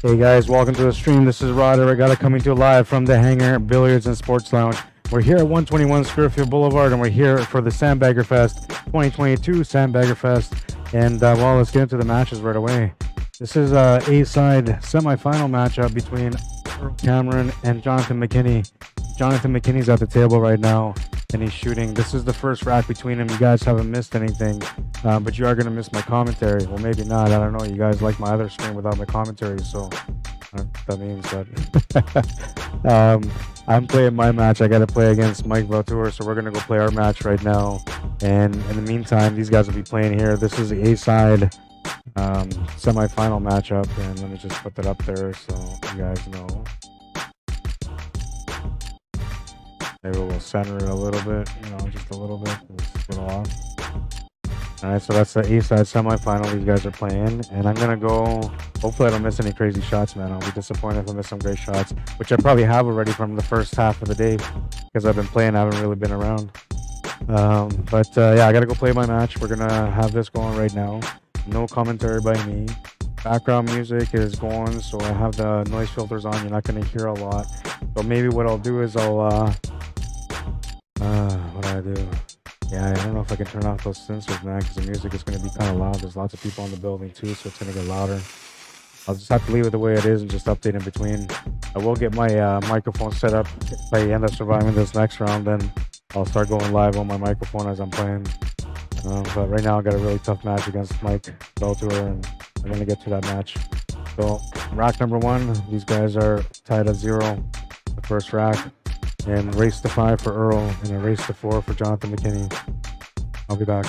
Hey guys, welcome to the stream. This is Rod Arriagada coming to you live from the Hangar Billiards and Sports Lounge. We're here at 121 Scurfield Blvd, and we're here for the SandbaggerFest 2022 SandbaggerFest. And well, let's get into the matches right away. This is a A-side semifinal matchup between Errol Cameron and Jonathon Mckinney. Jonathon McKinney's at the table right now, and he's shooting. This is the first rack between them. You guys haven't missed anything, but you are going to miss my commentary. Well, maybe not. I don't know. You guys like my other stream without my commentary, so that means that I'm playing my match. I got to play against Mike Valtour, so we're going to go play our match right now. And in the meantime, these guys will be playing here. This is the A-side semifinal matchup, and let me just put that up there so you guys know. Maybe we'll center it a little bit, just a little bit. It's a little off. All right, so that's the A-side semifinal these guys are playing. And I'm going to go, hopefully I don't miss any crazy shots, man. I'll be disappointed if I miss some great shots, which I probably have already from the first half of the day because I've been playing, I haven't really been around. Yeah, I got to go play my match. We're going to have this going right now. No commentary by me. Background music is going, so I have the noise filters on. You're not going to hear a lot. But maybe what I'll do is what do I do? Yeah, I don't know if I can turn off those sensors, man, because the music is going to be kind of loud. There's lots of people in the building, too, so it's going to get louder. I'll just have to leave it the way it is and just update in between. I will get my microphone set up. If I end up surviving this next round, then I'll start going live on my microphone as I'm playing. But right now, I got a really tough match against Mike Valtour, and I'm going to get to that match. So, rack number 1, these guys are tied at 0, the first rack. And race to 5 for Errol, and a race to 4 for Jonathon Mckinney. I'll be back.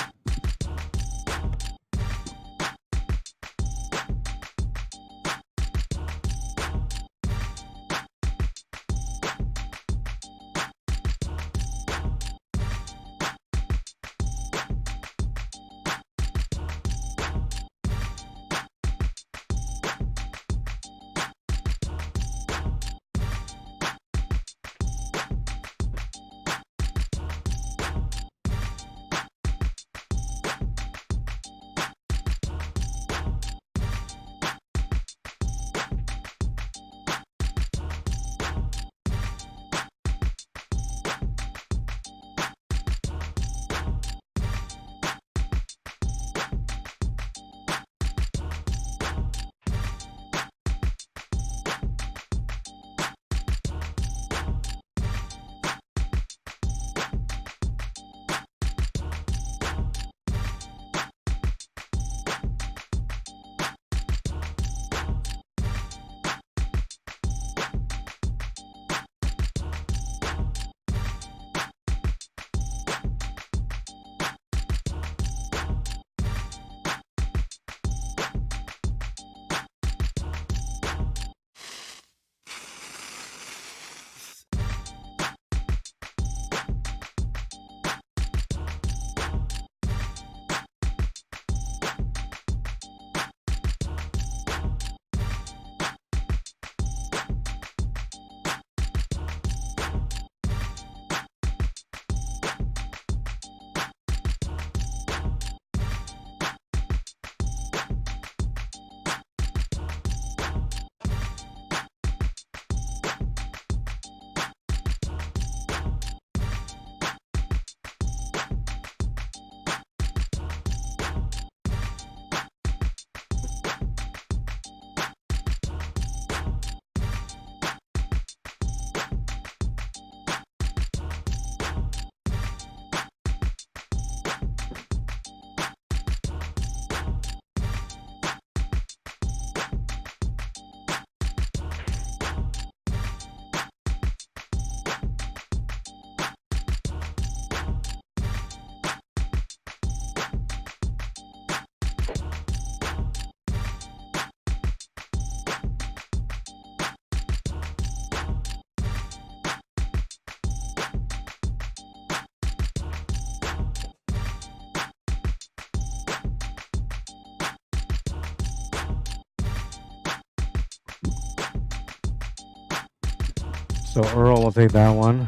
So Errol will take that one.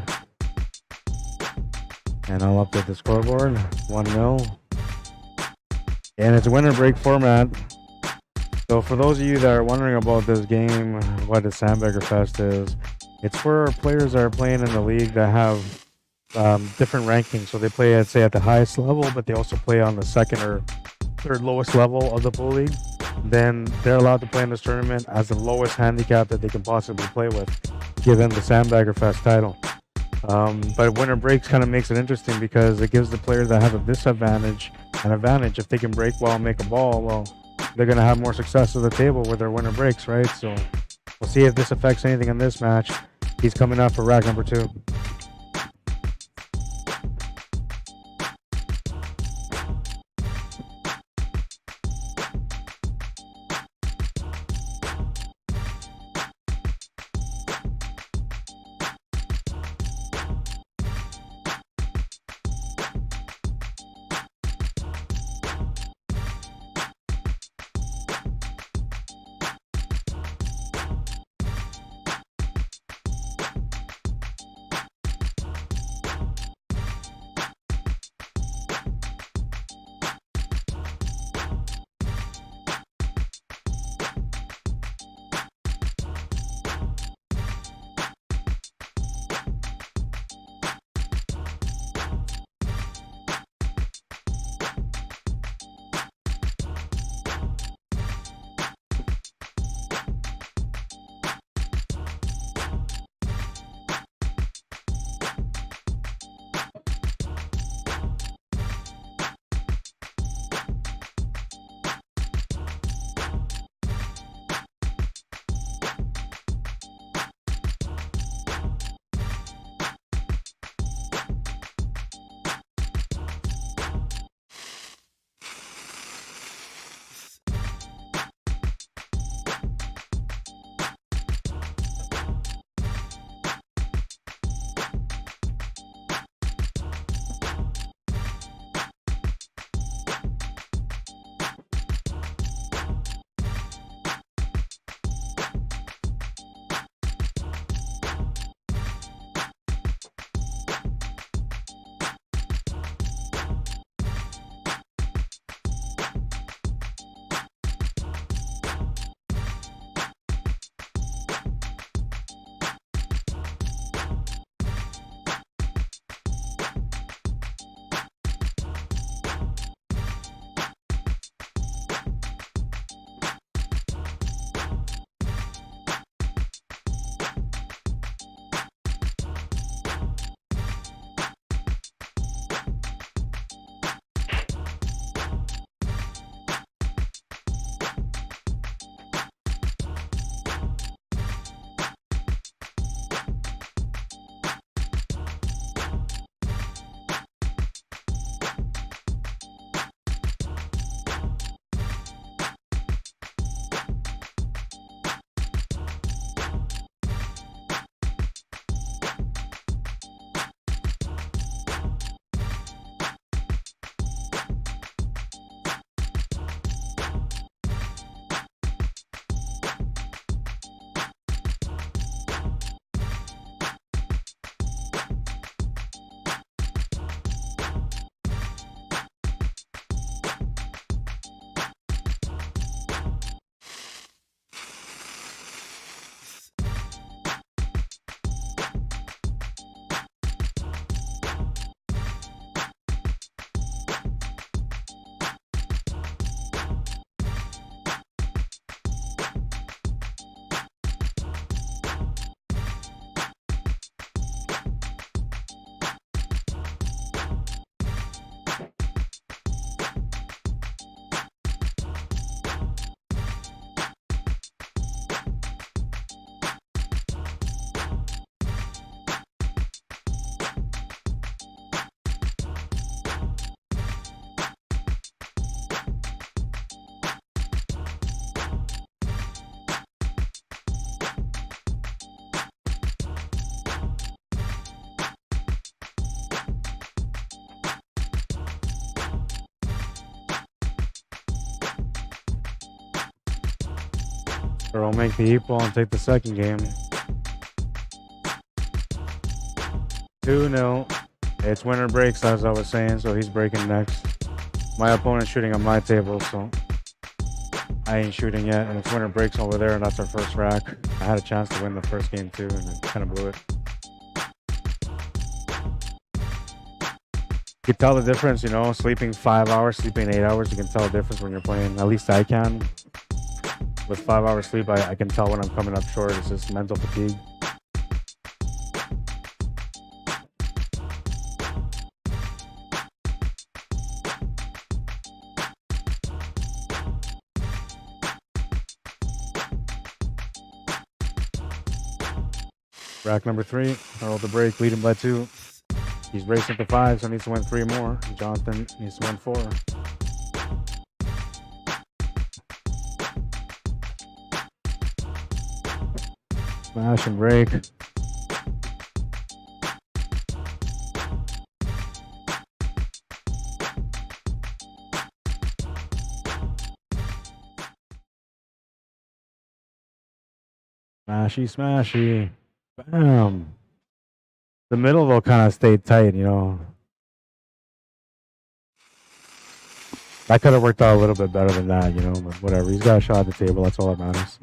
And I'll update the scoreboard. 1-0. And it's a winner break format. So for those of you that are wondering about this game, what the SandbaggerFest is, it's for players that are playing in the league that have different rankings. So they play, I'd say, at the highest level, but they also play on the second or third lowest level of the pool league. Then they're allowed to play in this tournament as the lowest handicap that they can possibly play with, given the SandbaggerFest title. But winner breaks kind of makes it interesting because it gives the players that have a disadvantage an advantage. If they can break well and make a ball, well, they're going to have more success at the table with their winner breaks, right? So we'll see if this affects anything in this match. He's coming up for rack number 2. Errol make the equal and take the second game. 2-0. It's winner breaks, as I was saying, so he's breaking next. My opponent's shooting on my table, so I ain't shooting yet, and it's winner breaks over there, and that's our first rack. I had a chance to win the first game too, and I kind of blew it. You can tell the difference, you know, sleeping 5 hours, sleeping 8 hours, you can tell the difference when you're playing. At least I can. With 5 hours sleep, I can tell when I'm coming up short. It's just mental fatigue. Rack number 3, Errol the break, leading by 2. He's racing to 5, so needs to win 3 more. Jonathon needs to win 4. Smash and break. Smashy, smashy. Bam. The middle though kind of stayed tight, you know. That could have worked out a little bit better than that, you know, but whatever. He's got a shot at the table. That's all that matters.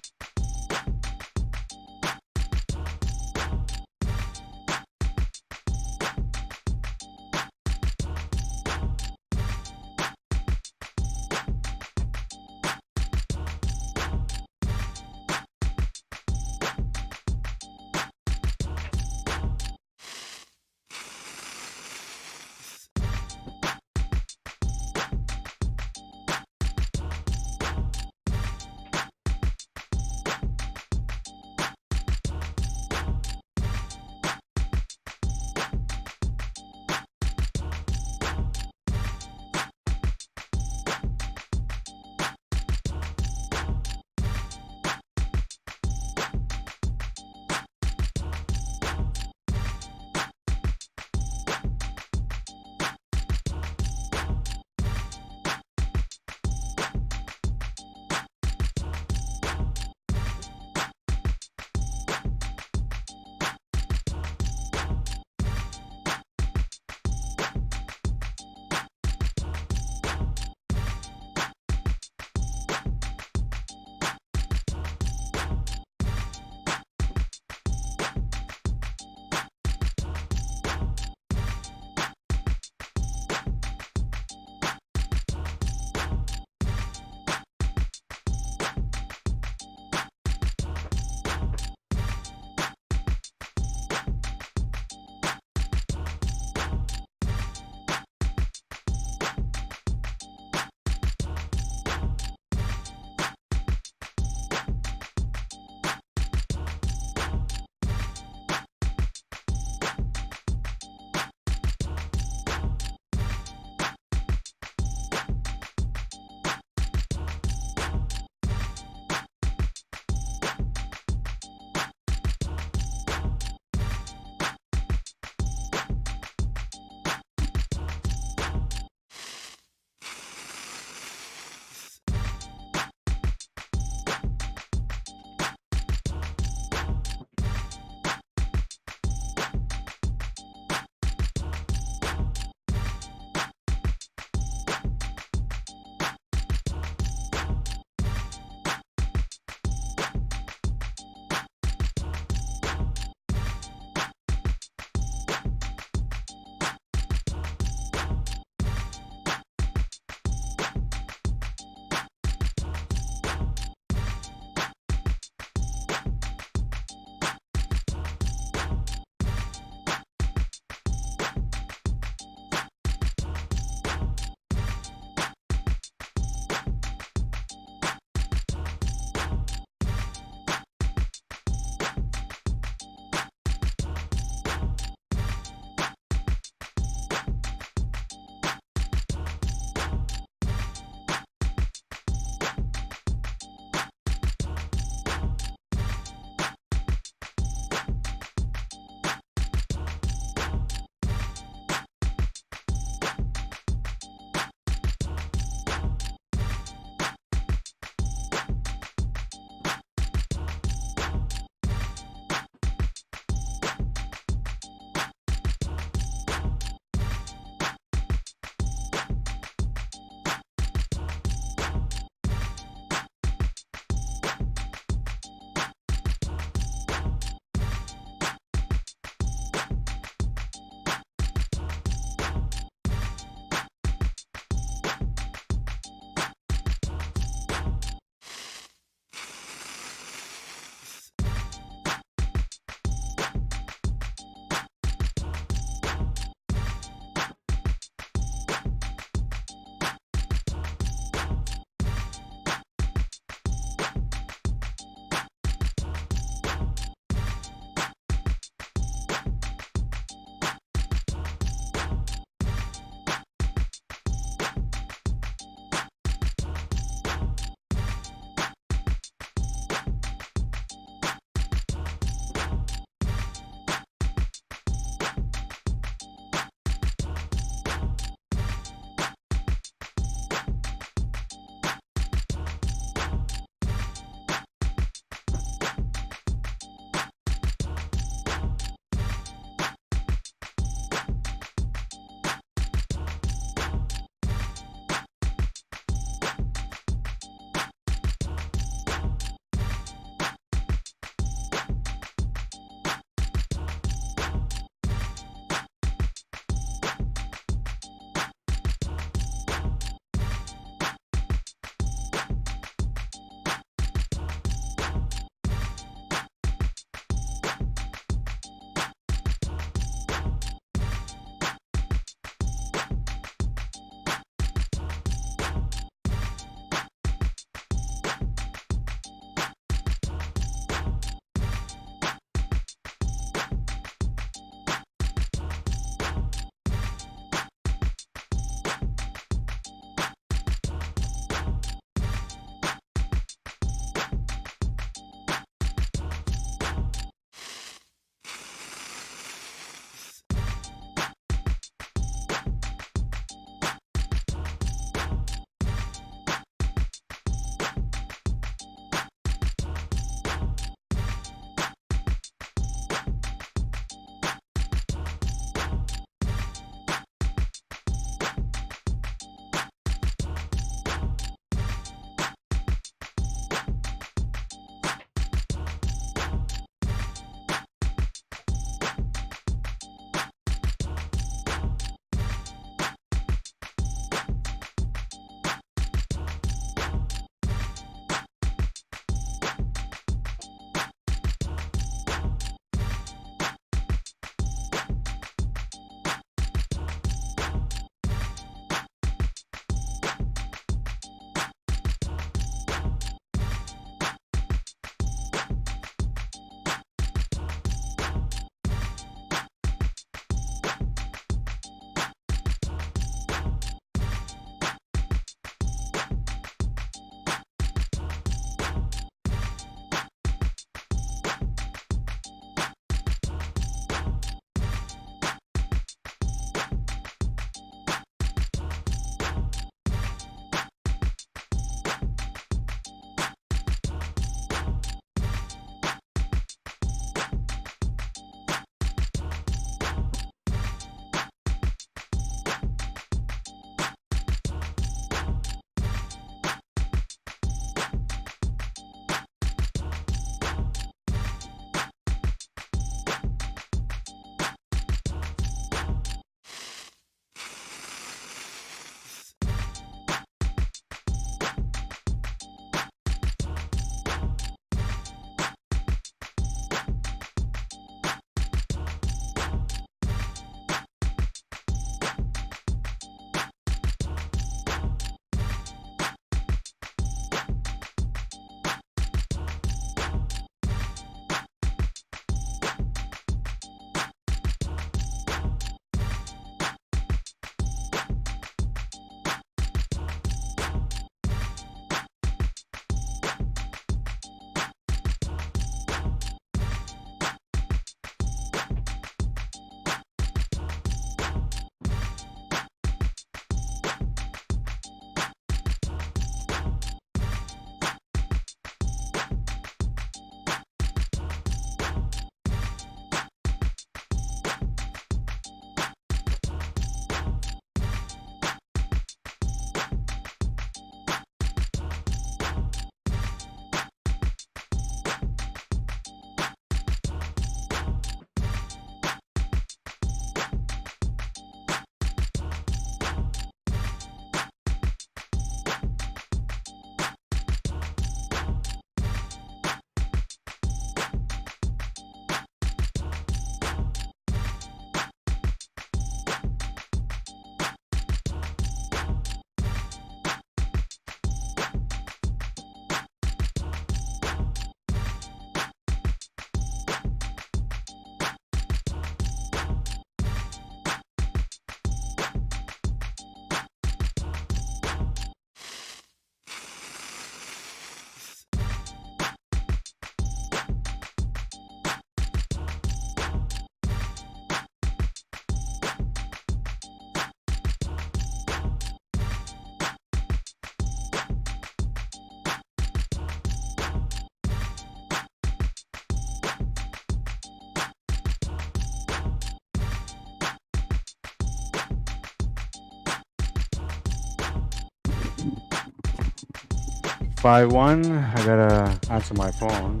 5-1. I gotta answer my phone.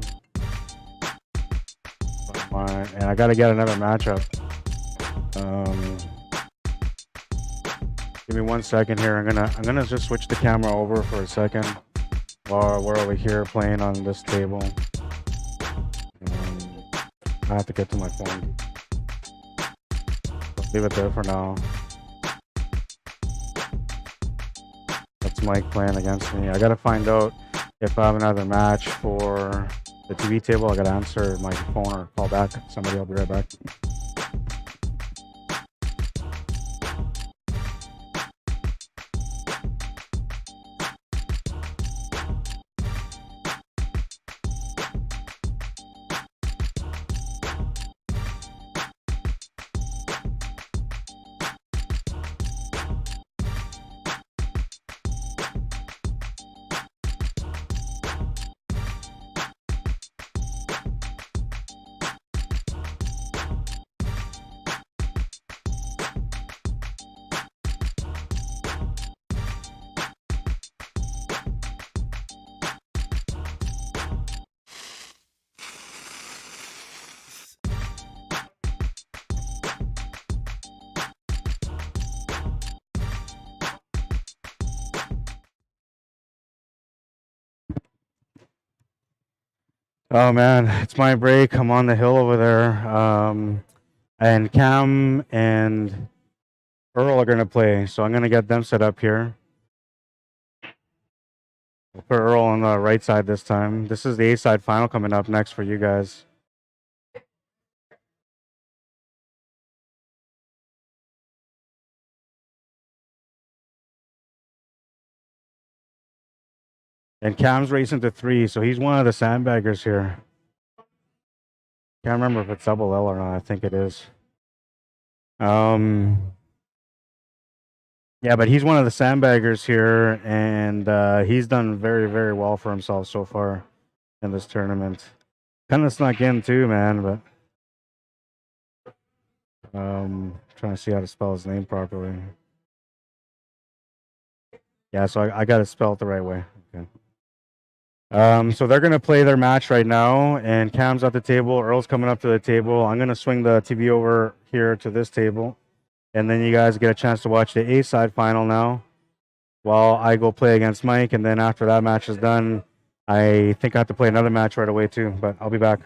And I gotta get another matchup. Give me 1 second here. I'm gonna just switch the camera over for a second while we're over here playing on this table. I have to get to my phone. Leave it there for now. That's Mike playing against me. I gotta find out if I have another match for the TV table. I gotta answer my phone or call back somebody. I'll be right back. Oh man, it's my break. I'm on the hill over there. And Cam and Errol are gonna play, so I'm gonna get them set up here. We'll put Errol on the right side this time. This is the A side final coming up next for you guys. And Cam's racing to 3, so he's one of the sandbaggers here. Can't remember if it's double L or not. I think it is. Yeah, but he's one of the sandbaggers here, and he's done very, very well for himself so far in this tournament. Kind of snuck in too, man, but trying to see how to spell his name properly. Yeah, so I got to spell it the right way. Okay. So they're gonna play their match right now, and Cam's at the table. Earl's coming up to the table. I'm gonna swing the TV over here to this table, and then you guys get a chance to watch the A side final now, while I go play against Mike. And then after that match is done, I think I have to play another match right away too. But I'll be back.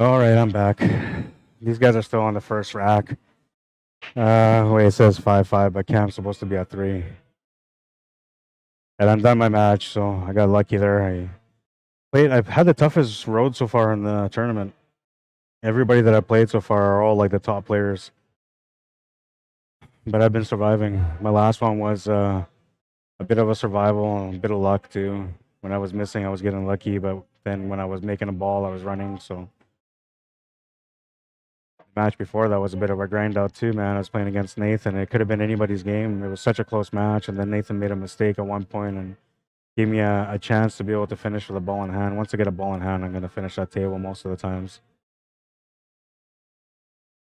All right, I'm back. These guys are still on the first rack. Wait, it says 5-5, but Cam's supposed to be at 3. And I'm done my match, so I got lucky there. I've had the toughest road so far in the tournament. Everybody that I played so far are all like the top players. But I've been surviving. My last one was a bit of a survival and a bit of luck too. When I was missing, I was getting lucky, but then when I was making a ball, I was running, so match before that was a bit of a grind out too, man. I was playing against Nathan. It could have been anybody's game. It was such a close match, and then Nathan made a mistake at one point and gave me a chance to be able to finish with a ball in hand. Once I get a ball in hand, I'm going to finish that table most of the times.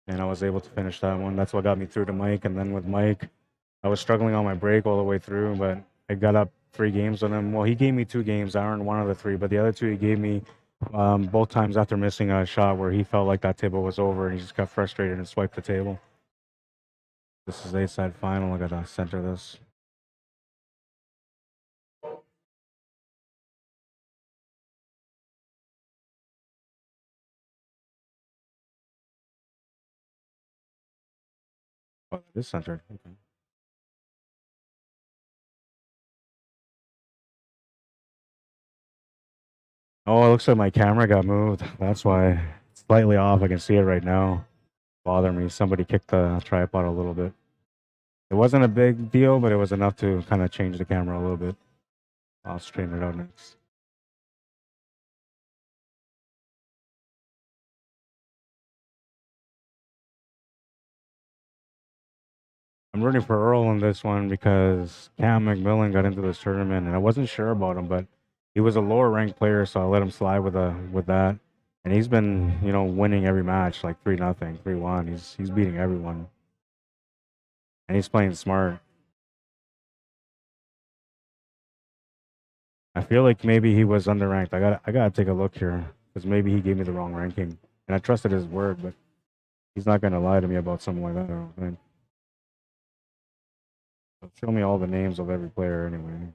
And I was able to finish that one. That's what got me through to Mike. And then with Mike, I was struggling on my break all the way through, but I got up 3 games on him. Well, he gave me 2 games. I earned 1 of the 3, but the other 2 he gave me both times after missing a shot where he felt like that table was over and he just got frustrated and swiped the table. This is A-side final. I gotta center this. Oh, it is centered. Okay. Oh, it looks like my camera got moved. That's why it's slightly off. I can see it right now. Bother me. Somebody kicked the tripod a little bit. It wasn't a big deal, but it was enough to kind of change the camera a little bit. I'll straighten it out next. I'm rooting for Earl in this one because Cam McMillan got into this tournament, and I wasn't sure about him, but he was a lower ranked player, so I let him slide with that. And he's been, winning every match like 3-0, 3-1. He's beating everyone, and he's playing smart. I feel like maybe he was underranked. I gotta take a look here because maybe he gave me the wrong ranking, and I trusted his word, but he's not gonna lie to me about something like that. I don't think. So show me all the names of every player anyway.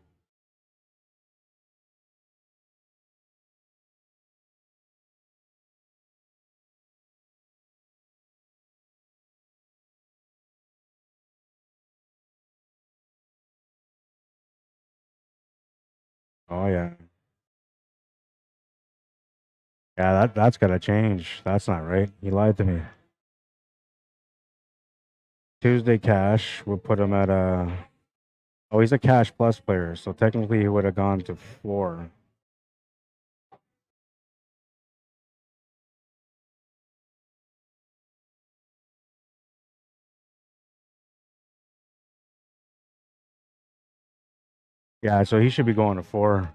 Oh yeah, yeah. That's gotta change. That's not right. He lied to me. Tuesday Cash will put him at a. Oh, he's a Cash Plus player, so technically he would have gone to 4. Yeah, so he should be going to 4.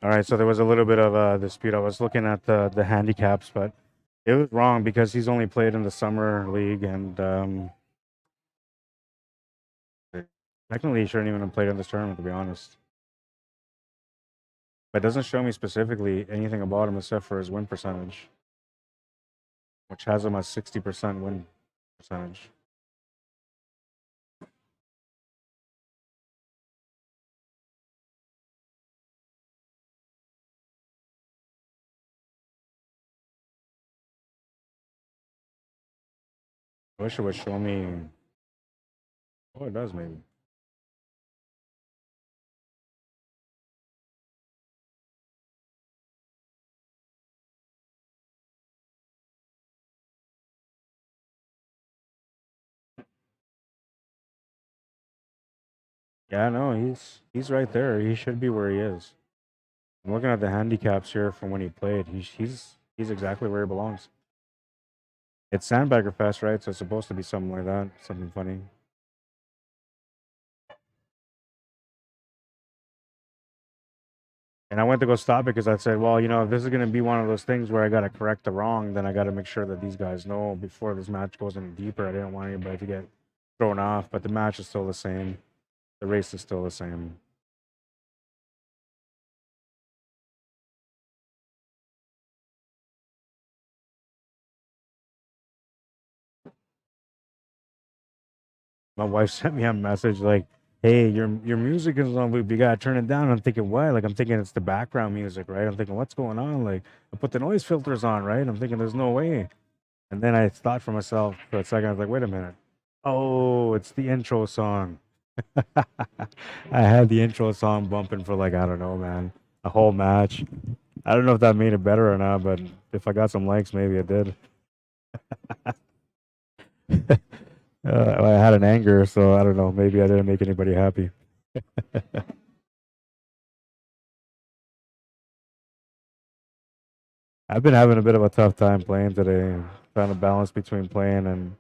All right, so there was a little bit of a dispute. I was looking at the handicaps, but it was wrong because he's only played in the summer league, and technically he shouldn't even have played in this tournament, to be honest. But it doesn't show me specifically anything about him except for his win percentage, which has him at 60% win percentage. I wish it would show me. Oh, it does maybe. Yeah, no, he's right there. He should be where he is. I'm looking at the handicaps here from when he played. He's exactly where he belongs. It's SandbaggerFest, right? So it's supposed to be something like that, something funny. And I went to go stop it because I said, well, you know, if this is going to be one of those things where I got to correct the wrong, then I got to make sure that these guys know before this match goes any deeper. I didn't want anybody to get thrown off, but the match is still the same. The race is still the same. My wife sent me a message like, "Hey, your music is on loop. You gotta turn it down." I'm thinking, what? Like, I'm thinking it's the background music, right? I'm thinking, what's going on? Like, I put the noise filters on, right? I'm thinking, there's no way. And then I thought for myself for a second. I was like, wait a minute. Oh, it's the intro song. I had the intro song bumping for like, I don't know, man, a whole match. I don't know if that made it better or not, but if I got some likes, maybe it did. I had an anger, so I don't know. Maybe I didn't make anybody happy. I've been having a bit of a tough time playing today, trying to balance between playing and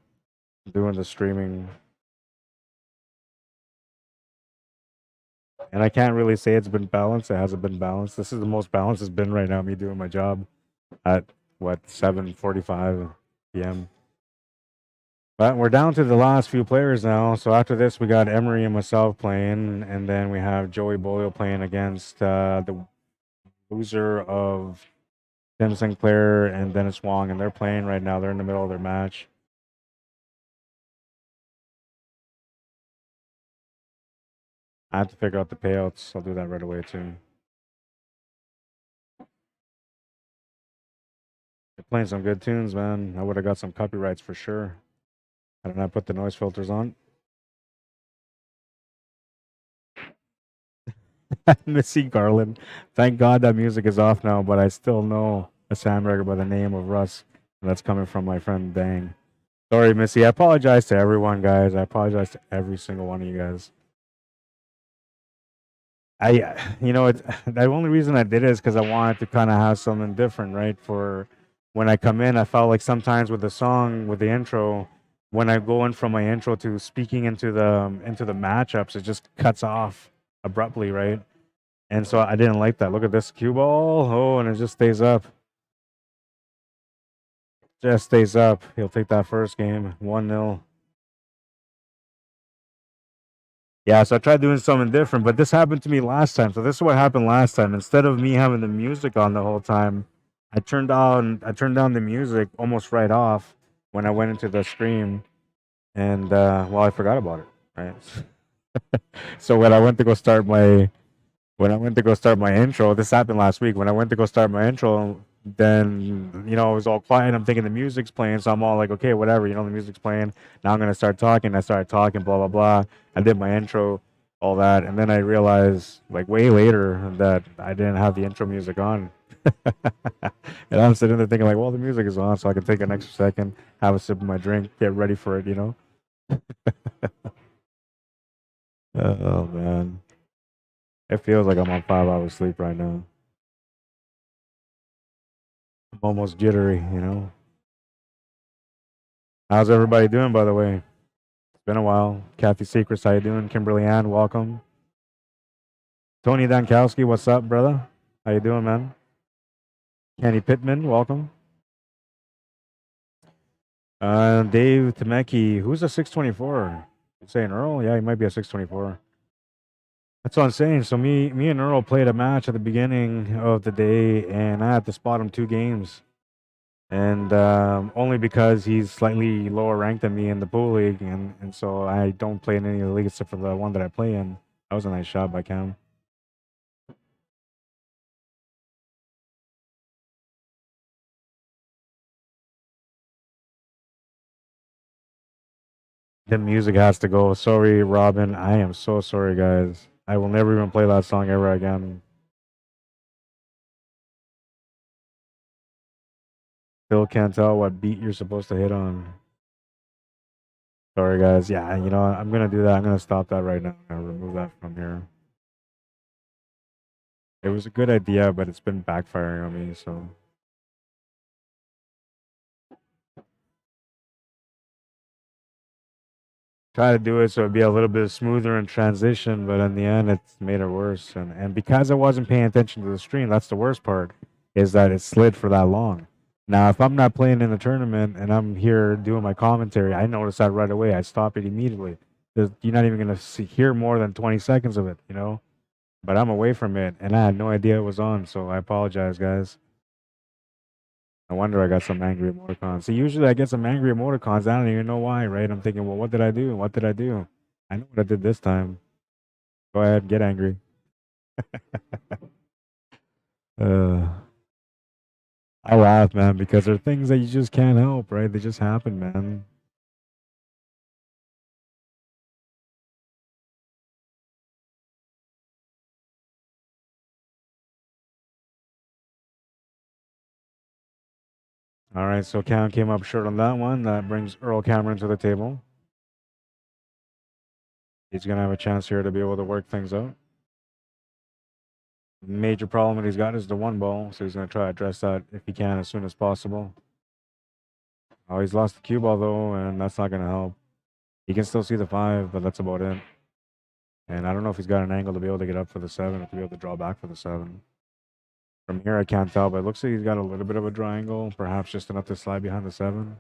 doing the streaming. And I can't really say it's been balanced. It hasn't been balanced. This is the most balanced it's been right now, me doing my job at what, 7:45 p.m. But we're down to the last few players now. So after this, we got Emery and myself playing, and then we have Joey Boyle playing against the loser of Tim Sinclair and Dennis Wong, and they're playing right now. They're in the middle of their match. I have to figure out the payouts. I'll do that right away too. They're playing some good tunes, man. I would have got some copyrights for sure. I did not put the noise filters on. Missy Garland. Thank God that music is off now, but I still know a sandbagger by the name of Russ. And that's coming from my friend Dang. Sorry, Missy. I apologize to everyone, guys. I apologize to every single one of you guys. You know, the only reason I did it is because I wanted to kind of have something different, right? For when I come in, I felt like sometimes with the song, with the intro, when I go in from my intro to speaking into the matchups, it just cuts off abruptly, right? And so I didn't like that. Look at this cue ball. Oh, and it just stays up. Just stays up. He'll take that first game, 1-0. Yeah, so I tried doing something different, but this happened to me last time. So this is what happened last time. Instead of me having the music on the whole time, I turned down the music almost right off when I went into the stream, and well, I forgot about it. Right. So when I went to go start my intro, this happened last week. When I went to go start my intro, then it was all quiet. I'm thinking the music's playing, so I'm all like, okay, whatever. The music's playing. Now I'm gonna start talking. I started talking, blah blah blah. I did my intro, all that, and then I realized, like way later, that I didn't have the intro music on. And I'm sitting there thinking, like, well, the music is on, so I can take an extra second, have a sip of my drink, get ready for it. Oh man, it feels like I'm on 5 hours sleep right now. I'm almost jittery. How's everybody doing, by the way? It's been a while. Kathy Secrets, how you doing? Kimberly Ann, welcome. Tony Dankowski, what's up, brother? How you doing, man? Kenny Pittman, welcome. Dave Temecki, who's a 624? You saying Earl? Yeah, he might be a 624. That's what I'm saying. So me and Earl played a match at the beginning of the day, and I had to spot him 2 games. And only because he's slightly lower ranked than me in the pool league, and so I don't play in any of the leagues except for the one that I play in. That was a nice shot by Cam. The music has to go. Sorry, Robin. I am so sorry, guys. I will never even play that song ever again. Still can't tell what beat you're supposed to hit on. Sorry, guys. Yeah, you know, I'm gonna do that. I'm gonna stop that right now. I'm gonna remove that from here. It was a good idea, but it's been backfiring on me. So try to do it so it'd be a little bit smoother in transition, but in the end, it's made it worse. And because I wasn't paying attention to the stream, that's the worst part, is that it slid for that long. Now, if I'm not playing in a tournament and I'm here doing my commentary, I notice that right away. I stop it immediately. You're not even gonna hear more than 20 seconds of it, you know. But I'm away from it, and I had no idea it was on, so I apologize, guys. No wonder I got some angry emoticons. See, usually I get some angry emoticons. I don't even know why, right? I'm thinking, well, what did I do? What did I do? I know what I did this time. Go ahead, get angry. uh, I laugh, man, because there are things that you just can't help, right? They just happen, man. All right, so Cam came up short on that one. That brings Earl Cameron to the table. He's going to have a chance here to be able to work things out. Major problem that he's got is the one ball, so he's going to try to address that if he can as soon as possible. Oh, he's lost the cue ball though, and that's not going to help. He can still see the 5, but that's about it. And I don't know if he's got an angle to be able to get up for the 7 or to be able to draw back for the 7. From here, I can't tell, but it looks like he's got a little bit of a draw angle, perhaps just enough to slide behind the 7.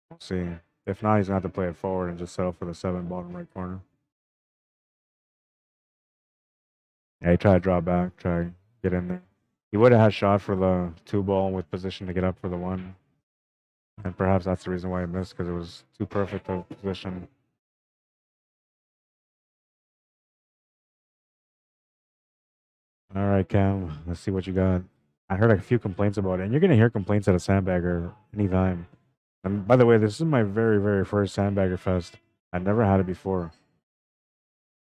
We'll see. If not, he's going to have to play it forward and just settle for the 7 bottom right corner. Yeah, he tried to draw back, try to get in there. He would have had shot for the 2 ball with position to get up for the 1. And perhaps that's the reason why he missed, because it was too perfect of position. All right, Cam, let's see what you got. I heard a few complaints about it, and you're going to hear complaints at a Sandbagger anytime. And by the way, this is my very, very first Sandbagger Fest. I never had it before.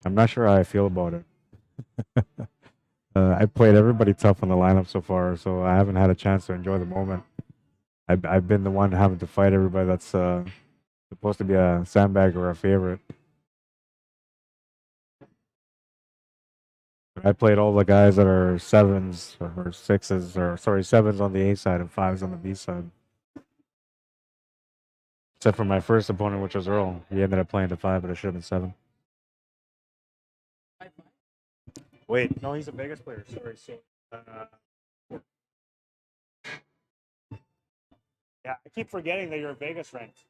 I'm not sure how I feel about it. I played everybody tough on the lineup so far, so I haven't had a chance to enjoy the moment. I've been the one having to fight everybody that's supposed to be a Sandbagger or a favorite. I played all the guys that are 7s or 6s, or sorry, 7s on the A side and 5s on the B side. Except for my first opponent, which was Earl. He ended up playing the 5, but it should have been 7. Wait, no, he's a Vegas player. Sorry, so yeah, I keep forgetting that you're Vegas ranked.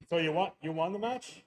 So you won the match?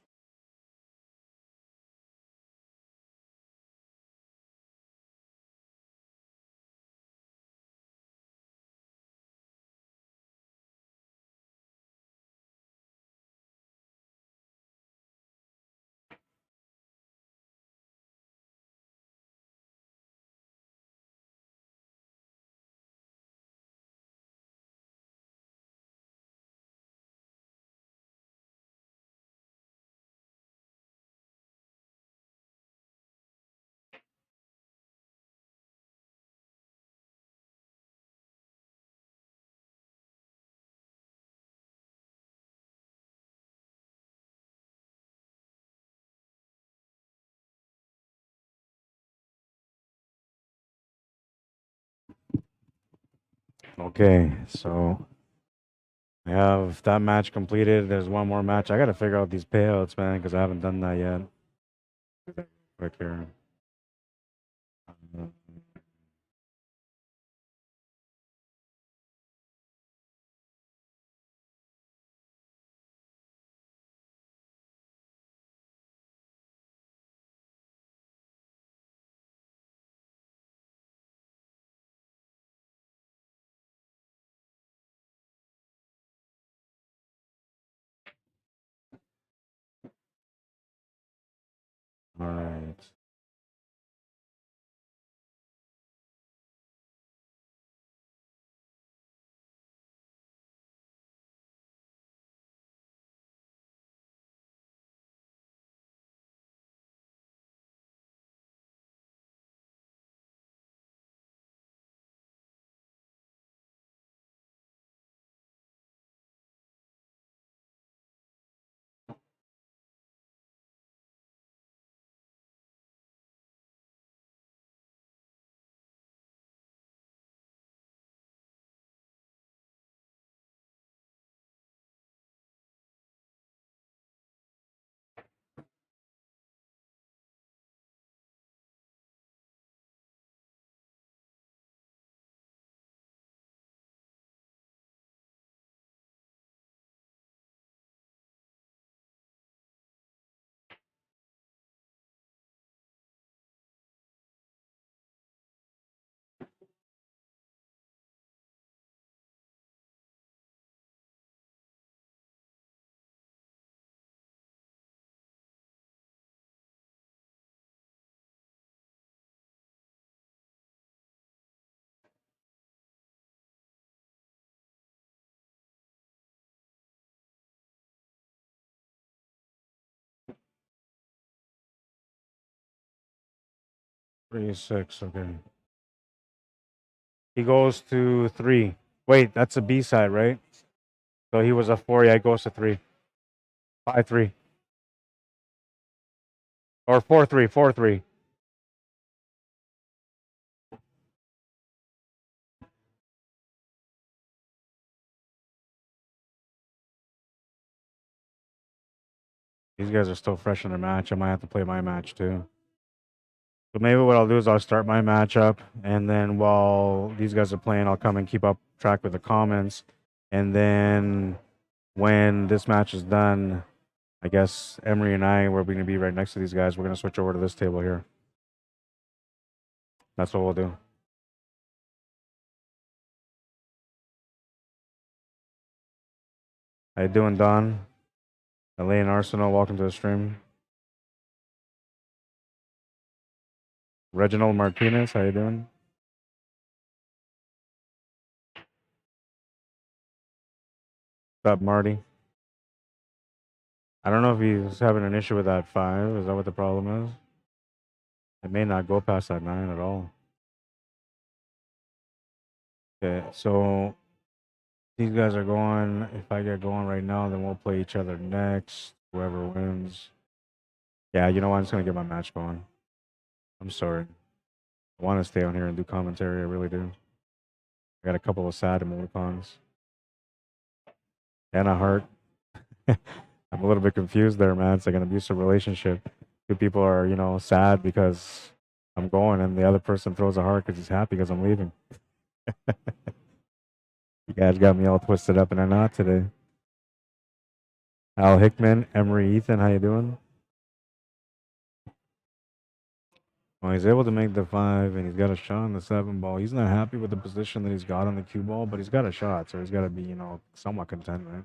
Okay, so I have that match completed. There's one more match. I got to figure out these payouts, man, because I haven't done that yet. Quick here. All right. Three, six. Okay. He goes to 3. Wait, that's a B side, right? So he was a 4. Yeah, he goes to 3. 5-3. Or 4-3. 4-3. These guys are still fresh in their match. I might have to play my match too. So maybe what I'll do is I'll start my match up, and then while these guys are playing, I'll come and keep up track with the comments. And then when this match is done, I guess Emery and I, we're going to be right next to these guys. We're going to switch over to this table here. That's what we'll do. How you doing, Don? LA and Arsenal, welcome to the stream. Reginald Martinez, how you doing? What's up, Marty? I don't know if he's having an issue with that 5. Is that what the problem is? It may not go past that 9 at all. Okay, so these guys are going. If I get going right now, then we'll play each other next. Whoever wins. Yeah, you know what? I'm just going to get my match going. I'm sorry. I want to stay on here and do commentary. I really do. I got a couple of sad emoticons. And a heart. I'm a little bit confused there, man. It's like an abusive relationship. Two people are, you know, sad because I'm going, and the other person throws a heart because he's happy because I'm leaving. You guys got me all twisted up in a knot today. Al Hickman, Emery, Ethan, how you doing? Well, he's able to make the 5, and he's got a shot on the 7 ball. He's not happy with the position that he's got on the cue ball, but he's got a shot, so he's got to be, you know, somewhat content, right?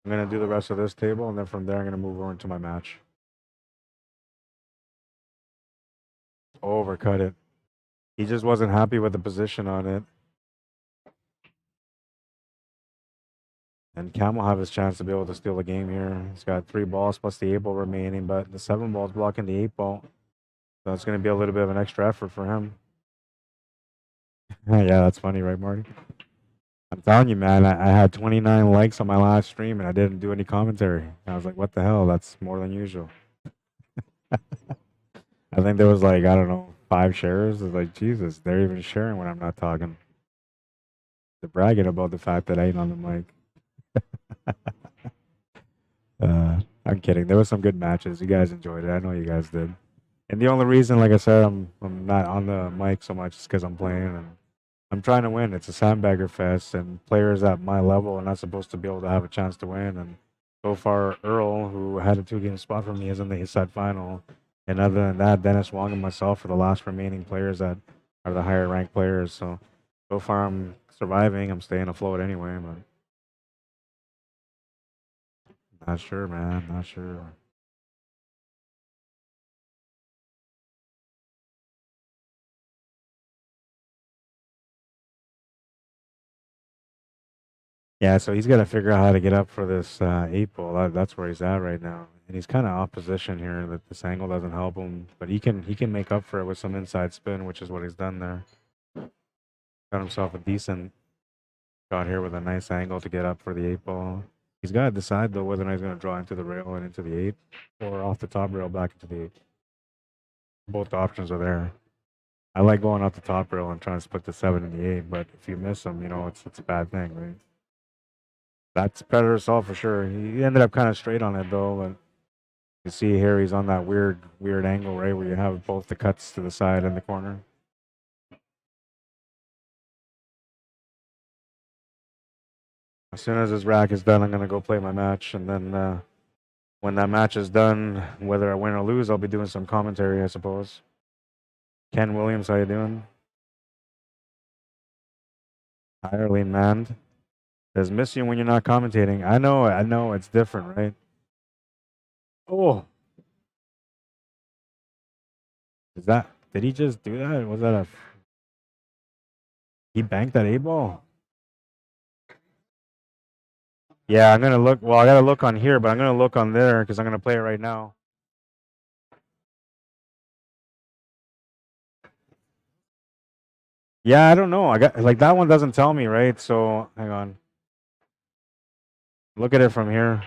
I'm going to do the rest of this table, and then from there, I'm going to move over into my match. Overcut it. He just wasn't happy with the position on it. And Cam will have his chance to be able to steal the game here. He's got 3 balls plus the 8 ball remaining, but the 7 ball is blocking the 8 ball. So it's going to be a little bit of an extra effort for him. Yeah, that's funny, right, Marty? I'm telling you, man, I had 29 likes on my last stream, and I didn't do any commentary. I was like, what the hell? That's more than usual. I think there was like, I don't know, 5 shares. It's like, Jesus, they're even sharing when I'm not talking. They're bragging about the fact that I ain't on the mic. I'm kidding. There was some good matches. You guys enjoyed it. I know you guys did. And the only reason, like I said, I'm not on the mic so much is because I'm playing and I'm trying to win. It's a Sandbagger Fest, and players at my level are not supposed to be able to have a chance to win. And so far, Errol, who had a 2-game spot for me, is in the East Side final. And other than that, Dennis Wong and myself are the last remaining players that are the higher ranked players. So far, I'm surviving. I'm staying afloat anyway, but not sure, man. Not sure. Yeah, so he's got to figure out how to get up for this 8 ball. That's where he's at right now, and he's kind of off position here. That this angle doesn't help him, but he can make up for it with some inside spin, which is what he's done there. Got himself a decent shot here with a nice angle to get up for the 8 ball. He's got to decide though whether or not he's going to draw into the rail and into the 8, or off the top rail back into the 8. Both options are there. I like going off the top rail and trying to split the 7 and the 8, but if you miss them, it's a bad thing, right? That's Predator assault for sure. He ended up kind of straight on it though, but you see here he's on that weird angle, right, where you have both the cuts to the side and the corner. As soon as this rack is done, I'm gonna go play my match, and then when that match is done, whether I win or lose, I'll be doing some commentary, I suppose. Ken Williams, how you doing? Hi, Arlene Mand. Says miss you when you're not commentating. I know, it's different, right? Oh, did he just do that? Was that he banked that 8 ball? Yeah, I'm gonna look. Well, I gotta look on here, but I'm gonna look on there because I'm gonna play it right now. Yeah, I don't know. I got like that one doesn't tell me, right? So hang on. Look at it from here.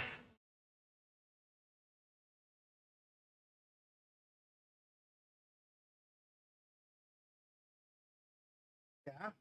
Yeah.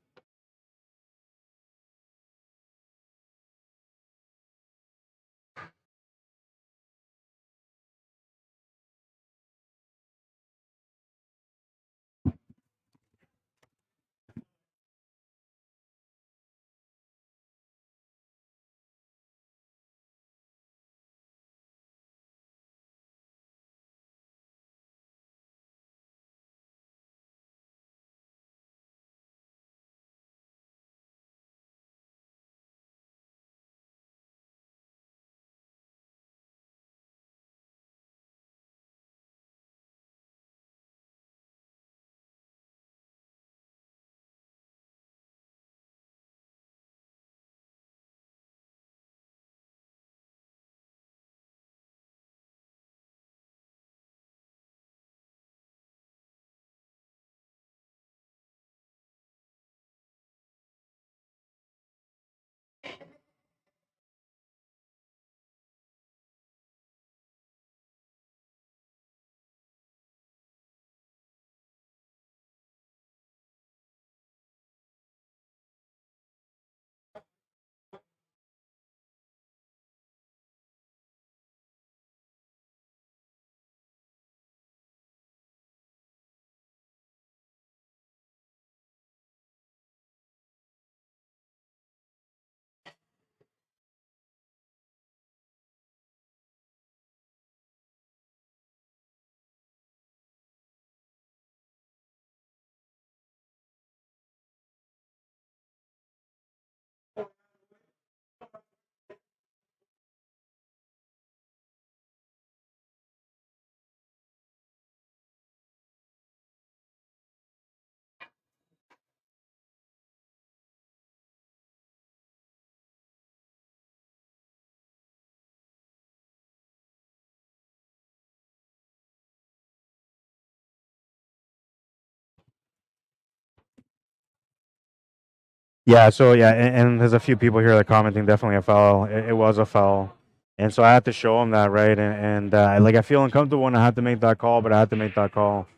Yeah, so yeah, and there's a few people here that commenting definitely a foul. It was a foul, and so I had to show him that, right? And like I feel uncomfortable when I had to make that call, but I had to make that call.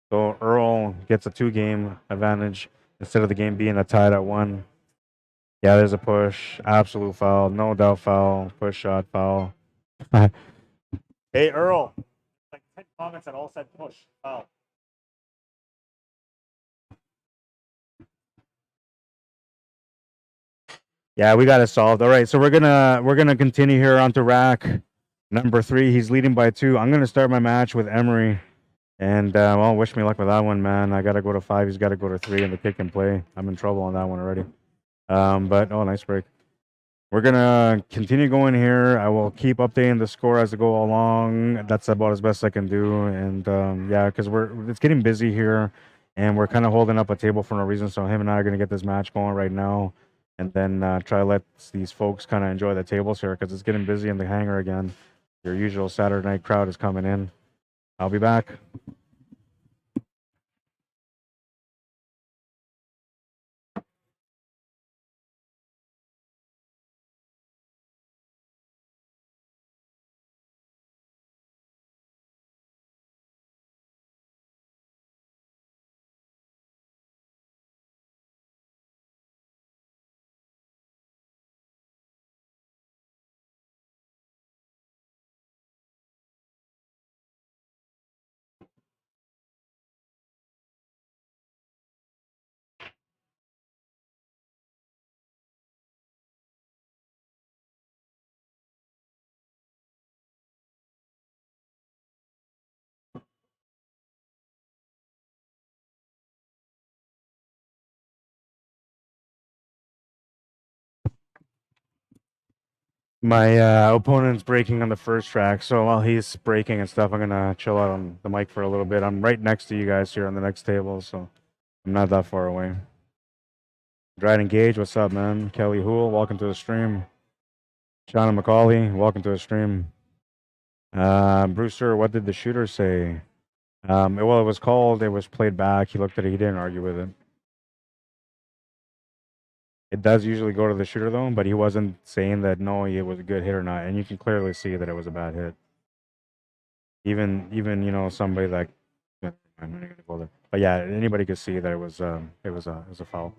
So Errol gets a 2-game advantage instead of the game being a tied at 1. Yeah, there's a push. Absolute foul. No doubt foul. Push shot foul. Hey, Errol. Like 10 comments that all said push. Foul. Yeah, we got it solved. All right, so we're gonna continue here on to rack number 3. He's leading by 2. I'm gonna start my match with Emery. And well, wish me luck with that one, man. I gotta go to 5. He's got to go to 3 in the kick and play. I'm in trouble on that one already. But oh, nice break. We're gonna continue going here. I will keep updating the score as I go along. That's about as best I can do. And yeah, because it's getting busy here, and we're kind of holding up a table for no reason. So him and I are gonna get this match going right now, and then try to let these folks kind of enjoy the tables here because it's getting busy in the hangar again. Your usual Saturday night crowd is coming in. I'll be back. My opponent's breaking on the first track, so while he's breaking and stuff, I'm gonna chill out on the mic for a little bit. I'm right next to you guys here on the next table, so I'm not that far away. Dried Engage, what's up, man? Kelly Hool, welcome to the stream. Shauna McCauley, welcome to the stream. Brewster, what did the shooter say? Well, it was called, it was played back. He looked at it, he didn't argue with it. It does usually go to the shooter though, but he wasn't saying that no, it was a good hit or not, and you can clearly see that it was a bad hit. Even you know somebody like, I'm not gonna go there. But yeah, anybody could see that it was a foul.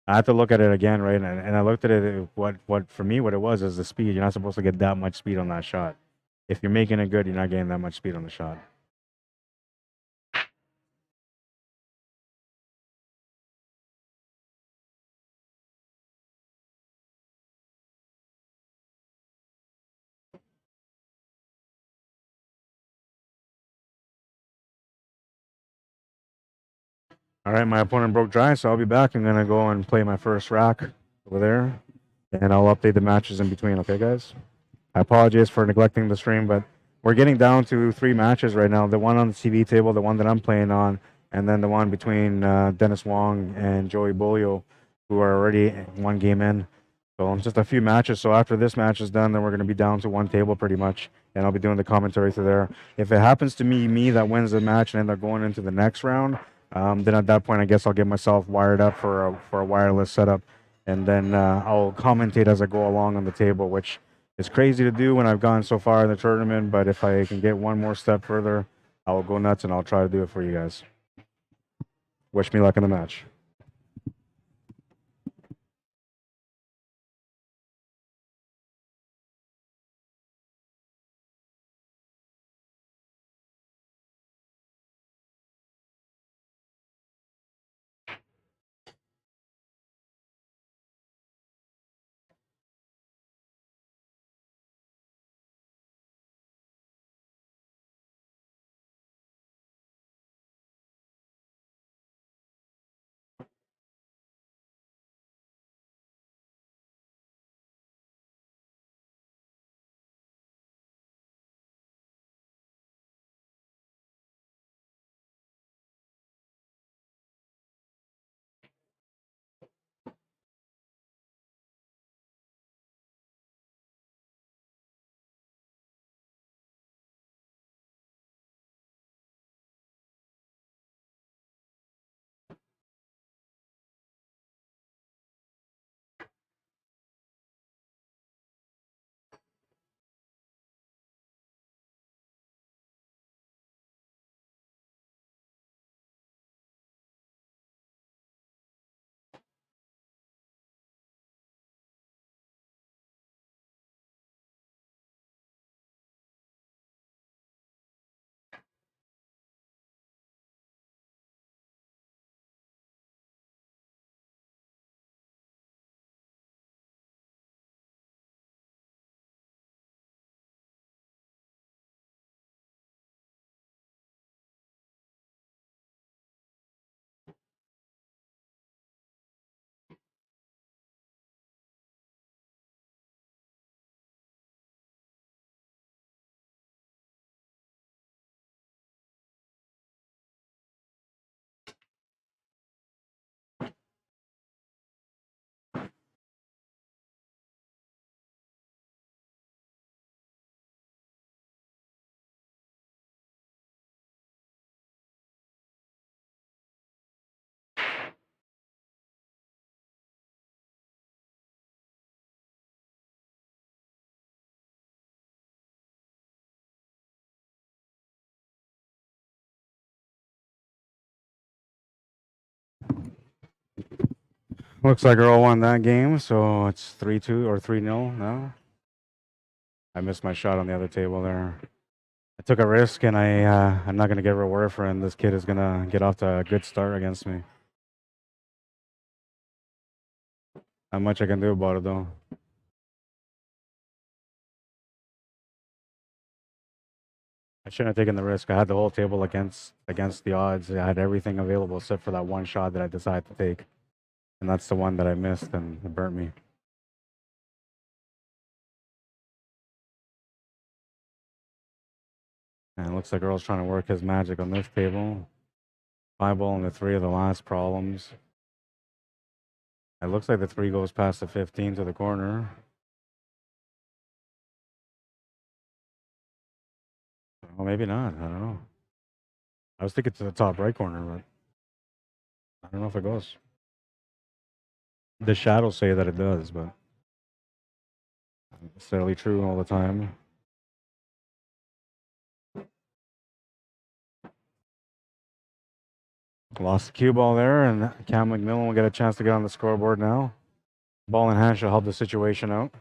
I had to look at it again, right? And I looked at it. What for me, what it was is the speed. You're not supposed to get that much speed on that shot. If you're making it good, you're not getting that much speed on the shot. All right, my opponent broke dry, so I'll be back. I'm gonna go and play my first rack over there, and I'll update the matches in between. Okay, guys. I apologize for neglecting the stream, but we're getting down to 3 matches right now. The one on the TV table, the one that I'm playing on, and then the one between Dennis Wong and Joey Bolio, who are already 1 game in. So just a few matches. So after this match is done, then we're going to be down to 1 table pretty much, and I'll be doing the commentary through there. If it happens to be me that wins the match and end up going into the next round, then at that point, I guess I'll get myself wired up for a wireless setup, and then I'll commentate as I go along on the table, which it's crazy to do when I've gone so far in the tournament, but if I can get one more step further, I will go nuts and I'll try to do it for you guys. Wish me luck in the match. Looks like Errol won that game, so it's 3-2 or 3-0 now. I missed my shot on the other table there. I took a risk, and I'm not gonna get rewarded for it. And this kid is gonna get off to a good start against me. Not much I can do about it though. I shouldn't have taken the risk. I had the whole table against the odds. I had everything available except for that one shot that I decided to take, and that's the one that I missed, and it burnt me. And it looks like Earl's trying to work his magic on this table. 5-ball and the 3 of the last problems. It looks like the 3 goes past the 15 to the corner. Well, maybe not. I don't know. I was thinking to the top right corner, but I don't know if it goes. The shadows say that it does, but not necessarily true all the time. Lost the cue ball there, and Cam McMillan will get a chance to get on the scoreboard now. Ball in hand should help the situation out.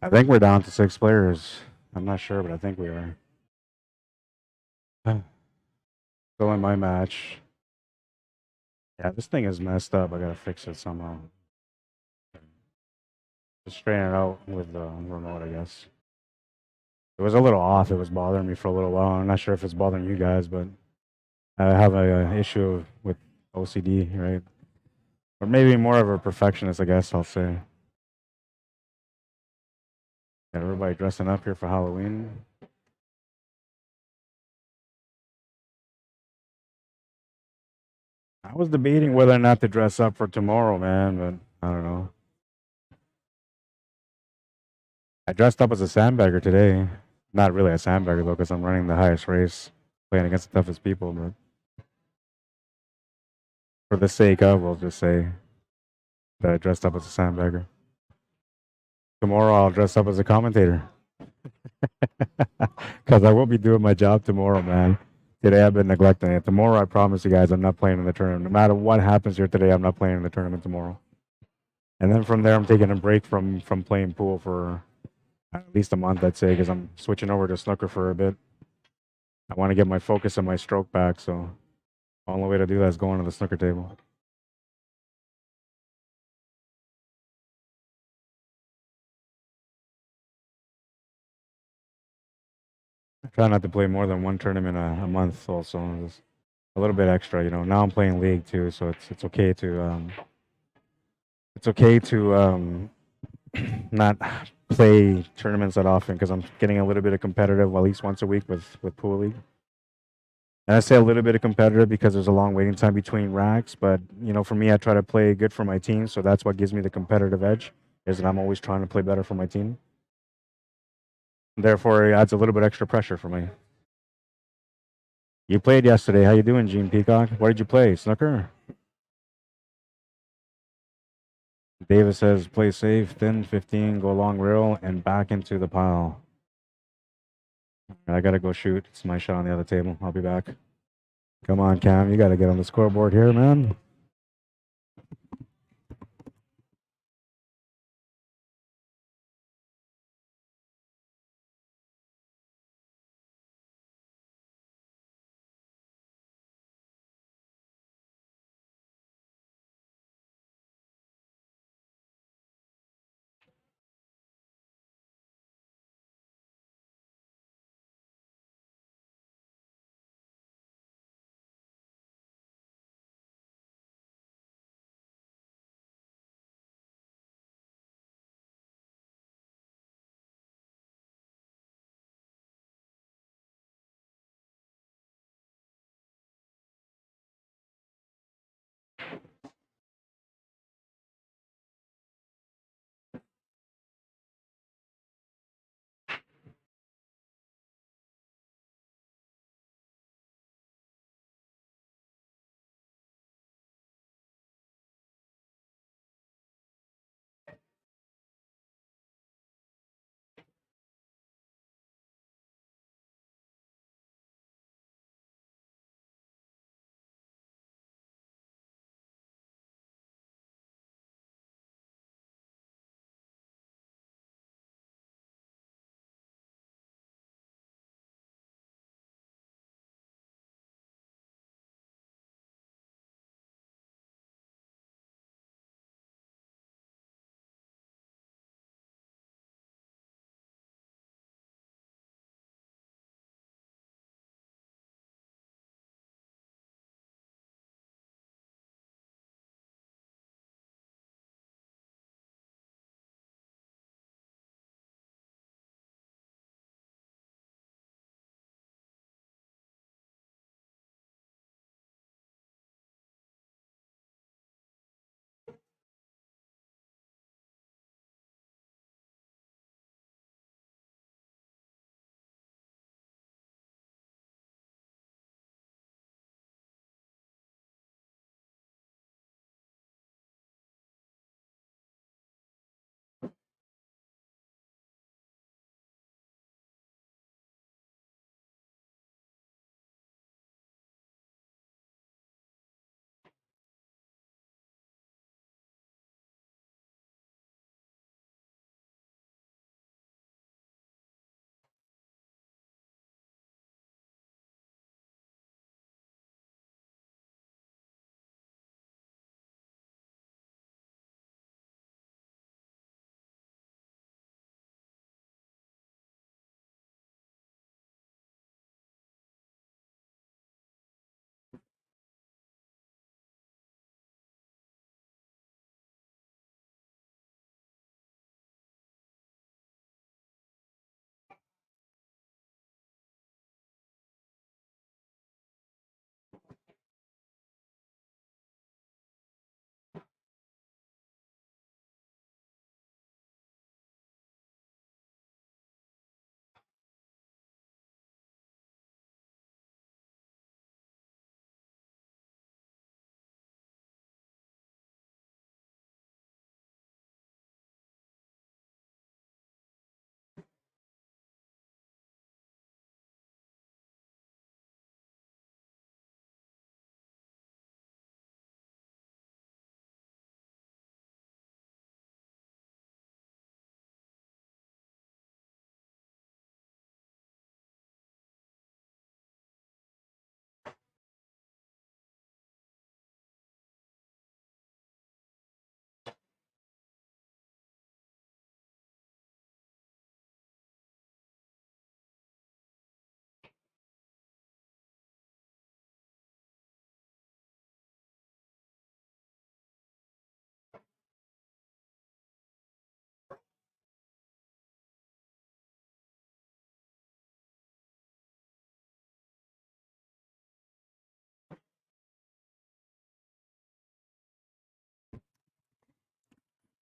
I think we're down to 6 players. I'm not sure, but I think we are. Still in my match. Yeah, this thing is messed up. I gotta fix it somehow. Just straighten it out with the remote, I guess. It was a little off. It was bothering me for a little while. I'm not sure if it's bothering you guys, but I have a issue with OCD, right? Or maybe more of a perfectionist, I guess I'll say. Got everybody dressing up here for Halloween. I was debating whether or not to dress up for tomorrow, man, but I don't know. I dressed up as a sandbagger today. Not really a sandbagger though, because I'm running the highest race, playing against the toughest people. But for the sake of, we'll just say that I dressed up as a sandbagger. Tomorrow I'll dress up as a commentator, because I will be doing my job tomorrow, man. Today I've been neglecting it. Tomorrow I promise you guys I'm not playing in the tournament. No matter what happens here today, I'm not playing in the tournament tomorrow. And then from there I'm taking a break from playing pool for at least a month, I'd say, because I'm switching over to snooker for a bit. I want to get my focus and my stroke back, so the only way to do that is going to the snooker table. I try not to play more than one tournament a month, also. Just a little bit extra, you know. Now I'm playing league too, so it's okay to not play tournaments that often, because I'm getting a little bit of competitive at least once a week with pool league. And I say a little bit of competitive because there's a long waiting time between racks, but you know, for me, I try to play good for my team, so that's what gives me the competitive edge. Is that I'm always trying to play better for my team. Therefore, it adds a little bit extra pressure for me. You played yesterday. How you doing, Gene Peacock? What did you play? Snooker? Davis says, play safe, thin 15, go long rail, and back into the pile. I gotta go shoot. It's my shot on the other table. I'll be back. Come on, Cam. You gotta get on the scoreboard here, man.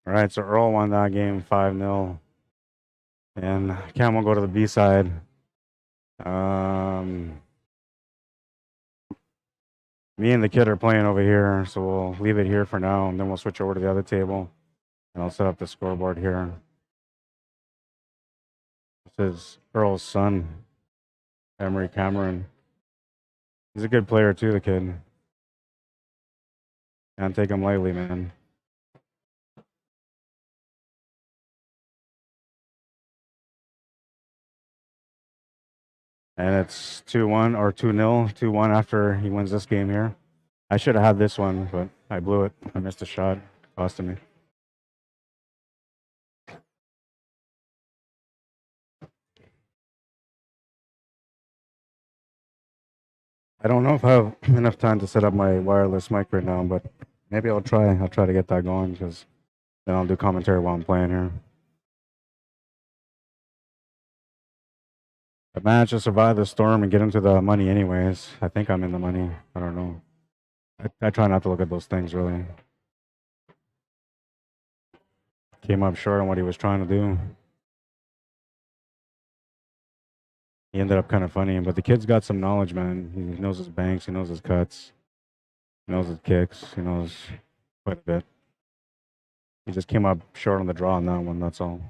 All right, so Earl won that game 5-0. And Cam will go to the B side. Me and the kid are playing over here, so we'll leave it here for now, and then we'll switch over to the other table, and I'll set up the scoreboard here. This is Earl's son, Emery Cameron. He's a good player too, the kid. Can't take him lightly, man. And it's 2-1 or 2-0, 2-1 after he wins this game here. I should have had this one, but I blew it. I missed a shot, costing me. I don't know if I have enough time to set up my wireless mic right now, but maybe I'll try. I'll try to get that going, because then I'll do commentary while I'm playing here. I managed to survive the storm and get into the money anyways. I think I'm in the money. I don't know. I try not to look at those things, really. Came up short on what he was trying to do. He ended up kind of funny, but the kid's got some knowledge, man. He knows his banks, he knows his cuts, he knows his kicks, he knows quite a bit. He just came up short on the draw on that one, that's all.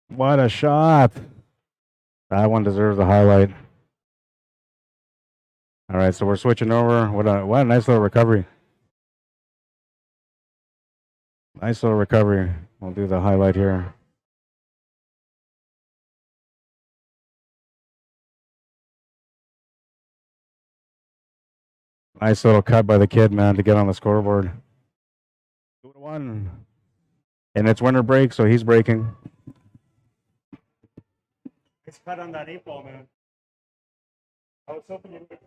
What a shot! That one deserves a highlight. All right, so we're switching over. What a nice little recovery. Nice little recovery. We'll do the highlight here. Nice little cut by the kid, man, to get on the scoreboard. 2-1. And it's winter break, so he's breaking. Nice cut on that 8-ball, man. I was hoping you would.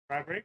Try break.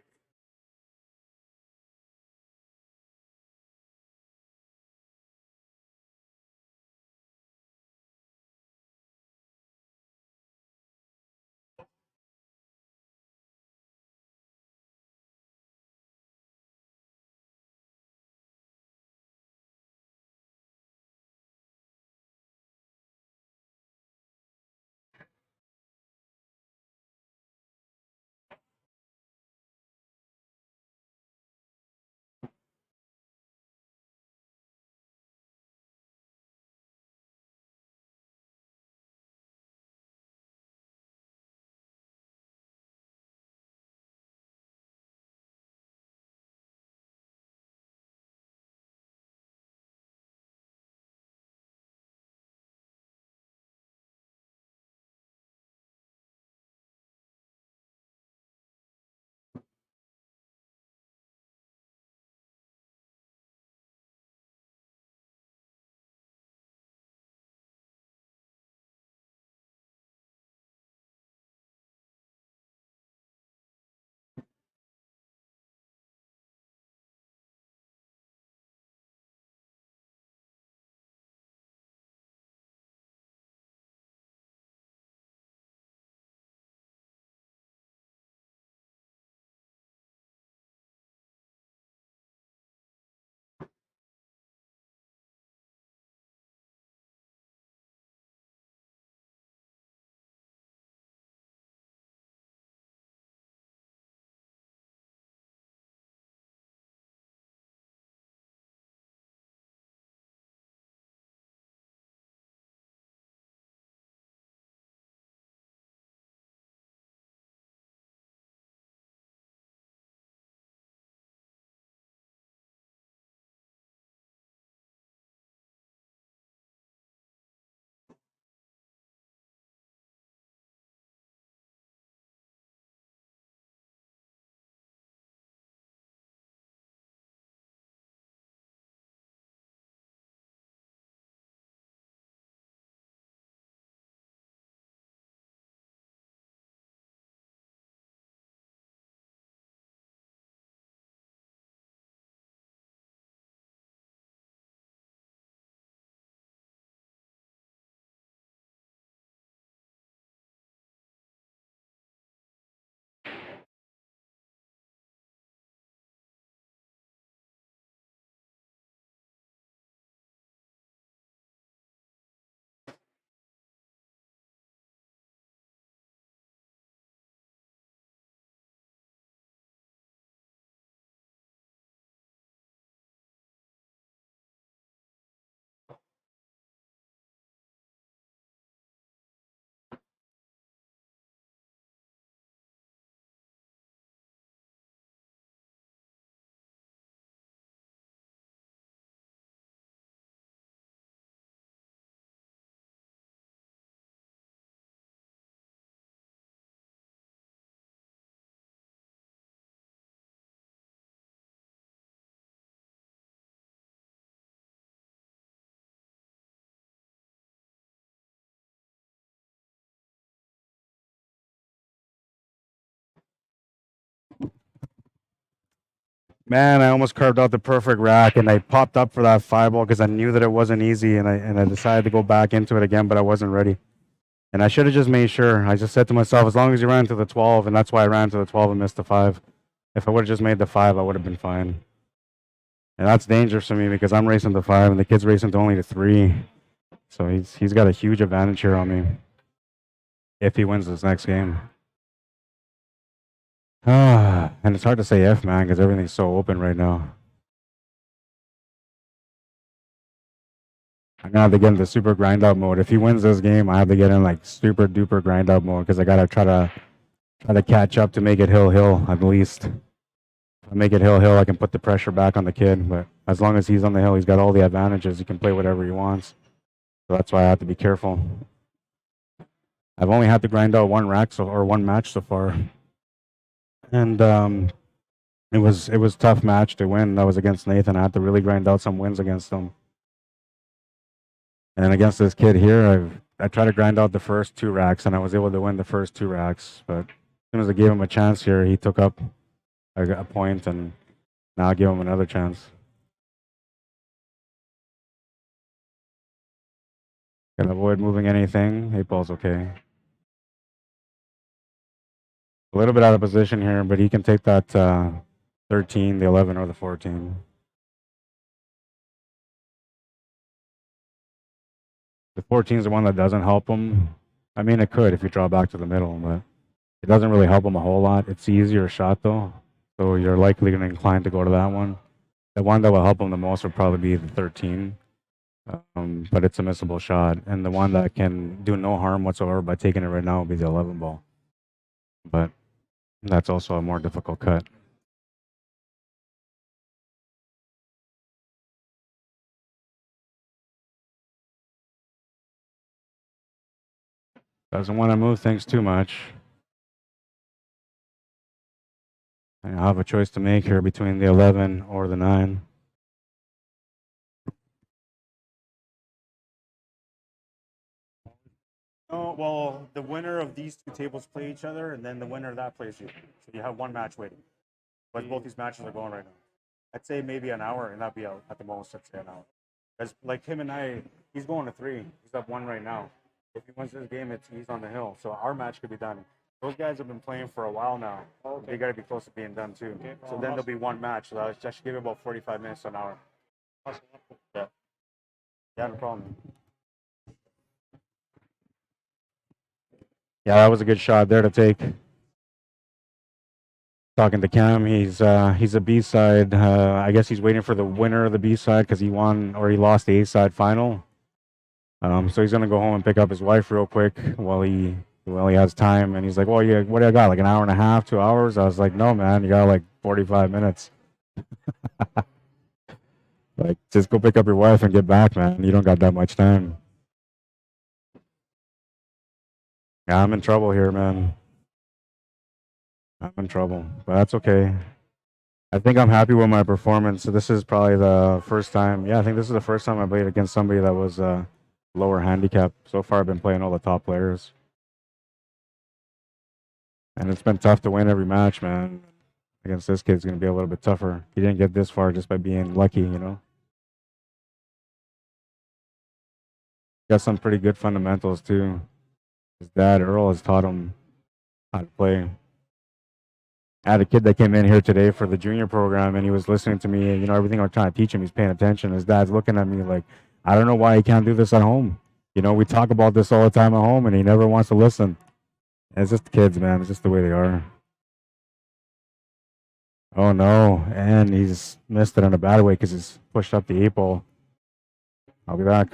Man, I almost carved out the perfect rack, and I popped up for that 5-ball because I knew that it wasn't easy, and I decided to go back into it again, but I wasn't ready. And I should have just made sure. I just said to myself, as long as you ran to the 12, and that's why I ran to the 12 and missed the 5. If I would have just made the 5, I would have been fine. And that's dangerous for me because I'm racing to 5, and the kid's racing to only to 3. So he's got a huge advantage here on me if he wins this next game. And it's hard to say if, man, because everything's so open right now. I'm gonna have to get into super grind out mode. If he wins this game, I have to get in like super duper grind out mode because I gotta try to catch up to make it hill at least. If I make it hill, I can put the pressure back on the kid. But as long as he's on the hill, he's got all the advantages. He can play whatever he wants. So that's why I have to be careful. I've only had to grind out one rack or one match so far, and it was tough match to win. That was against Nathan. I had to really grind out some wins against him. And against this kid here, I tried to grind out the first 2 racks, and I was able to win the first 2 racks. But as soon as I gave him a chance here, he took up a point, and now I give him another chance. Gotta avoid moving anything. 8-ball's okay. A little bit out of position here, but he can take that 13, the 11, or the 14. The 14 is the one that doesn't help him. I mean, it could if you draw back to the middle, but it doesn't really help him a whole lot. It's the easier shot, though, so you're likely going to incline to go to that one. The one that will help him the most would probably be the 13, but it's a missable shot. And the one that can do no harm whatsoever by taking it right now would be the 11 ball. But that's also a more difficult cut. Doesn't want to move things too much. I have a choice to make here between the 11 or the 9. Oh, well, the winner of these 2 tables play each other, and then the winner of that plays you. So you have one match waiting. But both these matches are going right now. I'd say maybe an hour, and that'd be out at the most. I'd say an hour. Because like him and I, he's going to 3. He's up 1 right now. If he wins this game, he's on the hill. So our match could be done. Those guys have been playing for a while now. Oh, okay. They got to be close to being done too. Okay. So then there'll be one match. So that should give it about 45 minutes to an hour. Awesome. Yeah. Yeah, no problem. Yeah, that was a good shot there to take. Talking to Cam, he's a B side. I guess he's waiting for the winner of the B side because he won or he lost the A side final. So he's gonna go home and pick up his wife real quick while he has time. And he's like, "Well, yeah, what do I got? Like an hour and a half, 2 hours?" I was like, "No, man, you got like 45 minutes. Like, just go pick up your wife and get back, man. You don't got that much time." Yeah, I'm in trouble here, man. I'm in trouble, but that's okay. I think I'm happy with my performance. So this is probably the first time. Yeah, I think this is the first time I played against somebody that was lower handicap. So far, I've been playing all the top players, and it's been tough to win every match, man. Against this kid, it's gonna be a little bit tougher. He didn't get this far just by being lucky, you know. Got some pretty good fundamentals too. His dad Errol has taught him how to play. I had a kid that came in here today for the junior program, and he was listening to me. And, you know, everything I'm trying to teach him, he's paying attention. His dad's looking at me like, I don't know why he can't do this at home. You know, we talk about this all the time at home, and he never wants to listen. And it's just kids, man. It's just the way they are. Oh no! And he's missed it in a bad way because he's pushed up the 8-ball. I'll be back.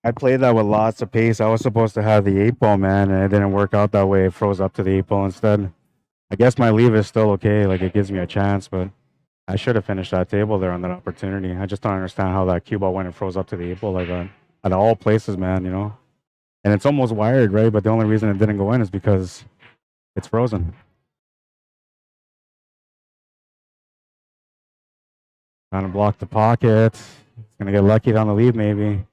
I played that with lots of pace. I was supposed to have the 8-ball, man, and it didn't work out that way. It froze up to the 8-ball instead. I guess my leave is still okay. Like, it gives me a chance, but I should have finished that table there on that opportunity. I just don't understand how that cue ball went and froze up to the 8-ball like that. At all places, man, you know? And it's almost wired, right? But the only reason it didn't go in is because it's frozen. Trying to block the pocket. It's going to get lucky down the lead, maybe.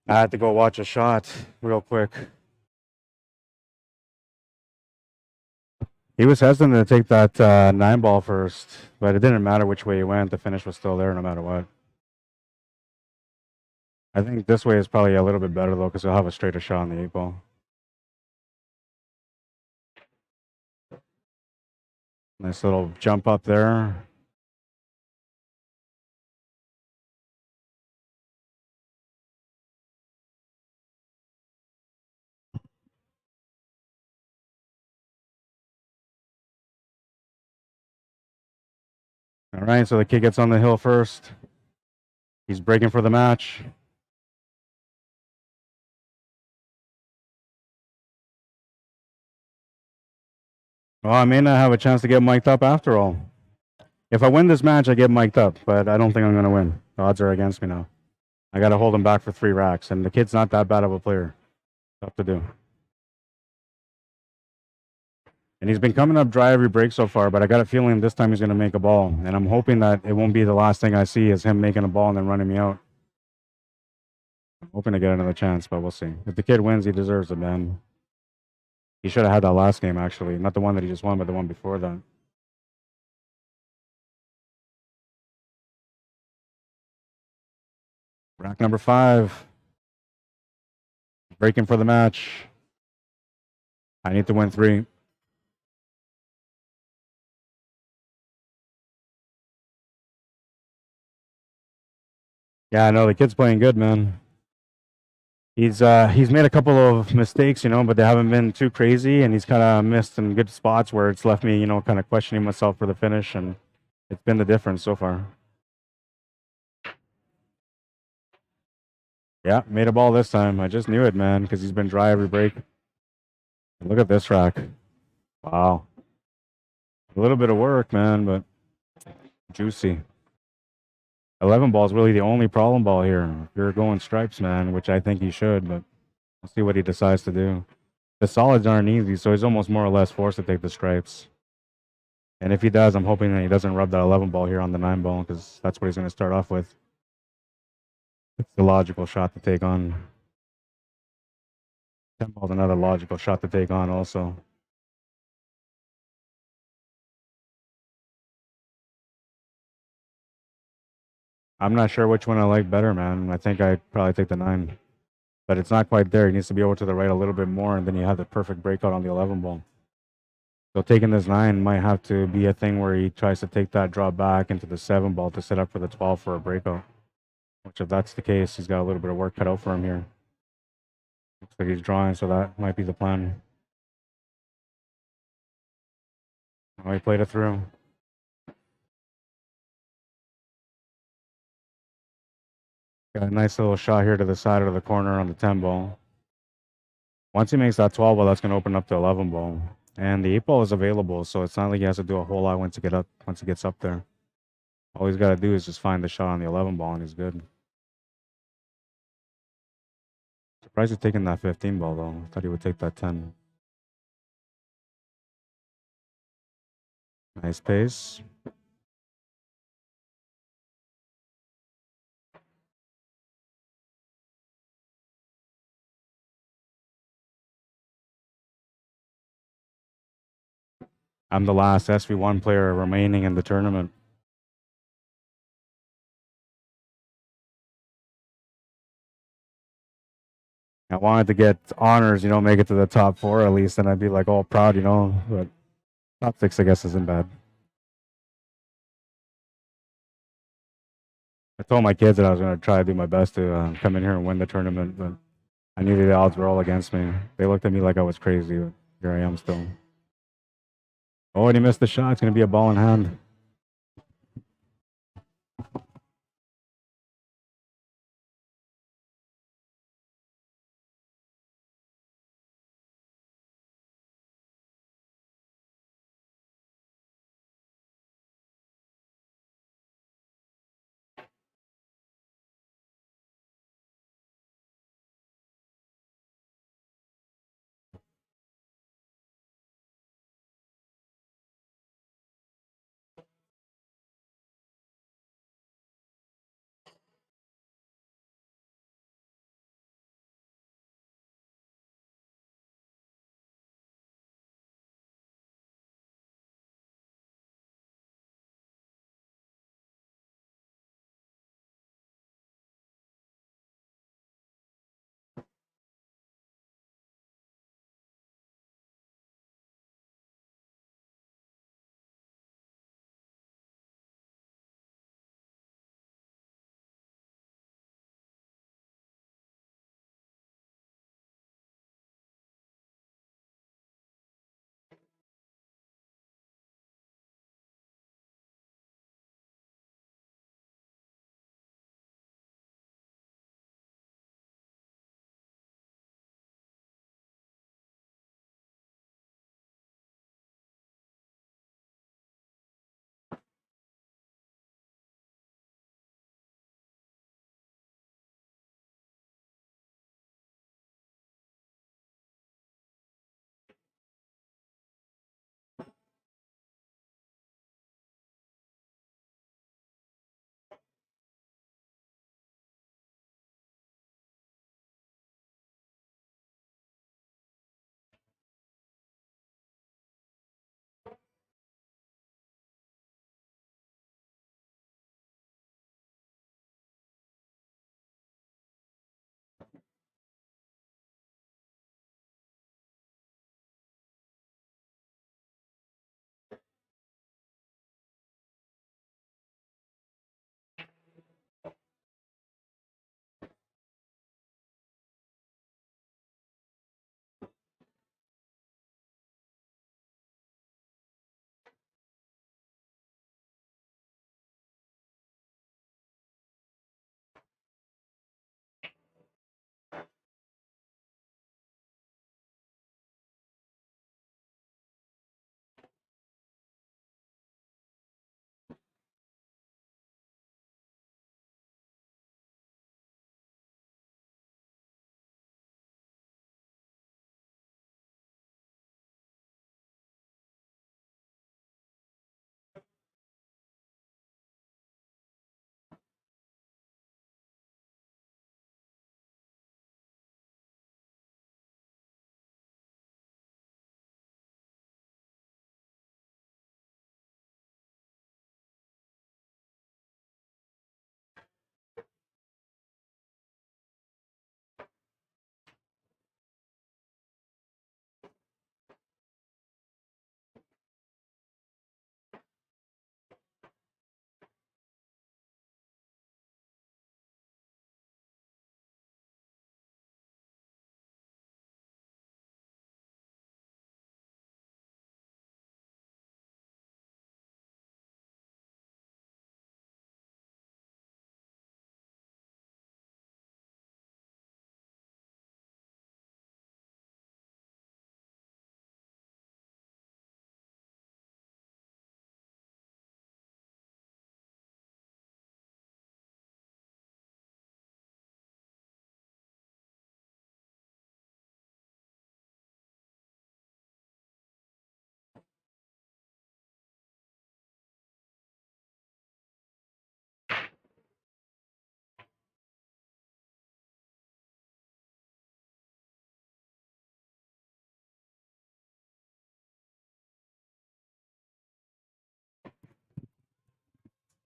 I had to go watch a shot real quick. He was hesitant to take that 9-ball first, but it didn't matter which way he went. The finish was still there no matter what. I think this way is probably a little bit better, though, because he'll have a straighter shot on the 8-ball. Nice little jump up there. All right, so the kid gets on the hill first. He's breaking for the match. Well, I may not have a chance to get mic'd up after all. If I win this match, I get mic'd up, but I don't think I'm going to win. The odds are against me now. I got to hold him back for 3 racks, and the kid's not that bad of a player. Tough to do. And he's been coming up dry every break so far, but I got a feeling this time he's going to make a ball. And I'm hoping that it won't be the last thing I see is him making a ball and then running me out. I'm hoping to get another chance, but we'll see. If the kid wins, he deserves it, man. He should have had that last game, actually. Not the one that he just won, but the one before that. Rack number 5. Breaking for the match. I need to win 3. Yeah, I know the kid's playing good, man. He's made a couple of mistakes, you know, but they haven't been too crazy, and he's kind of missed some good spots where it's left me, you know, kind of questioning myself for the finish, and it's been the difference so far. Yeah, made a ball this time. I just knew it, man, because he's been dry every break. Look at this rack. Wow. A little bit of work, man, but juicy. 11 ball is really the only problem ball here. If you're going stripes, man, which I think he should, but we'll see what he decides to do. The solids aren't easy, so he's almost more or less forced to take the stripes. And if he does, I'm hoping that he doesn't rub that 11 ball here on the 9 ball, because that's what he's going to start off with. It's the logical shot to take on. 10 ball is another logical shot to take on also. I'm not sure which one I like better, man. I think I'd probably take the 9. But it's not quite there. He needs to be over to the right a little bit more, and then you have the perfect breakout on the 11 ball. So taking this 9 might have to be a thing where he tries to take that drop back into the 7 ball to set up for the 12 for a breakout. Which, if that's the case, he's got a little bit of work cut out for him here. Looks like he's drawing, so that might be the plan. Oh, he played it through. Got a nice little shot here to the side of the corner on the 10 ball. Once he makes that 12 ball, that's going to open up to 11 ball. And the 8 ball is available, so it's not like he has to do a whole lot once he gets up there. All he's got to do is just find the shot on the 11 ball, and he's good. Surprised he's taking that 15 ball, though. I thought he would take that 10. Nice pace. I'm the last SV1 player remaining in the tournament. I wanted to get honors, you know, make it to the top 4 at least, and I'd be like all proud, you know. But top 6, I guess, isn't bad. I told my kids that I was going to try to do my best to come in here and win the tournament, but I knew the odds were all against me. They looked at me like I was crazy, but here I am still. Oh, and he missed the shot. It's going to be a ball in hand.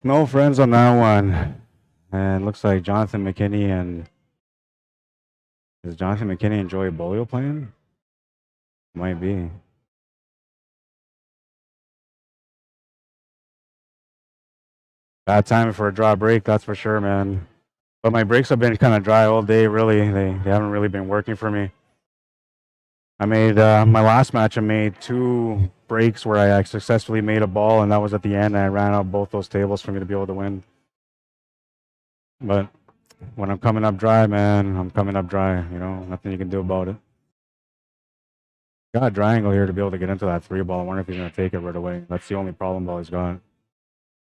No friends on that one. And looks like Jonathan Mckinney and is Jonathan Mckinney and Joey Bolio playing? Might be. Bad time for a draw break, that's for sure, man. But my breaks have been kind of dry all day, really. They haven't really been working for me. I made my last match. I made 2 breaks where I successfully made a ball, and that was at the end. And I ran out both those tables for me to be able to win. But when I'm coming up dry, man, I'm coming up dry. You know, nothing you can do about it. Got a dry angle here to be able to get into that 3 ball. I wonder if he's gonna take it right away. That's the only problem ball he's got.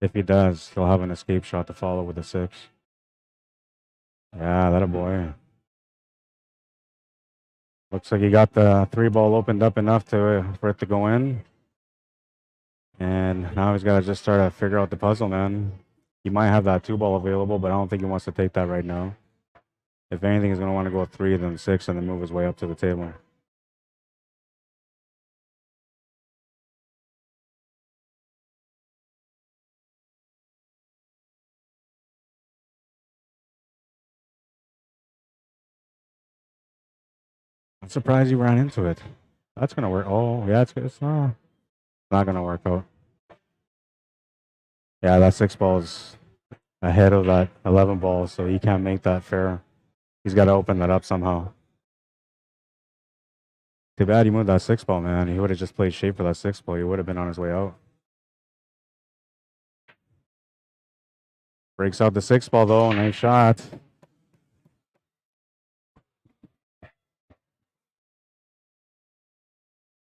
If he does, he'll have an escape shot to follow with a 6. Yeah, that a boy. Looks like he got the 3 ball opened up enough for it to go in. And now he's got to just start to figure out the puzzle, man. He might have that 2 ball available, but I don't think he wants to take that right now. If anything, he's going to want to go 3, then 6, and then move his way up to the table. I'm surprised he ran into it. That's going to work. Oh, yeah, it's not going to work out. Yeah, that 6 ball is ahead of that 11 ball, so he can't make that fair. He's got to open that up somehow. Too bad he moved that 6 ball, man. He would have just played shape for that 6 ball. He would have been on his way out. Breaks out the 6 ball, though. Nice shot.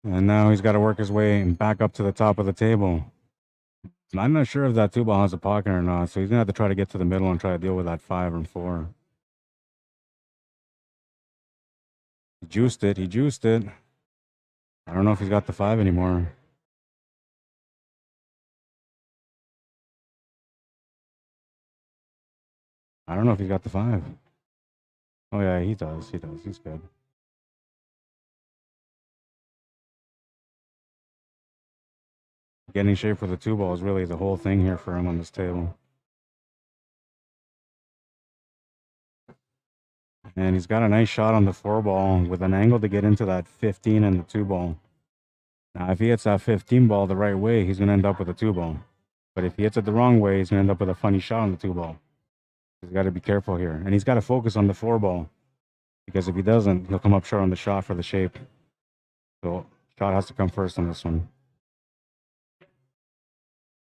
And now he's got to work his way back up to the top of the table. I'm not sure if that 2 ball has a pocket or not, so he's going to have to try to get to the middle and try to deal with that 5 and 4. He juiced it. He juiced it. I don't know if he's got the 5 anymore. I don't know if he's got the 5. Oh, yeah, he does. He does. He's good. Getting shape for the 2 ball is really the whole thing here for him on this table. And he's got a nice shot on the 4 ball with an angle to get into that 15 and the 2 ball. Now, if he hits that 15 ball the right way, he's going to end up with a 2 ball. But if he hits it the wrong way, he's going to end up with a funny shot on the 2 ball. He's got to be careful here. And he's got to focus on the 4 ball. Because if he doesn't, he'll come up short on the shot for the shape. So, shot has to come first on this one.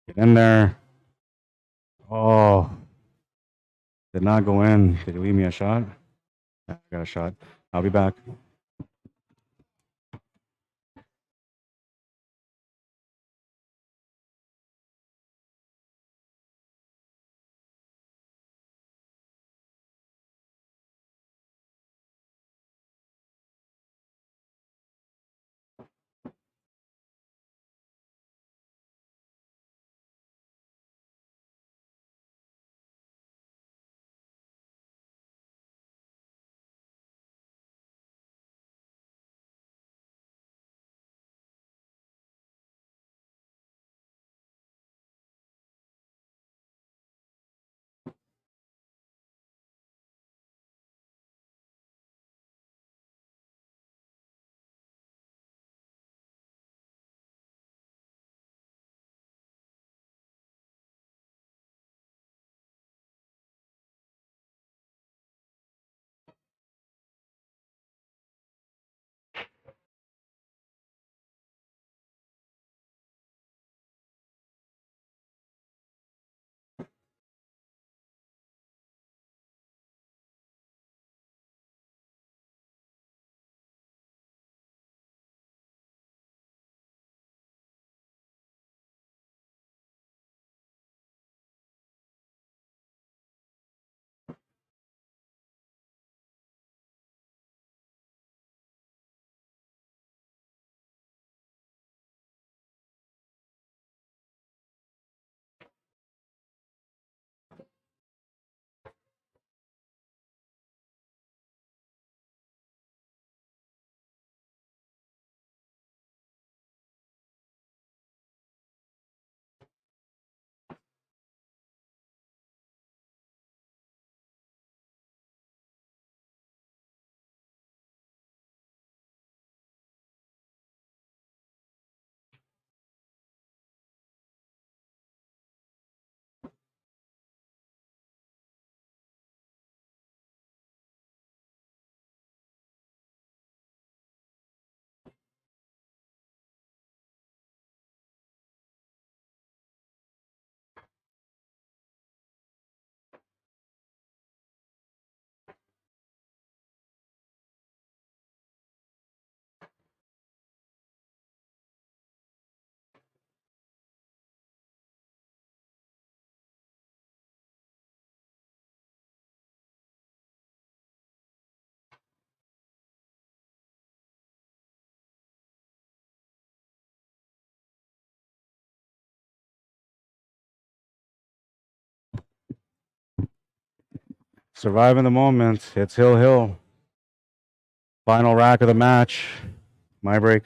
Get in there. Oh. Did not go in. Did he leave me a shot? I got a shot. I'll be back. Surviving the moment. It's Hill Hill. Final rack of the match. My break.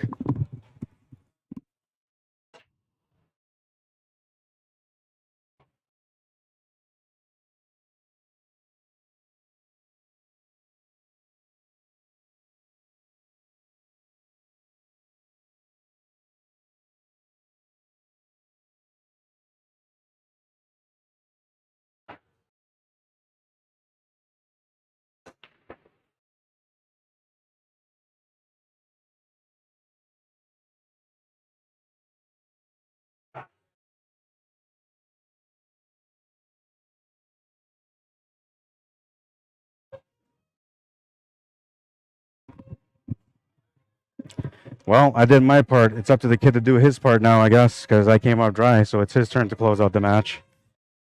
Well, I did my part. It's up to the kid to do his part now, I guess, because I came out dry. So it's his turn to close out the match.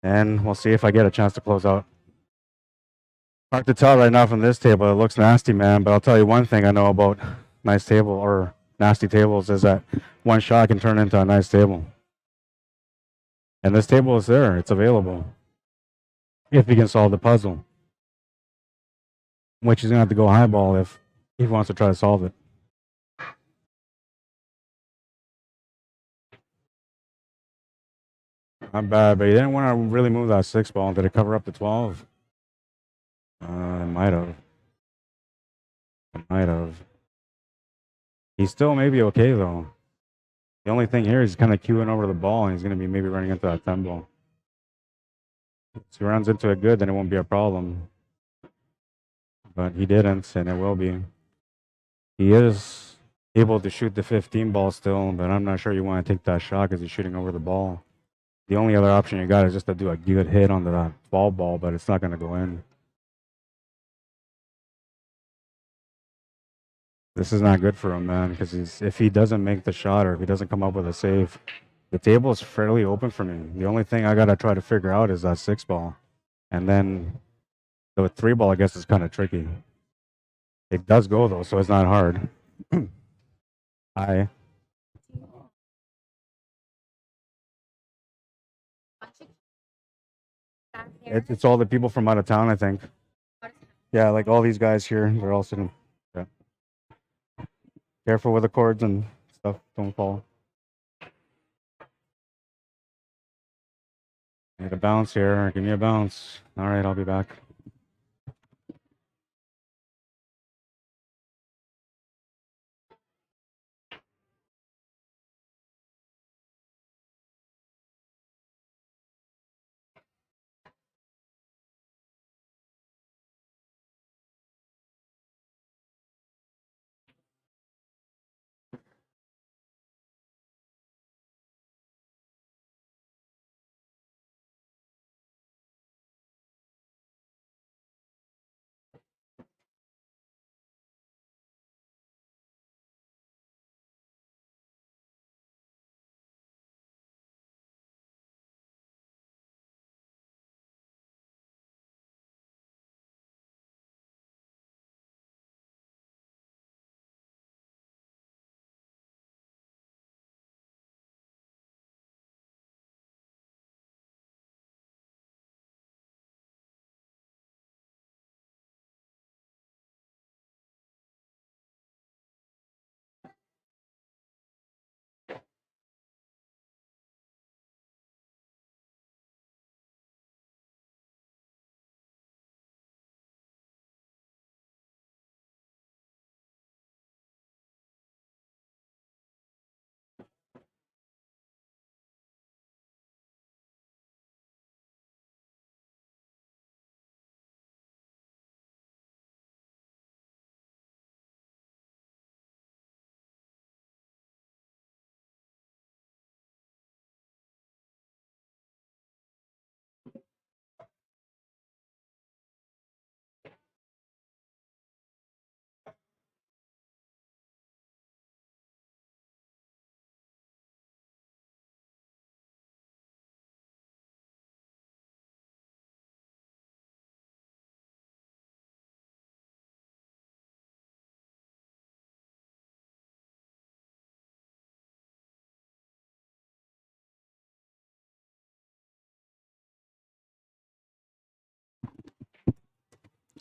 And we'll see if I get a chance to close out. Hard to tell right now from this table. It looks nasty, man. But I'll tell you one thing I know about nice table or nasty tables is that one shot can turn into a nice table. And this table is there. It's available. If he can solve the puzzle. Which he's going to have to go highball if he wants to try to solve it. Not bad, but he didn't want to really move that 6 ball. Did it cover up the 12? It might have. It might have. He's still maybe okay, though. The only thing here is kind of queuing over the ball, and he's going to be maybe running into that 10 ball. If he runs into it good, then it won't be a problem. But he didn't, and it will be. He is able to shoot the 15 ball still, but I'm not sure you want to take that shot because he's shooting over the ball. The only other option you got is just to do a good hit onto that 12 ball, but it's not going to go in. This is not good for him, man, because if he doesn't make the shot or if he doesn't come up with a save, the table is fairly open for me. The only thing I got to try to figure out is that 6 ball. And then the 3 ball, I guess, is kind of tricky. It does go, though, so it's not hard. Hi. It's all the people from out of town, I think. Yeah, like all these guys here, they're all sitting. Yeah. Careful with the cords and stuff, don't fall. Need a bounce here. Give me a bounce. All right, I'll be back.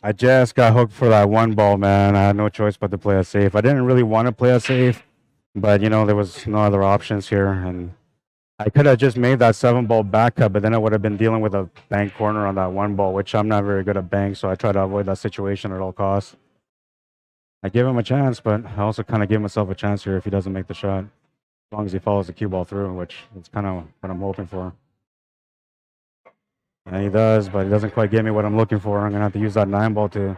I just got hooked for that one ball, man. I had no choice but to play it safe. I didn't really want to play it safe, but you know there was no other options here, and I could have just made that 7-ball back cut, but then I would have been dealing with a bank corner on that one ball, which I'm not very good at bank, so I try to avoid that situation at all costs. I give him a chance, but I also kind of give myself a chance here if he doesn't make the shot, as long as he follows the cue ball through, which is kind of what I'm hoping for. And he does, but he doesn't quite get me what I'm looking for. I'm going to have to use that 9-ball to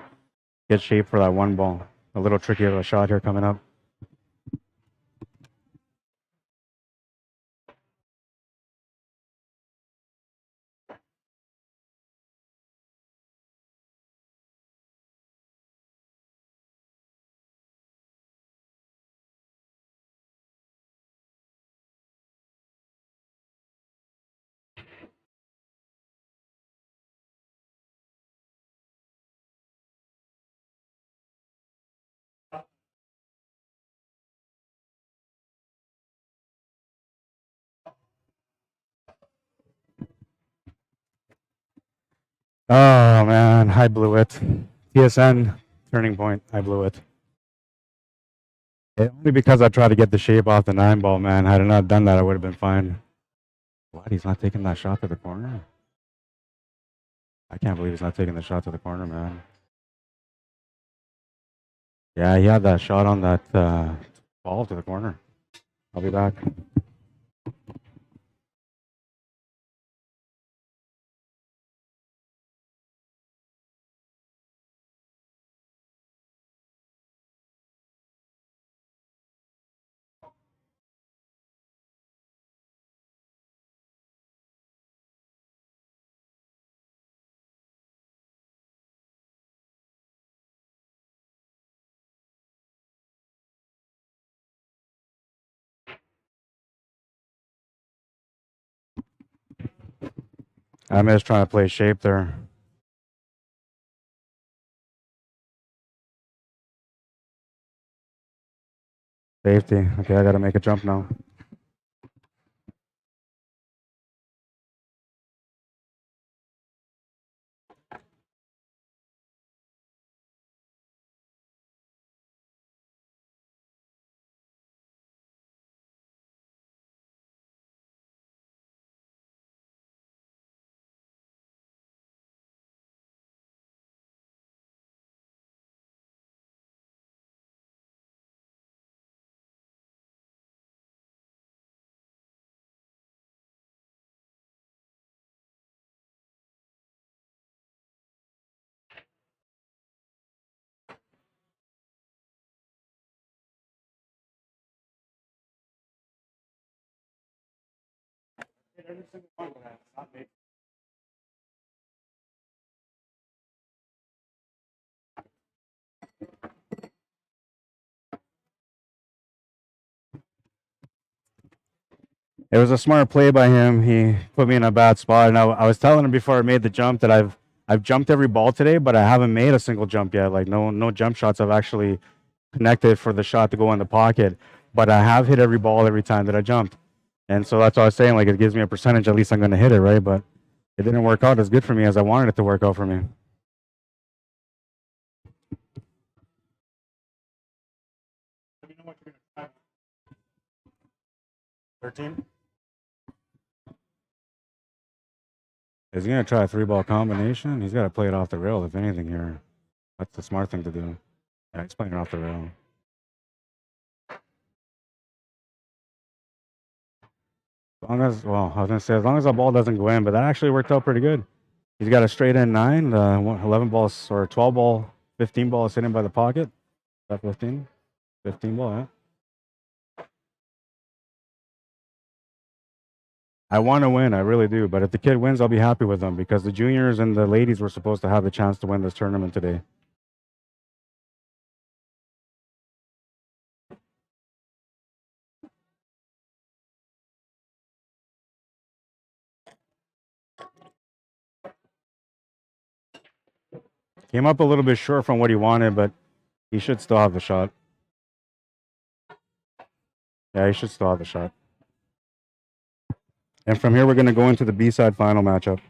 get shape for that one ball. A little tricky of a shot here coming up. Oh, man, I blew it. TSN, turning point, I blew it. Only because I tried to get the shape off the 9-ball, man. Had I not done that, I would have been fine. What? He's not taking that shot to the corner? I can't believe he's not taking the shot to the corner, man. Yeah, he had that shot on that ball to the corner. I'll be back. I'm just trying to play shape there. Safety. Okay, I got to make a jump now. It was a smart play by him. He put me in a bad spot, and I was telling him before I made the jump that I've jumped every ball today, but I haven't made a single jump yet. Like no jump shots I've actually connected for the shot to go in the pocket, but I have hit every ball every time that I jumped. And so that's what I was saying. Like it gives me a percentage. At least I'm going to hit it, right? But it didn't work out as good for me as I wanted it to work out for me. Let me know what you're going to try. 13. Is he going to try a 3-ball combination? He's got to play it off the rail, if anything, here. That's the smart thing to do. Yeah, he's playing it off the rail. As long as, well, I was going to say, as long as the ball doesn't go in, but that actually worked out pretty good. He's got a straight in 9, 11 balls, or 12 ball, 15 ball is sitting by the pocket. That 15? 15 ball, yeah. I want to win, I really do. But if the kid wins, I'll be happy with them because the juniors and the ladies were supposed to have the chance to win this tournament today. Came up a little bit short from what he wanted, but he should still have the shot. Yeah, he should still have the shot. And from here, we're going to go into the B-side final matchup.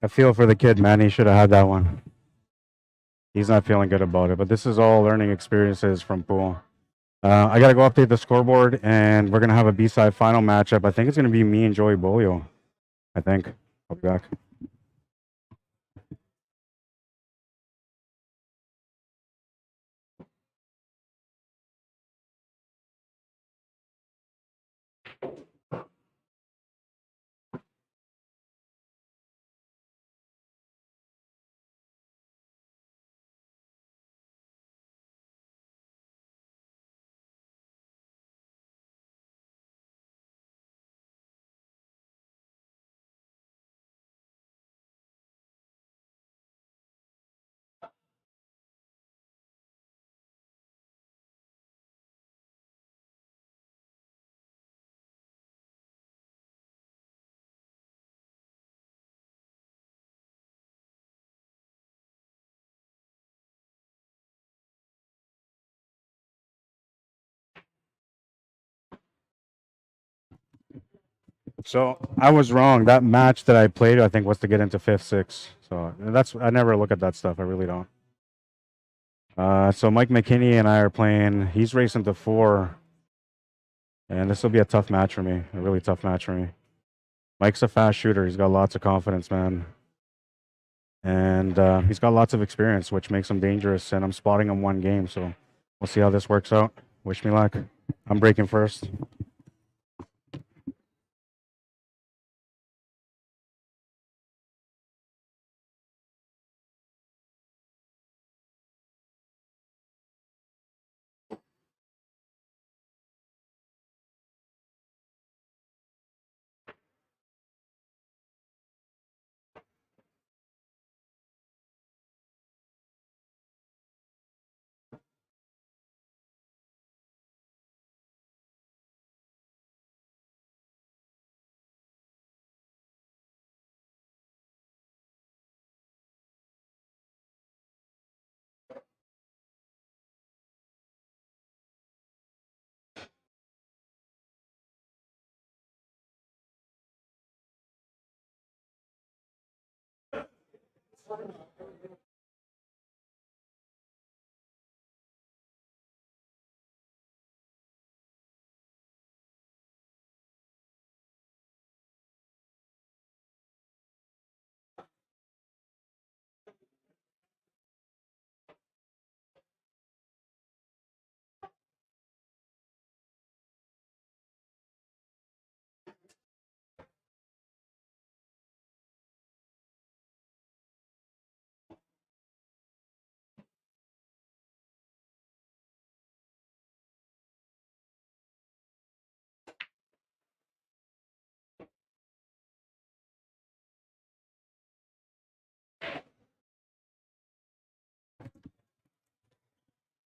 I feel for the kid, man. He should have had that one. He's not feeling good about it, but this is all learning experiences from pool. I gotta go update the scoreboard, and we're gonna have a B-side final matchup. I think it's gonna be me and Joey Bolio. I think. I'll be back. So I was wrong. That match that I played, I think, was to get into 5th, 6th. So that's I never look at that stuff. I really don't. So Mike McKinney and I are playing. He's racing to 4, and this will be a tough match for me. A really tough match for me. Mike's a fast shooter. He's got lots of confidence, man, and he's got lots of experience, which makes him dangerous. And I'm spotting him one game, so we'll see how this works out. Wish me luck. I'm breaking first.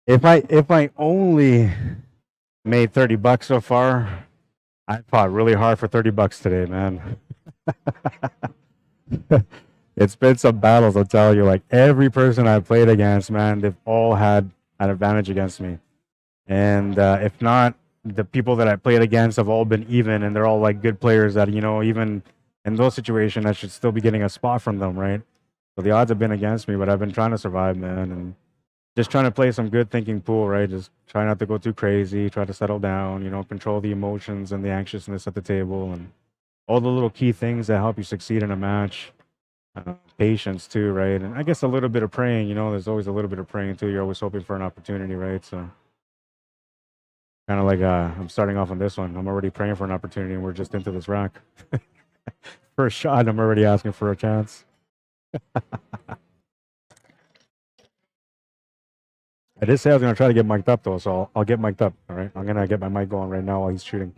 If I only made $30 so far, I fought really hard for $30 today, man. It's been some battles, I'll tell you. Like every person I played against, man, they've all had an advantage against me. And if not, the people that I played against have all been even, and they're all like good players that, even in those situations, I should still be getting a spot from them, right? So the odds have been against me, but I've been trying to survive, man, and just trying to play some good thinking pool, right? Just try not to go too crazy, try to settle down, control the emotions and the anxiousness at the table, and all the little key things that help you succeed in a match. Patience too, right? And I guess a little bit of praying, there's always a little bit of praying too. You're always hoping for an opportunity, right? So kind of like I'm starting off on this one. I'm already praying for an opportunity, and we're just into this rack. First shot, I'm already asking for a chance. I did say I was gonna try to get mic'd up though, so I'll get mic'd up. All right, I'm gonna get my mic going right now while he's shooting.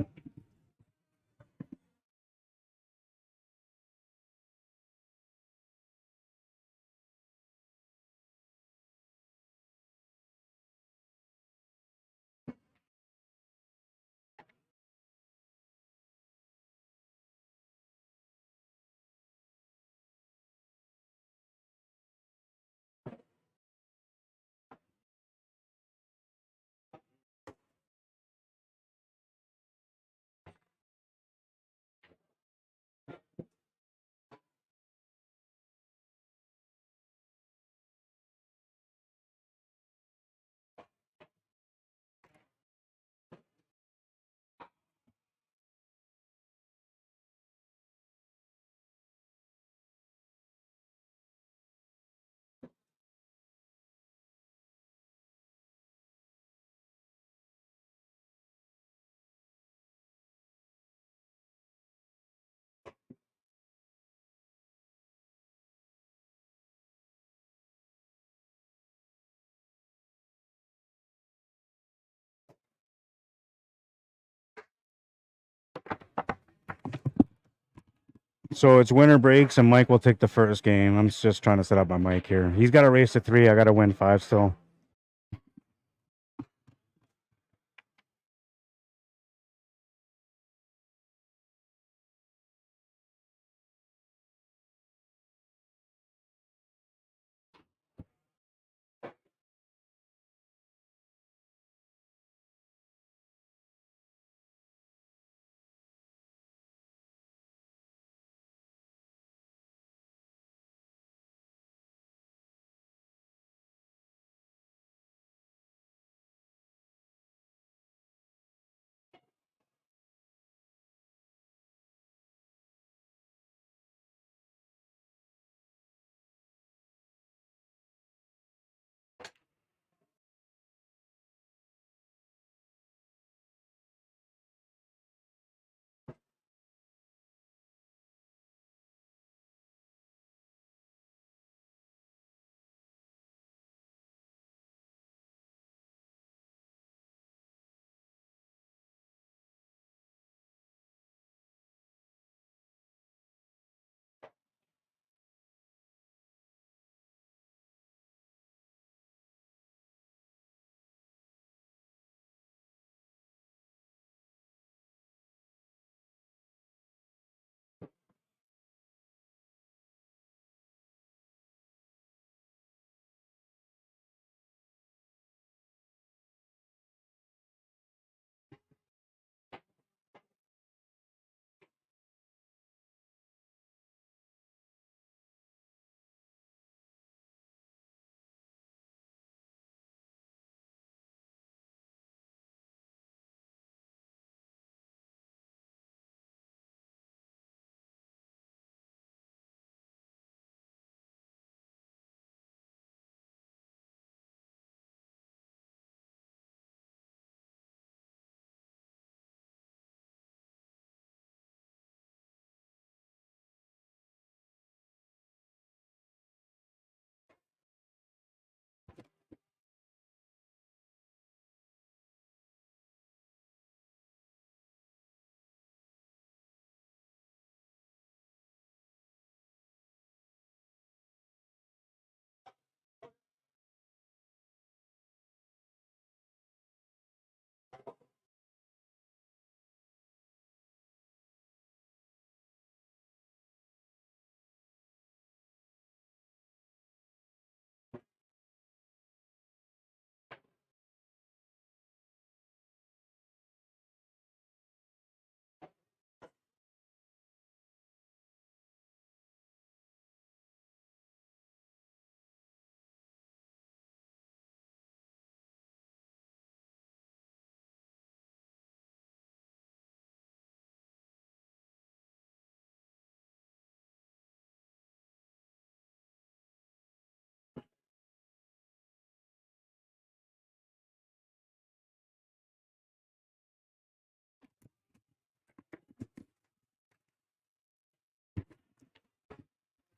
So it's winner breaks, and Mike will take the first game. I'm just trying to set up my mic here. He's got to race to 3. I got to win 5 still.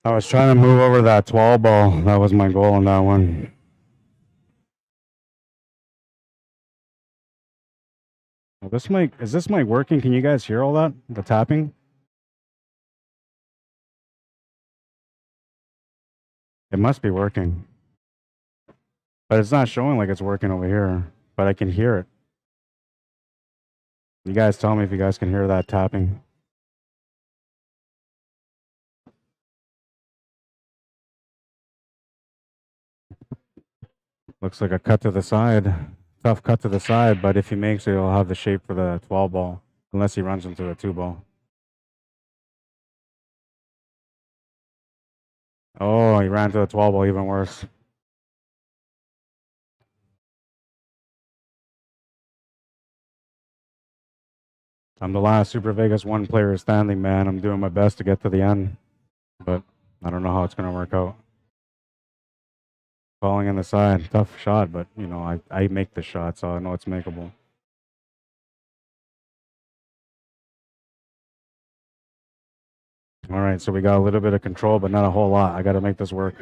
I was trying to move over that 12 ball. That was my goal on that one. Well, is this mic working? Can you guys hear all that? The tapping? It must be working. But it's not showing like it's working over here. But I can hear it. You guys tell me if you guys can hear that tapping. Looks like a cut to the side. Tough cut to the side, but if he makes it, he'll have the shape for the 12 ball. Unless he runs into the 2 ball. Oh, he ran to the 12 ball, even worse. I'm the last Super Vegas 1 player standing, man. I'm doing my best to get to the end. But I don't know how it's going to work out. Falling in the side. Tough shot, but, you know, I make the shot, so I know it's makeable. All right, so we got a little bit of control, but not a whole lot. I got to make this work.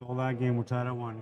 All that game, we're tied at 1.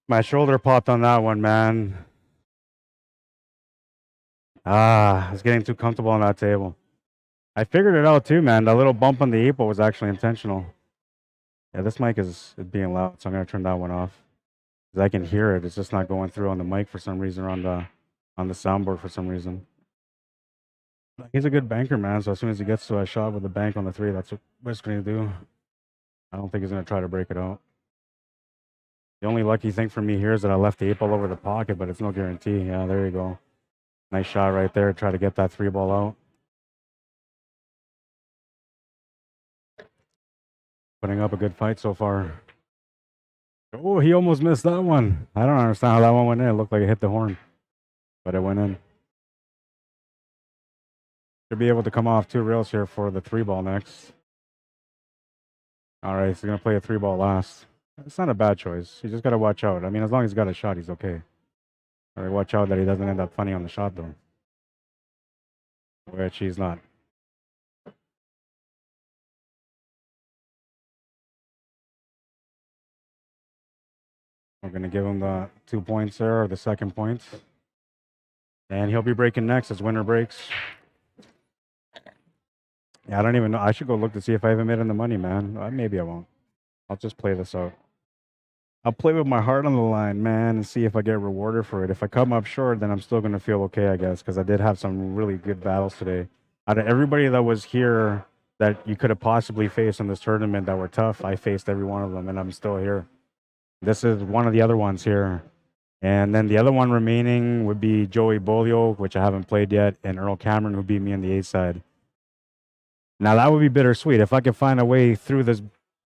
My shoulder popped on that one, man. I was getting too comfortable on that table. I figured it out too, man. That little bump on the 8-ball was actually intentional. Yeah, this mic is being loud, so I'm gonna turn that one off. 'Cause I can hear it. It's just not going through on the mic for some reason, or on the soundboard for some reason. He's a good banker, man. So as soon as he gets to a shot with a bank on the 3, that's what he's gonna do. I don't think he's gonna try to break it out. The only lucky thing for me here is that I left the 8-ball over the pocket, but it's no guarantee. Yeah, there you go. Nice shot right there. Try to get that 3-ball out. Putting up a good fight so far. Oh, he almost missed that one. I don't understand how that one went in. It looked like it hit the horn, but it went in. Should be able to come off 2 rails here for the 3-ball next. All right, so he's going to play a 3-ball last. It's not a bad choice. You just got to watch out. I mean, as long as he's got a shot, he's okay. All right, watch out that he doesn't end up funny on the shot, though. Which he's not. We're going to give him the 2 points there, or the second point. And he'll be breaking next as winner breaks. Yeah, I don't even know. I should go look to see if I even made in the money, man. Maybe I won't. I'll just play this out. I'll play with my heart on the line, man, and see if I get rewarded for it. If I come up short, then I'm still going to feel okay, I guess, because I did have some really good battles today. Out of everybody that was here that you could have possibly faced in this tournament that were tough, I faced every one of them, and I'm still here. This is one of the other ones here. And then the other one remaining would be Joey Bolio, which I haven't played yet, and Errol Cameron, who beat me on the 8 side. Now, that would be bittersweet. If I could find a way through this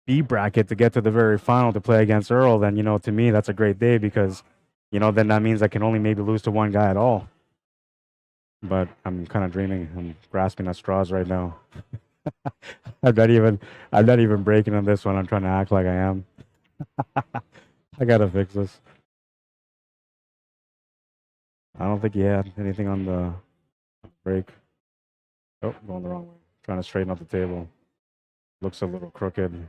B bracket to get to the very final to play against Errol, then, you know, to me, that's a great day because, you know, then that means I can only maybe lose to one guy at all. But I'm kind of dreaming. I'm grasping at straws right now. I'm not even breaking on this one. I'm trying to act like I am. I gotta fix this. I don't think he had anything on the break. Oh, going the wrong way. Trying to straighten up the table. Looks a little crooked.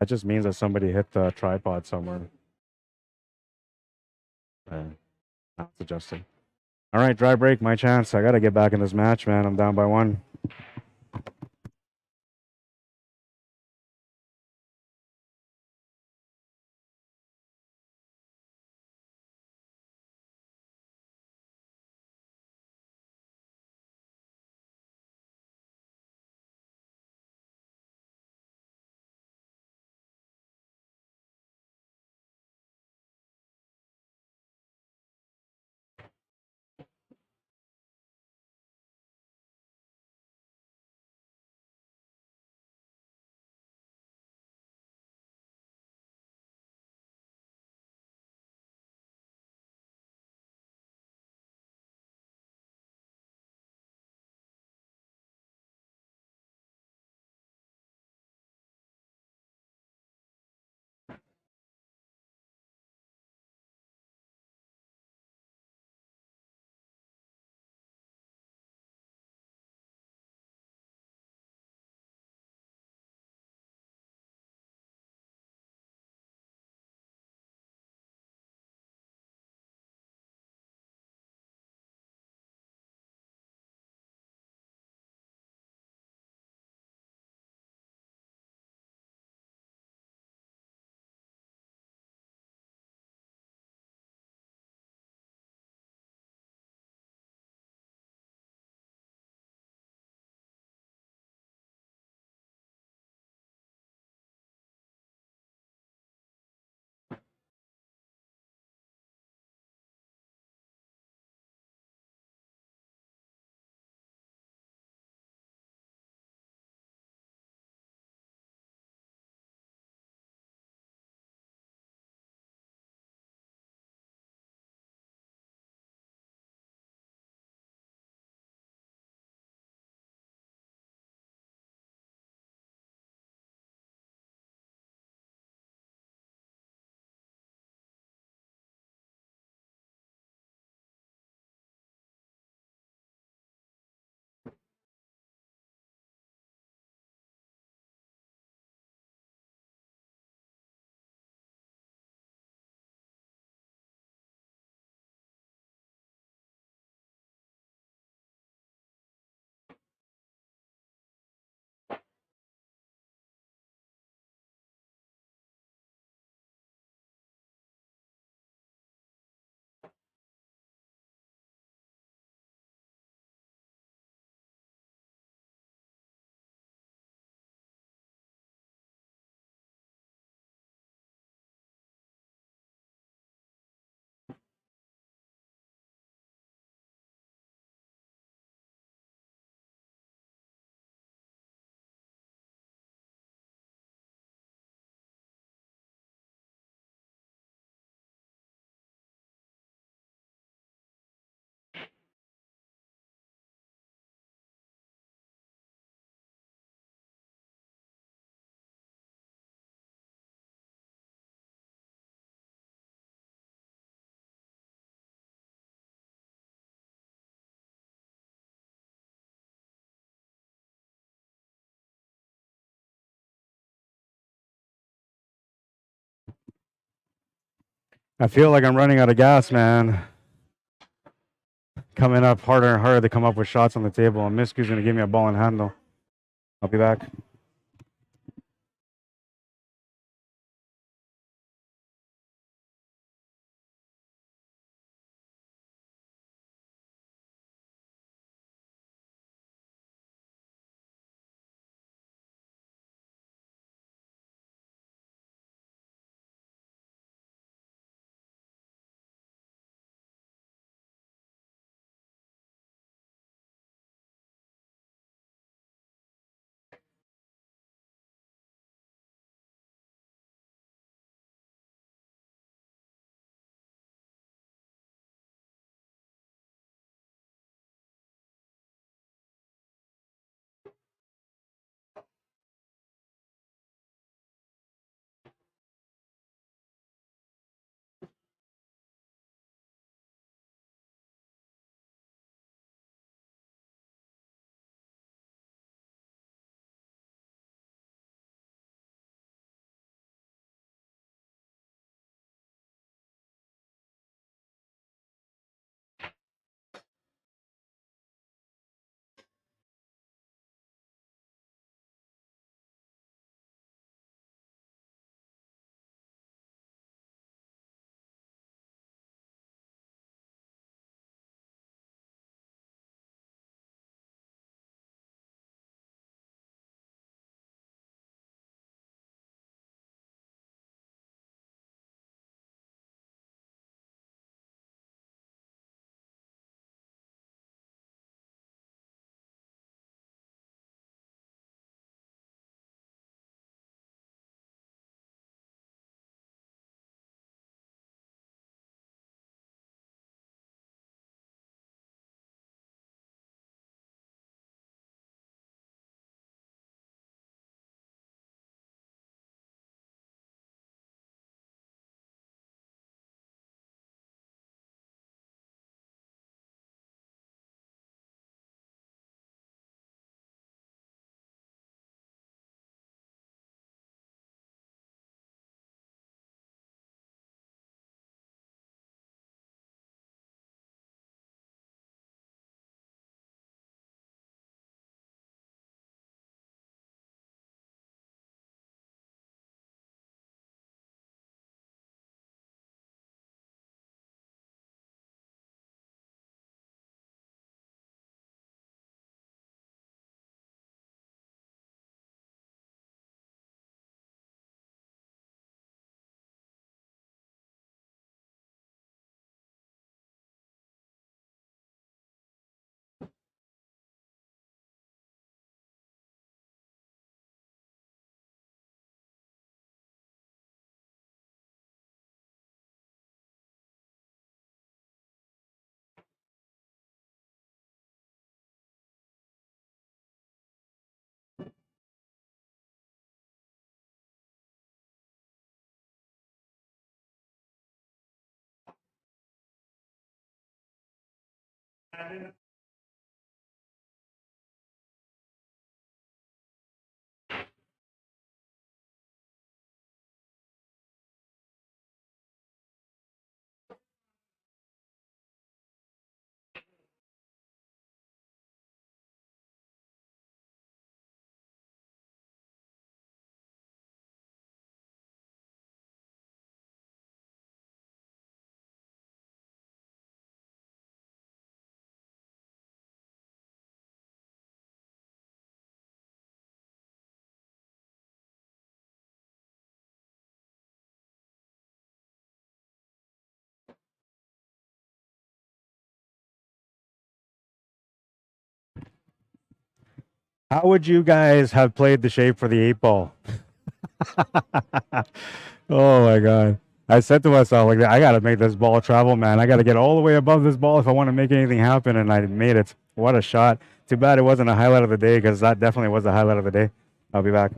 That just means that somebody hit the tripod somewhere. Now it's adjusting. All right, dry break, my chance. I gotta get back in this match, man. I'm down by 1. I feel like I'm running out of gas, man. Coming up harder and harder to come up with shots on the table, and Miscu's gonna give me a ball and handle. I'll be back. How would you guys have played the shape for the 8 ball? Oh my god. I said to myself, like, I gotta make this ball travel, man. I gotta get all the way above this ball if I want to make anything happen, and I made it. What a shot. Too bad it wasn't a highlight of the day, because that definitely was the highlight of the day. I'll be back.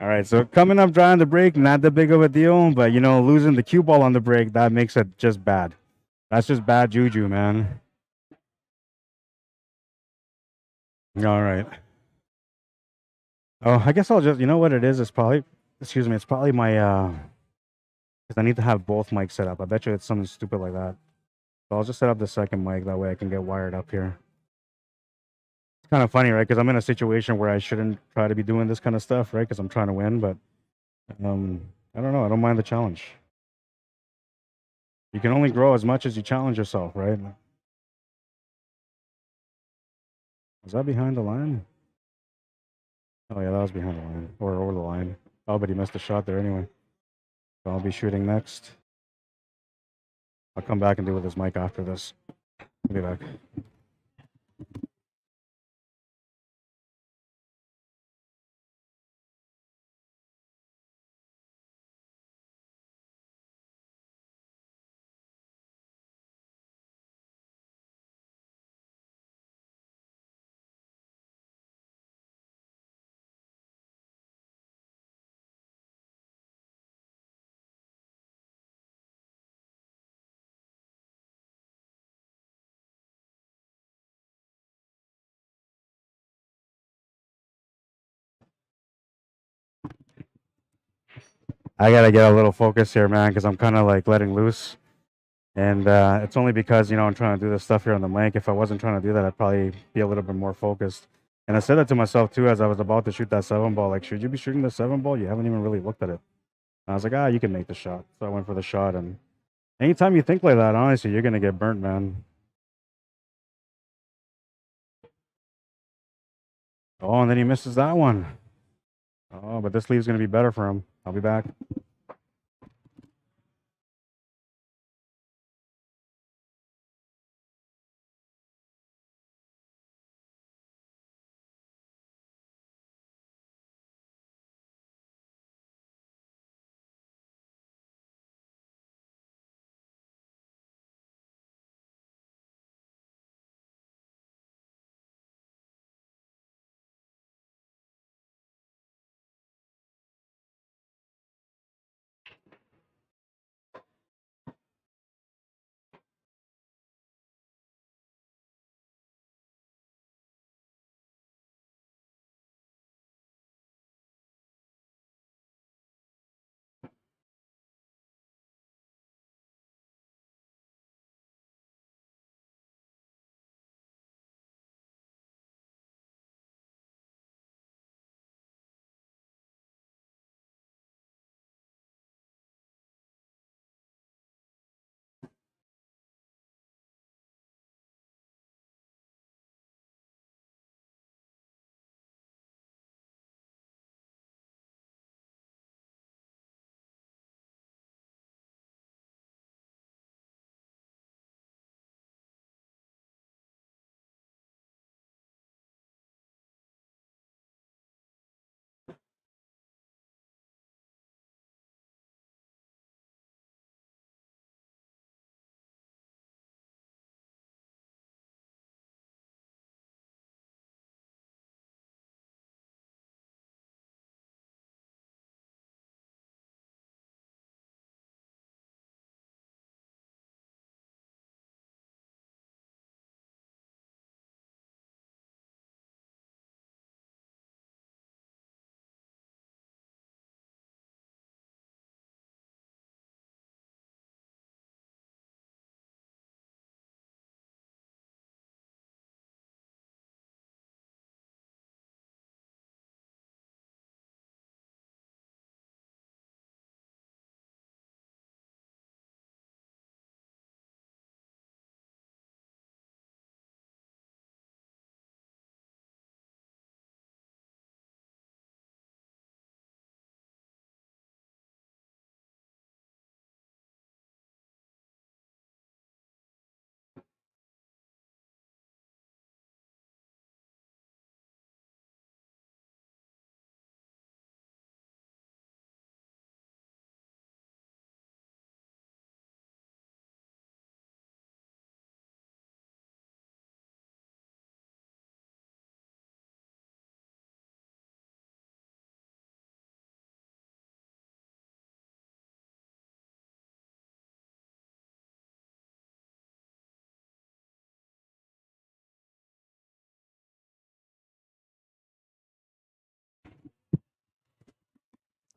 All right, so coming up dry on the break, not that big of a deal, but you know, losing the cue ball on the break, that makes it just bad. That's just bad juju, man. All right. Oh, I guess I'll just, you know what it is? It's probably, excuse me, it's probably my, because I need to have both mics set up. I bet you it's something stupid like that. So I'll just set up the second mic, that way I can get wired up here. It's kind of funny, right? Because I'm in a situation where I shouldn't try to be doing this kind of stuff, right? Because I'm trying to win, but I don't know. I don't mind the challenge. You can only grow as much as you challenge yourself, right? Was that behind the line? Oh yeah, that was behind the line or over the line. Oh, but he missed a shot there anyway. So I'll be shooting next. I'll come back and deal with this mic after this. I'll be back. I gotta get a little focus here, man, because I'm kind of like letting loose. And it's only because, you know, I'm trying to do this stuff here on the mic. If I wasn't trying to do that, I'd probably be a little bit more focused. And I said that to myself too as I was about to shoot that 7 ball. Like, should you be shooting the 7 ball? You haven't even really looked at it. And I was like, you can make the shot. So I went for the shot. And anytime you think like that, honestly, you're gonna get burnt, man. Oh, and then he misses that one. Oh, but this leave's gonna be better for him. I'll be back.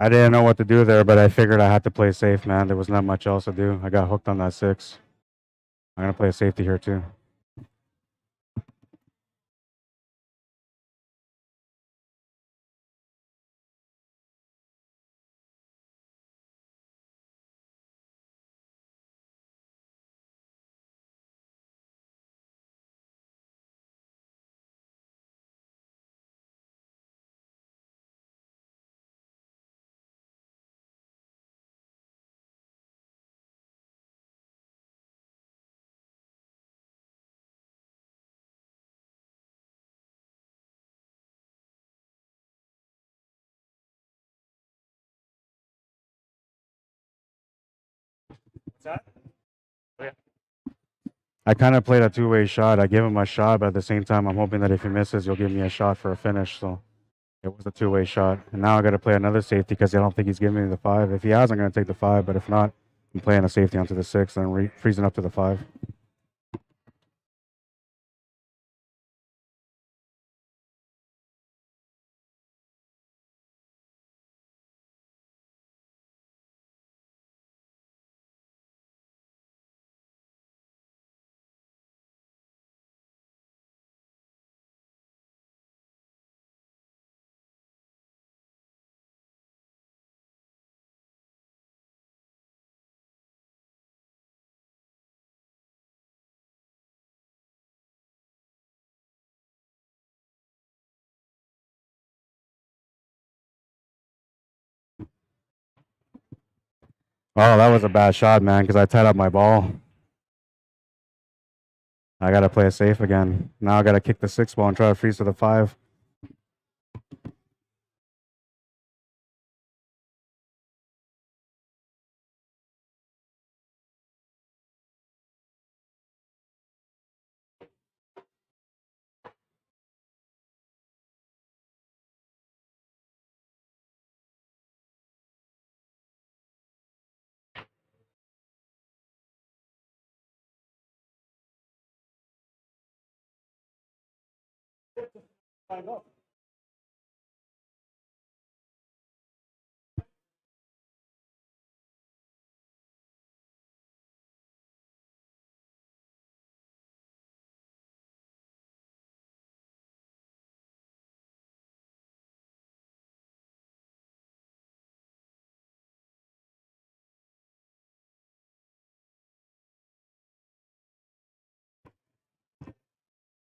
I didn't know what to do there, but I figured I had to play safe, man. There was not much else to do. I got hooked on that 6. I'm gonna play a safety here too. I kind of played a two-way shot. I gave him a shot, but at the same time, I'm hoping that if he misses, you'll give me a shot for a finish. So it was a two-way shot. And now I got to play another safety because I don't think he's giving me the 5. If he has, I'm going to take the 5. But if not, I'm playing a safety onto the 6 and freezing up to the 5. Oh, that was a bad shot, man, because I tied up my ball. I got to play it safe again. Now I got to kick the 6 ball and try to freeze to the 5.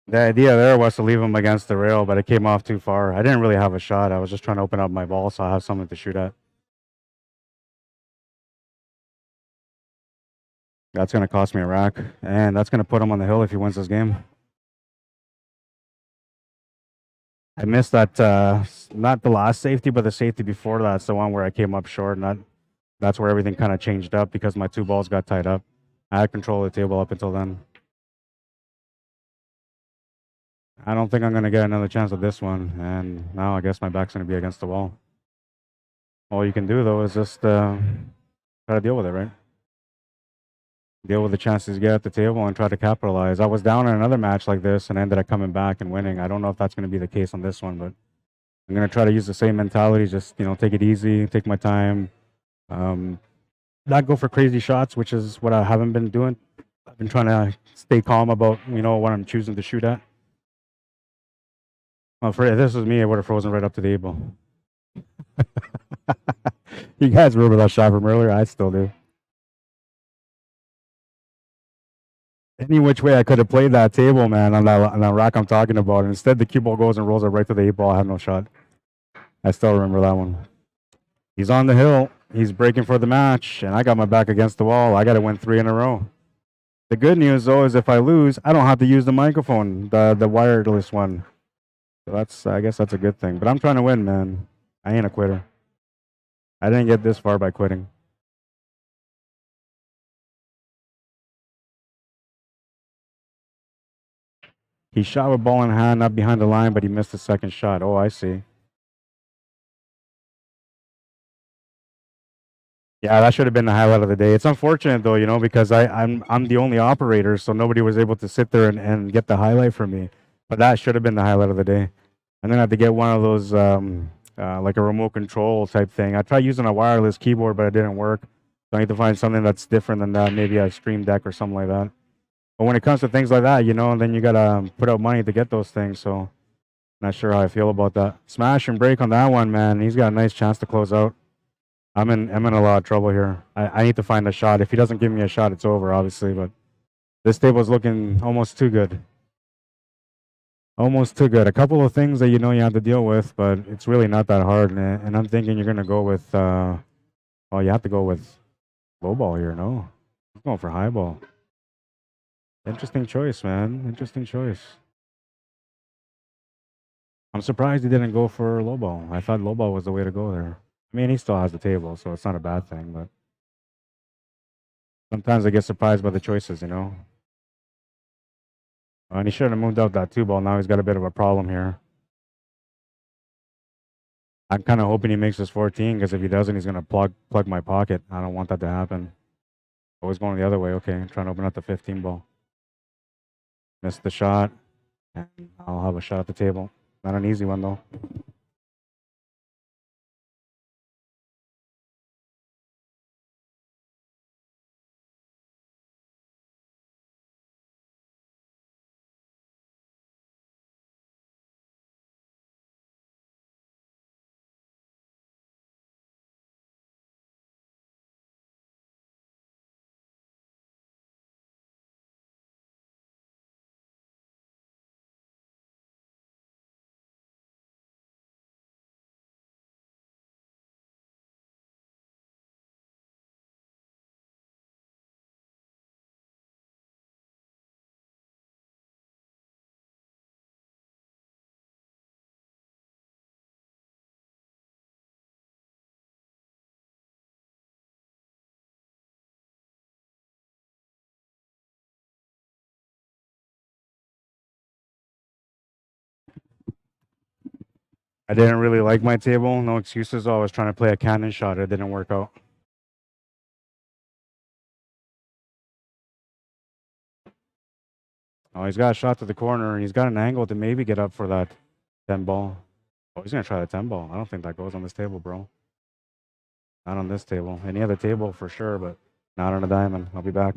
The idea there was to leave him against the rail, but it came off too far. I didn't really have a shot. I was just trying to open up my ball so I have something to shoot at. That's going to cost me a rack, and that's going to put him on the hill if he wins this game. I missed that, not the last safety, but the safety before that. It's the one where I came up short, and that's where everything kind of changed up because my 2 balls got tied up. I had control of the table up until then. I don't think I'm going to get another chance at this one, and now I guess my back's going to be against the wall. All you can do, though, is just try to deal with it, right? Deal with the chances you get at the table and try to capitalize. I was down in another match like this and ended up coming back and winning. I don't know if that's going to be the case on this one, but I'm going to try to use the same mentality. Just, take it easy, take my time, not go for crazy shots, which is what I haven't been doing. I've been trying to stay calm about, what I'm choosing to shoot at. Well, if this was me, I would have frozen right up to the 8 ball. You guys remember that shot from earlier? I still do. Any which way I could have played that table, man, on that rack I'm talking about. Instead, the cue ball goes and rolls it right to the 8 ball. I have no shot. I still remember that one. He's on the hill. He's breaking for the match, and I got my back against the wall. I got to win 3 in a row. The good news, though, is if I lose, I don't have to use the microphone, the wireless one. So I guess that's a good thing. But I'm trying to win, man. I ain't a quitter. I didn't get this far by quitting. He shot with ball in hand, not behind the line, but he missed the second shot. Oh, I see. Yeah, that should have been the highlight of the day. It's unfortunate though, because I'm the only operator, so nobody was able to sit there and get the highlight for me. But that should have been the highlight of the day. I'm gonna have to get one of those like a remote control type thing. I tried using a wireless keyboard, but it didn't work. So I need to find something that's different than that, maybe a Stream Deck or something like that. But when it comes to things like that, you know, then you gotta put out money to get those things. So not sure how I feel about that. Smash and break on that one, man. He's got a nice chance to close out. I'm in a lot of trouble here. I need to find a shot. If he doesn't give me a shot, it's over, obviously. But this table's looking almost too good. Almost too good. A couple of things that you know you have to deal with, but it's really not that hard. And I'm thinking you're gonna go with. Oh, you have to go with low ball here. No, I'm going for high ball. Interesting choice, man. Interesting choice. I'm surprised he didn't go for low ball. I thought low ball was the way to go there. I mean, he still has the table, so it's not a bad thing. But sometimes I get surprised by the choices, you know. And he shouldn't have moved out that 2 ball. Now he's got a bit of a problem here. I'm kind of hoping he makes this 14, because if he doesn't, he's gonna plug my pocket. I don't want that to happen. Always going the other way. Okay, trying to open up the 15 ball. Missed the shot, and I'll have a shot at the table. Not an easy one though. I didn't really like my table. No excuses. I was trying to play a cannon shot. It didn't work out. Oh, he's got a shot to the corner. He's got an angle to maybe get up for that 10 ball. Oh, he's going to try the 10 ball. I don't think that goes on this table, bro. Not on this table. Any other table for sure, but not on a diamond. I'll be back.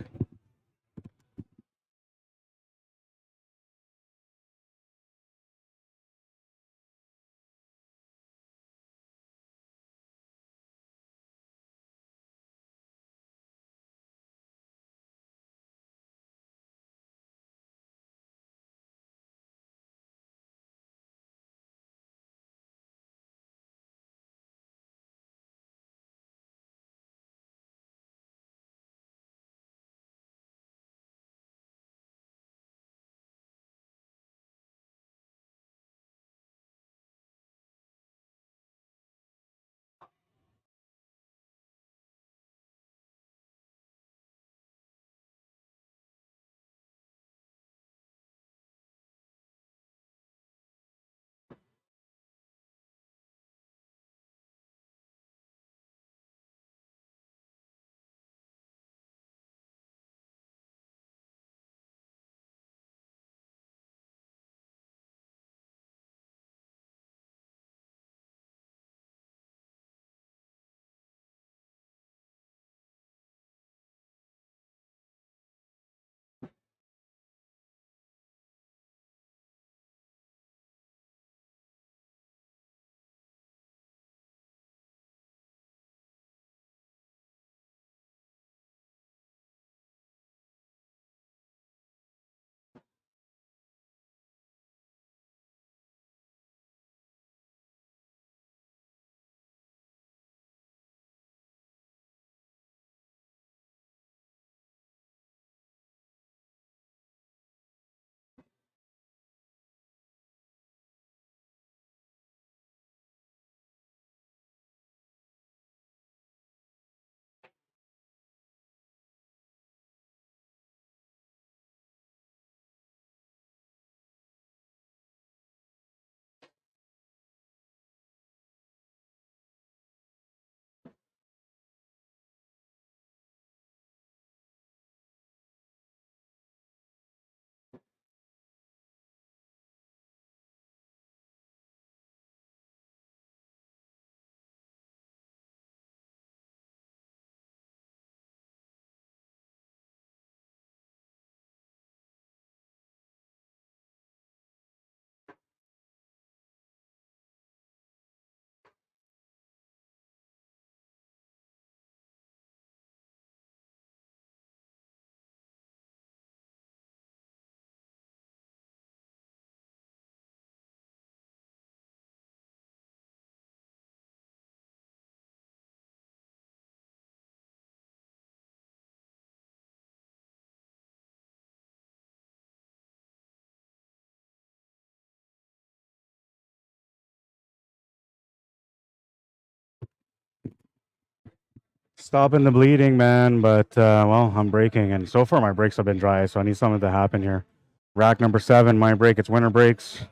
Stopping the bleeding, man. But well, I'm breaking, and so far my breaks have been dry, so I need something to happen here. Rack number 7, my break. It's winter breaks.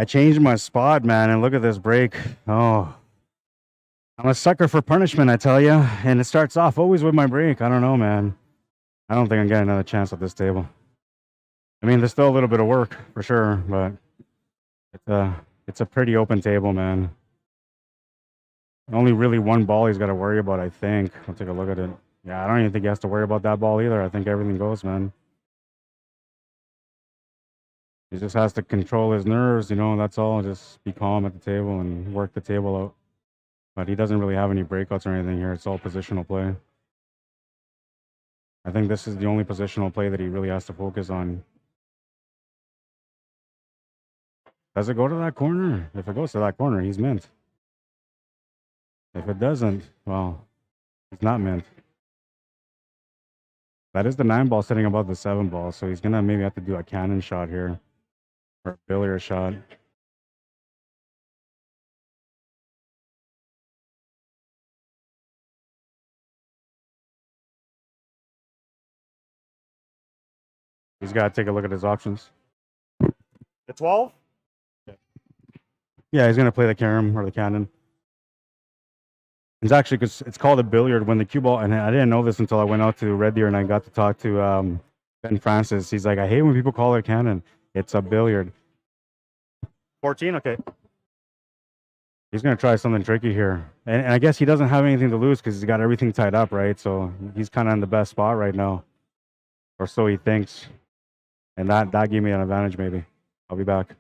I changed my spot, man, and look at this break. Oh, I'm a sucker for punishment, I tell you. And it starts off always with my break. I don't know, man. I don't think I'm getting another chance at this table. I mean, there's still a little bit of work for sure, but it's a pretty open table, man. Only really one ball he's got to worry about, I think. I'll take a look at it. Yeah, I don't even think he has to worry about that ball either. I think everything goes, man. He just has to control his nerves, you know, that's all. Just be calm at the table and work the table out. But he doesn't really have any breakouts or anything here. It's all positional play. I think this is the only positional play that he really has to focus on. Does it go to that corner? If it goes to that corner, he's mint. If it doesn't, well, he's not mint. That is the 9 ball sitting above the 7 ball, so he's gonna maybe have to do a cannon shot here. Or a billiard shot. He's got to take a look at his options. The 12? Yeah, he's going to play the carom or the cannon. It's actually, because it's called a billiard when the cue ball, and I didn't know this until I went out to Red Deer and I got to talk to Ben Francis. He's like, I hate when people call it a cannon. It's a billiard. 14? Okay. He's going to try something tricky here. And I guess he doesn't have anything to lose because he's got everything tied up, right? So he's kind of in the best spot right now. Or so he thinks. And that gave me an advantage, maybe. I'll be back.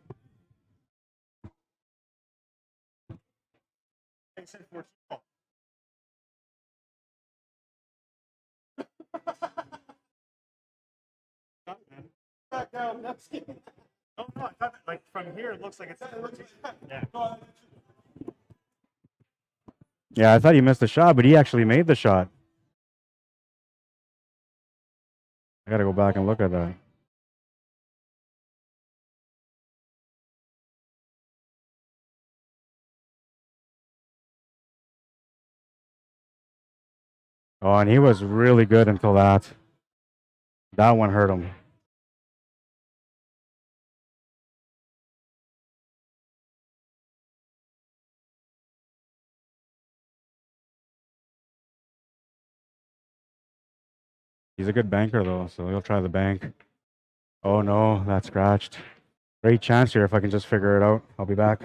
Back down. No, I thought, like, from here, it looks like it's 14. Yeah. Yeah, I thought he missed the shot, but he actually made the shot. I got to go back and look at that. Oh, and he was really good until that. That one hurt him. He's a good banker, though, so he'll try the bank. Oh, no, that scratched. Great chance here if I can just figure it out. I'll be back.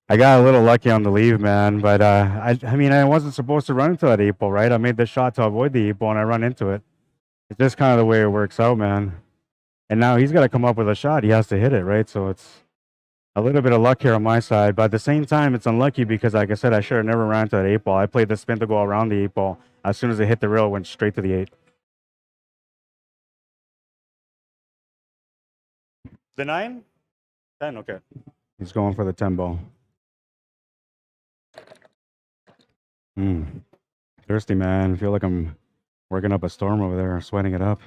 I got a little lucky on the leave, man. But I mean, I wasn't supposed to run into that 8 ball, right? I made the shot to avoid the 8 ball, and I run into it. It's just kind of the way it works out, man. And now he's got to come up with a shot. He has to hit it, right? So it's a little bit of luck here on my side, but at the same time, it's unlucky because, like I said, I should have never ran to that 8 ball. I played the spin to go around the 8 ball. As soon as it hit the rail, it went straight to the 8. The 9? 10, okay. He's going for the 10 ball. Thirsty, man. I feel like I'm working up a storm over there, sweating it up.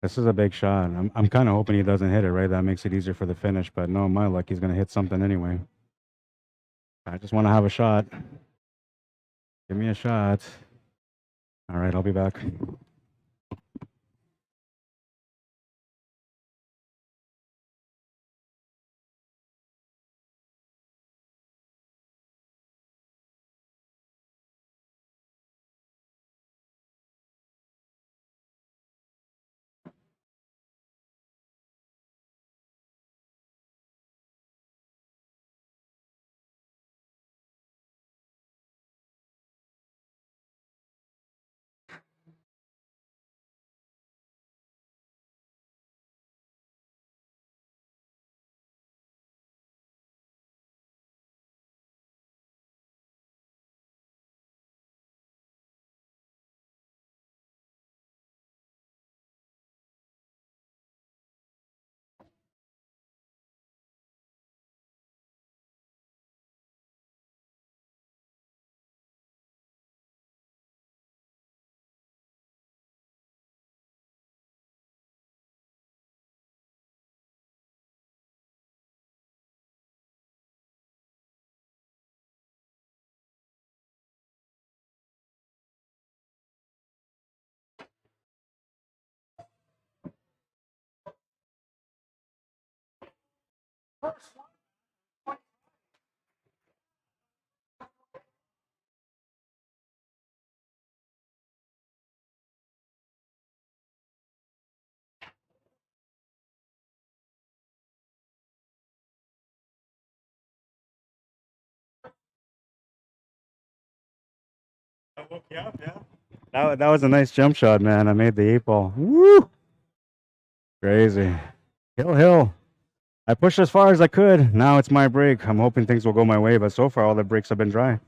This is a big shot. I'm kind of hoping he doesn't hit it, right? That makes it easier for the finish, but no, my luck, he's going to hit something anyway. I just want to have a shot. Give me a shot. All right, I'll be back. I woke you up, yeah. That was a nice jump shot, man. I made the 8 ball. Woo! Crazy. Hill. I pushed as far as I could. Now it's my break. I'm hoping things will go my way, but so far all the breaks have been dry.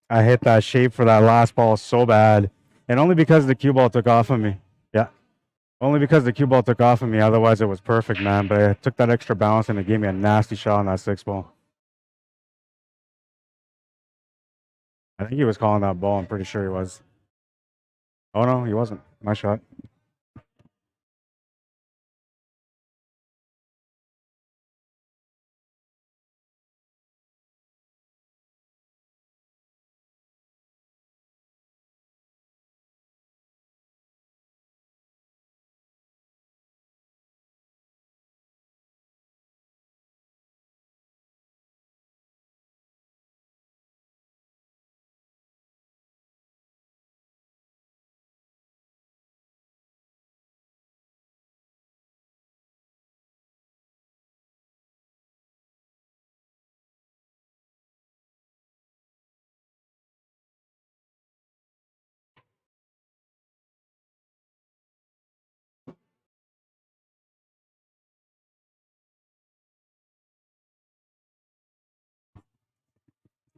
I hit that shape for that last ball so bad. And only because the cue ball took off of me. Yeah. Only because the cue ball took off of me. Otherwise, it was perfect, man. But I took that extra bounce and it gave me a nasty shot on that 6 ball. I think he was calling that ball. I'm pretty sure he was. Oh, no, he wasn't. My shot.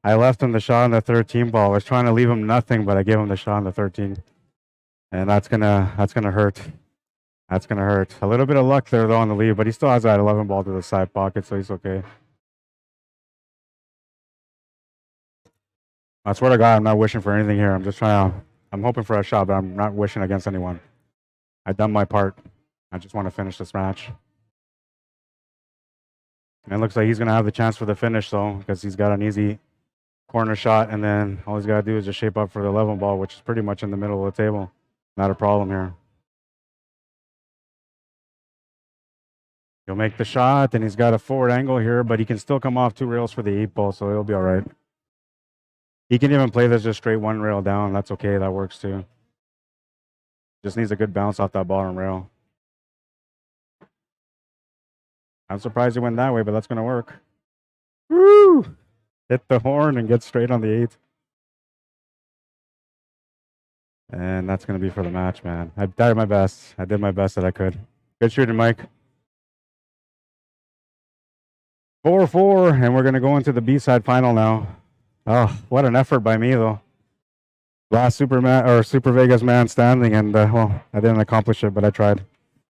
I left him the shot on the 13 ball. I was trying to leave him nothing, but I gave him the shot on the 13. And that's gonna hurt. That's gonna hurt. A little bit of luck there though on the lead, but he still has that 11 ball to the side pocket, so he's okay. I swear to God, I'm not wishing for anything here. I'm just trying to. I'm hoping for a shot, but I'm not wishing against anyone. I've done my part. I just want to finish this match. And it looks like he's gonna have the chance for the finish though, because he's got an easy corner shot, and then all he's got to do is just shape up for the 11 ball, which is pretty much in the middle of the table. Not a problem here. He'll make the shot, and he's got a forward angle here, but he can still come off 2 rails for the 8 ball, so he'll be all right. He can even play this just straight 1 rail down. That's okay. That works too. Just needs a good bounce off that bottom rail. I'm surprised he went that way, but that's going to work. Woo! Hit the horn and get straight on the 8. And that's going to be for the match, man. I did my best. I did my best that I could. Good shooting, Mike. 4-4, and we're going to go into the B-side final now. Oh, what an effort by me, though. Last Super Vegas man standing, and, well, I didn't accomplish it, but I tried.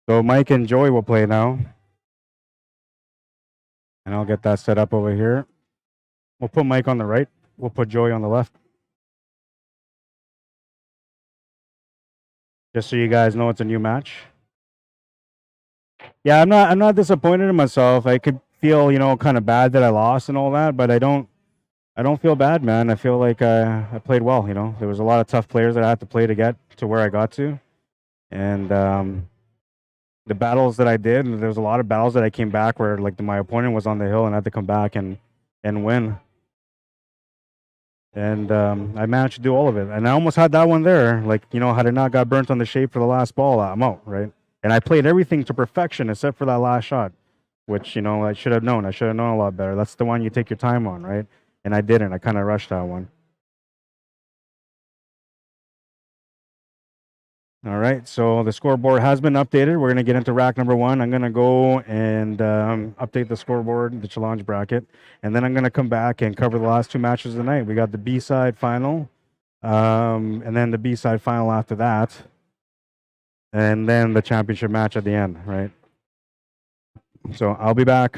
So Mike and Joey will play now. And I'll get that set up over here. We'll put Mike on the right. We'll put Joey on the left. Just so you guys know it's a new match. Yeah, I'm not disappointed in myself. I could feel, kind of bad that I lost and all that, but I don't feel bad, man. I feel like I played well, There was a lot of tough players that I had to play to get to where I got to. And the battles that I did, there was a lot of battles that I came back where like my opponent was on the hill and I had to come back and win. And I managed to do all of it. And I almost had that one there. Like, had I not got burnt on the shape for the last ball, I'm out, right? And I played everything to perfection except for that last shot, which, I should have known. I should have known a lot better. That's the one you take your time on, right? And I didn't. I kind of rushed that one. All right, so the scoreboard has been updated. We're going to get into rack number 1. I'm going to go and update the scoreboard, the challenge bracket, and then I'm going to come back and cover the last 2 matches of the night. We got the B-side final, and then the B-side final after that, and then the championship match at the end, right? So I'll be back.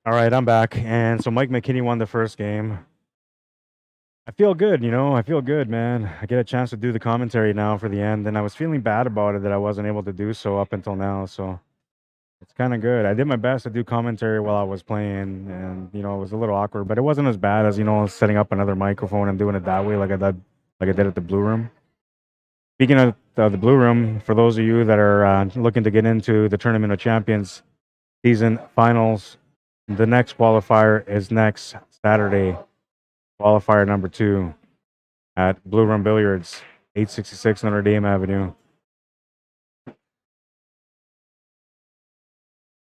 All right, I'm back. And so Mike Mckinney won the first game. I feel good, you know. I feel good, man. I get a chance to do the commentary now for the end, and I was feeling bad about it that I wasn't able to do so up until now. So it's kind of good. I did my best to do commentary while I was playing, and you know, it was a little awkward, but it wasn't as bad as, you know, setting up another microphone and doing it that way like I did at the Blue Room. Speaking of the Blue Room, for those of you that are looking to get into the Tournament of Champions season finals, the next qualifier is next Saturday, qualifier number 2 at Blue Room Billiards, 866 Notre Dame Avenue.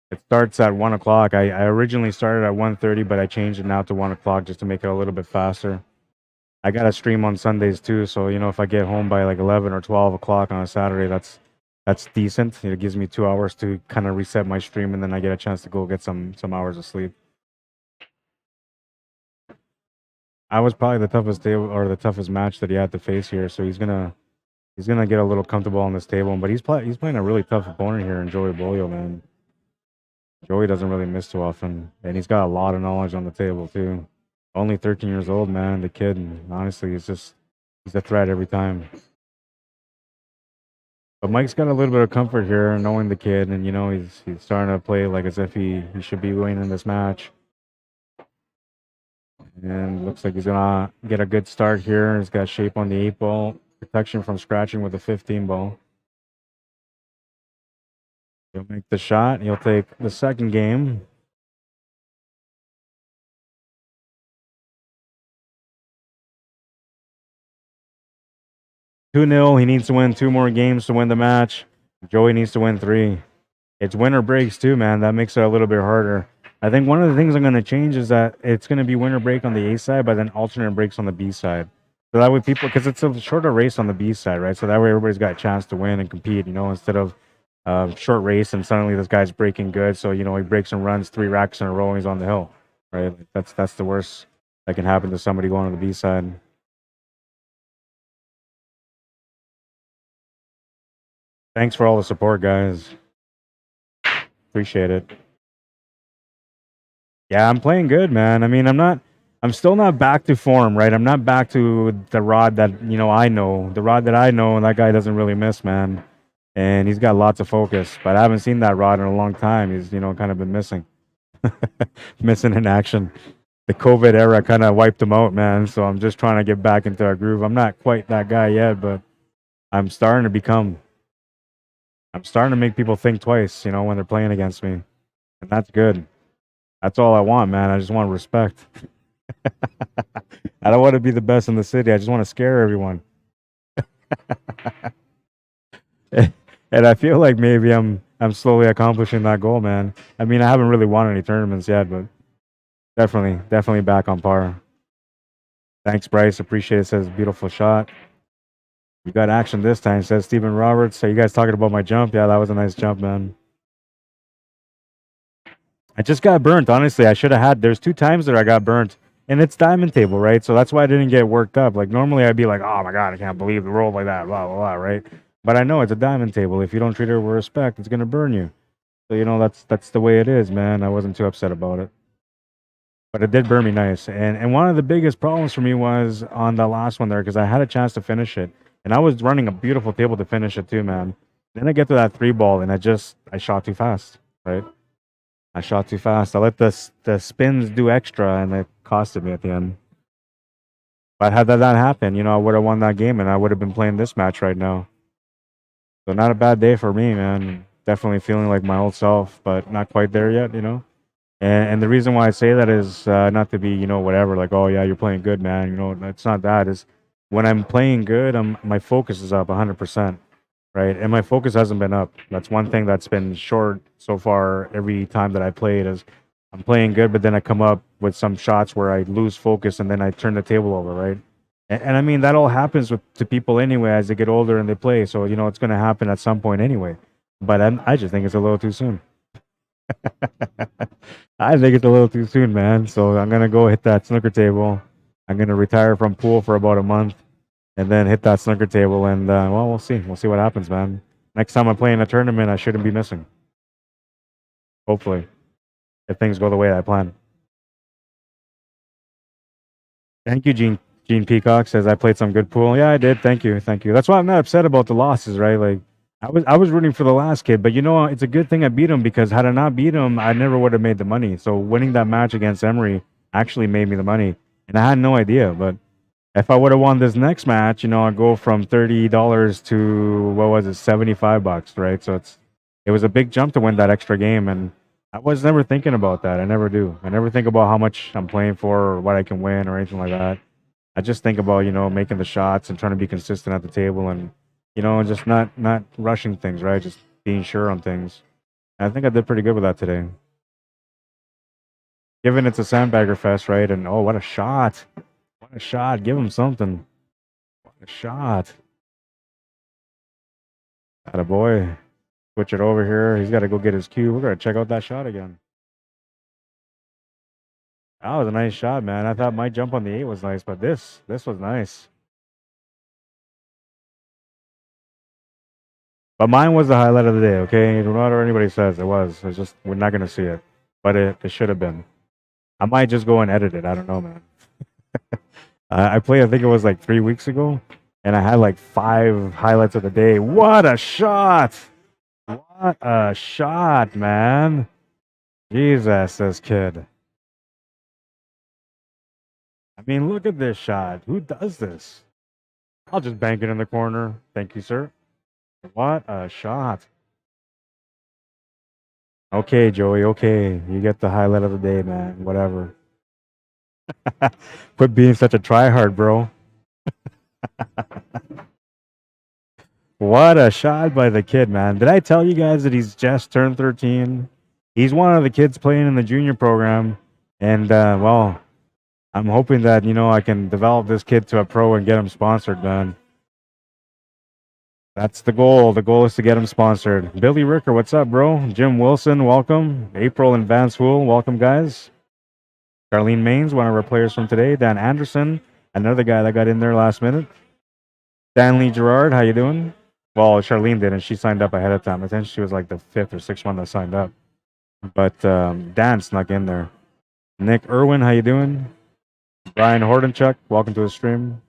It starts at 1 o'clock. I originally started at 1:30, but I changed it now to 1 o'clock just to make it a little bit faster. I got to stream on Sundays too, so you know, if I get home by like 11 or 12 o'clock on a Saturday, that's decent. It gives me 2 hours to kind of reset my stream, and then I get a chance to go get some hours of sleep. I was probably the toughest table or the toughest match that he had to face here, so he's gonna get a little comfortable on this table. But he's playing a really tough opponent here in Joey Bolio, man. Joey doesn't really miss too often, and he's got a lot of knowledge on the table too. Only 13 years old, man. The kid, honestly, he's a threat every time. But Mike's got a little bit of comfort here, knowing the kid, and you know, he's starting to play like as if he should be winning this match. And looks like he's gonna get a good start here. He's got shape on the 8 ball, protection from scratching with the 15 ball. He'll make the shot. He'll take the second game. (2-0). He needs to win 2 more games to win the match. Joey needs to win 3. It's winner breaks too, man. That makes it a little bit harder. I think one of the things I'm going to change is that it's going to be winner break on the A side, but then alternate breaks on the B side. So that way people, because it's a shorter race on the B side, right? So that way everybody's got a chance to win and compete, you know, instead of short race and suddenly this guy's breaking good. So, you know, he breaks and runs 3 racks in a row and he's on the hill, right? Like that's the worst that can happen to somebody going to the B side. Thanks for all the support, guys. Appreciate it. Yeah, I'm playing good, man. I mean, I'm still not back to form, right? I'm not back to the Rod that, you know, I know. The Rod that I know, that guy doesn't really miss, man. And he's got lots of focus, but I haven't seen that Rod in a long time. He's, you know, kind of been missing. Missing in action. The COVID era kind of wiped him out, man. So I'm just trying to get back into a groove. I'm not quite that guy yet, but I'm starting to become. I'm starting to make people think twice, you know, when they're playing against me. And that's good. That's all I want, man. I just want respect. I don't want to be the best in the city. I just want to scare everyone. And I feel like maybe I'm slowly accomplishing that goal, man. I mean, I haven't really won any tournaments yet, but definitely back on par. Thanks, Bryce. Appreciate it. Says beautiful shot. You got action this time, says Stephen Roberts. So you guys talking about my jump? Yeah, that was a nice jump, man. I just got burnt, honestly. I should have had. There's 2 times that I got burnt, and it's diamond table, right? So that's why I didn't get worked up. Like normally I'd be like, oh my god, I can't believe the roll like that, blah blah blah, right? But I know it's a diamond table. If you don't treat it with respect, it's gonna burn you. So you know that's the way it is, man. I wasn't too upset about it, but it did burn me nice. And one of the biggest problems for me was on the last one there because I had a chance to finish it, and I was running a beautiful table to finish it too, man. Then I get to that 3 ball, and I shot too fast, right? I shot too fast. I let the spins do extra, and it costed me at the end. But had that not happened, you know, I would have won that game, and I would have been playing this match right now. So not a bad day for me, man. Definitely feeling like my old self, but not quite there yet, you know. And the reason why I say that is not to be, you know, whatever, like, oh yeah, you're playing good, man. You know, it's not that. Is when I'm playing good, my focus is up 100%. Right, and my focus hasn't been up. That's one thing that's been short so far every time that I played is I'm playing good, but then I come up with some shots where I lose focus and then I turn the table over, right? And I mean, that all happens to people anyway as they get older and they play. So, you know, it's going to happen at some point anyway. But I just think it's a little too soon. I think it's a little too soon, man. So I'm going to go hit that snooker table. I'm going to retire from pool for about a month. And then hit that snooker table, and well, we'll see. We'll see what happens, man. Next time I play in a tournament, I shouldn't be missing. Hopefully. if things go the way I plan. Thank you, Gene Peacock says I played some good pool. Yeah, I did. Thank you. That's why I'm not upset about the losses, right? Like I was rooting for the last kid, but it's a good thing I beat him because had I not beat him, I never would have made the money. So winning that match against Emery actually made me the money, and I had no idea. But if I would have won this next match, I'd go from $30 to what was it, $75, right? So it was a big jump to win that extra game, and I was never thinking about that. I never do. I never think about how much I'm playing for or what I can win or anything like that. I just think about making the shots and trying to be consistent at the table and just not rushing things, right? Just being sure on things. And I think I did pretty good with that today. Given it's a SandbaggerFest, right? And oh, what a shot! What a shot! Give him something. What a shot! Atta boy. Switch it over here. He's got to go get his cue. We're gonna check out that shot again. That was a nice shot, man. I thought my jump on the 8 was nice, but this was nice. But mine was the highlight of the day, okay? No matter what anybody says, it was. It's just, we're not going to see it. But it should have been. I might just go and edit it. I don't know, man. I played, I think it was like 3 weeks ago, and I had like 5 highlights of the day. What a shot! What a shot, man. Jesus, this kid. I mean, look at this shot. Who does this? I'll just bank it in the corner. Thank you, sir. What a shot. Okay, Joey, okay. You get the highlight of the day, man. Whatever. Quit being such a tryhard, bro. What a shot by the kid, man. Did I tell you guys that he's just turned 13? He's one of the kids playing in the junior program. And, well, I'm hoping that, I can develop this kid to a pro and get him sponsored, man. That's the goal. The goal is to get him sponsored. Billy Ricker, what's up, bro? Jim Wilson, welcome. April and Vance Wool, welcome, guys. Charlene Maines, one of our players from today. Dan Anderson, another guy that got in there last minute. Stanley Gerard, how you doing? Well, Charlene didn't. She signed up ahead of time. I think she was like the 5th or 6th one that signed up. But Dan snuck in there. Nick Irwin, how you doing? Brian Hordenchuk, welcome to the stream.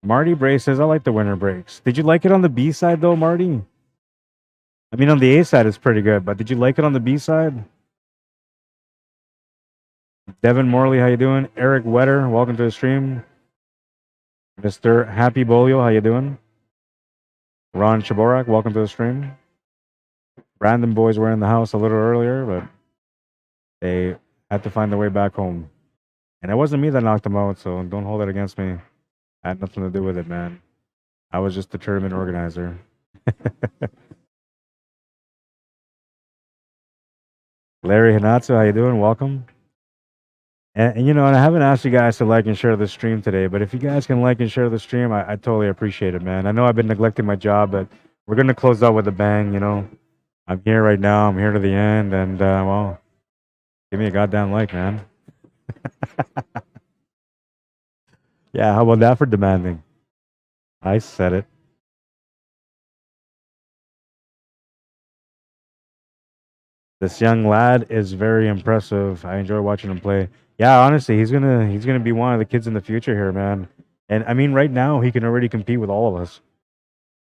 Marty Bray says, I like the winter breaks. Did you like it on the B side, though, Marty? I mean, on the A side, it's pretty good, but did you like it on the B side? Devin Morley, how you doing? Eric Wetter, welcome to the stream. Mr. Happy Bolio, how you doing? Ron Chaborak, welcome to the stream. Brandon boys were in the house a little earlier, but they had to find their way back home. And it wasn't me that knocked them out, so don't hold it against me. I had nothing to do with it, man. I was just the tournament organizer. Larry Hanatsu, how you doing? Welcome. And and I haven't asked you guys to like and share the stream today, but if you guys can like and share the stream, I totally appreciate it, man. I know I've been neglecting my job, but we're going to close out with a bang, I'm here right now. I'm here to the end, and, well, give me a goddamn like, man. Yeah, how about that for demanding? I said it. This young lad is very impressive. I enjoy watching him play. Yeah, honestly, he's gonna be one of the kids in the future here, man. And I mean, right now he can already compete with all of us.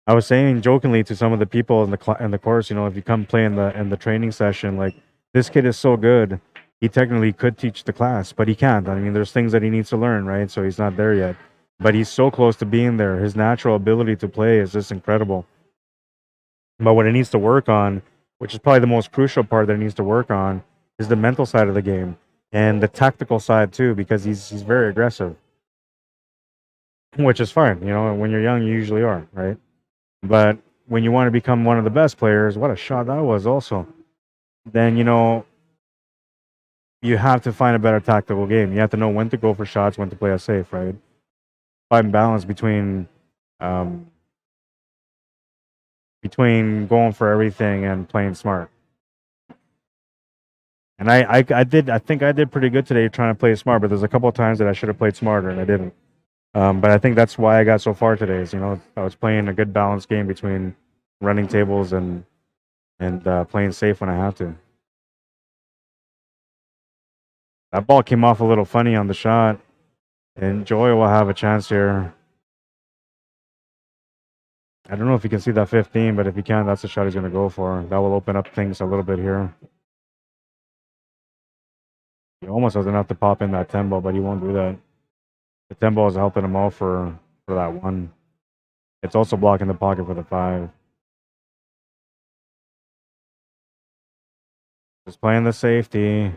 I was saying jokingly to some of the people in the course, if you come play in the training session, like this kid is so good, he technically could teach the class, but he can't. I mean, there's things that he needs to learn, right? So he's not there yet. But he's so close to being there. His natural ability to play is just incredible. But what he needs to work on, which is probably the most crucial part that he needs to work on, is the mental side of the game and the tactical side too, because he's very aggressive, which is fine. When you're young, you usually are, right? But when you want to become one of the best players, what a shot that was also, then, you have to find a better tactical game. You have to know when to go for shots, when to play it safe, right? Find balance between going for everything and playing smart. And I think I did pretty good today trying to play smart, but there's a couple of times that I should have played smarter and I didn't. But I think that's why I got so far today. Is I was playing a good balanced game between running tables and playing safe when I have to. That ball came off a little funny on the shot. And Joy will have a chance here. I don't know if you can see that 15, but if you can, that's the shot he's going to go for. That will open up things a little bit here. He almost doesn't have to pop in that 10 ball, but he won't do that. The 10 ball is helping him out for that 1. It's also blocking the pocket for the 5. Just playing the safety.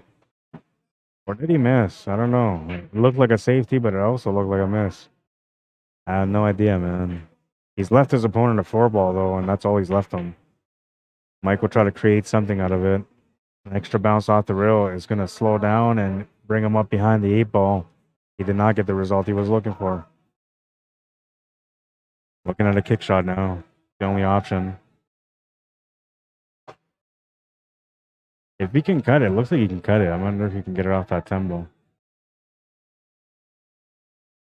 Or did he miss? I don't know. It looked like a safety, but it also looked like a miss. I have no idea, man. He's left his opponent a 4 ball, though, and that's all he's left him. Mike will try to create something out of it. An extra bounce off the rail is going to slow down and bring him up behind the 8 ball. He did not get the result he was looking for. Looking at a kick shot now. The only option. If he can cut it, looks like he can cut it. I wonder if he can get it off that 10 ball.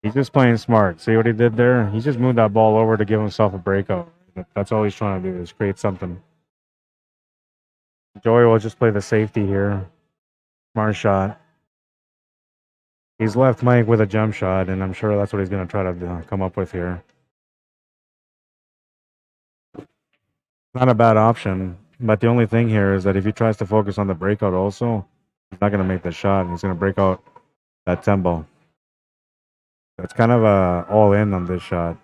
He's just playing smart. See what he did there? He just moved that ball over to give himself a breakout. That's all he's trying to do, is create something. Joey will just play the safety here. Smart shot. He's left Mike with a jump shot, and I'm sure that's what he's going to try to come up with here. Not a bad option, but the only thing here is that if he tries to focus on the breakout also, he's not going to make the shot. He's going to break out that 10 ball. That's kind of all in on this shot.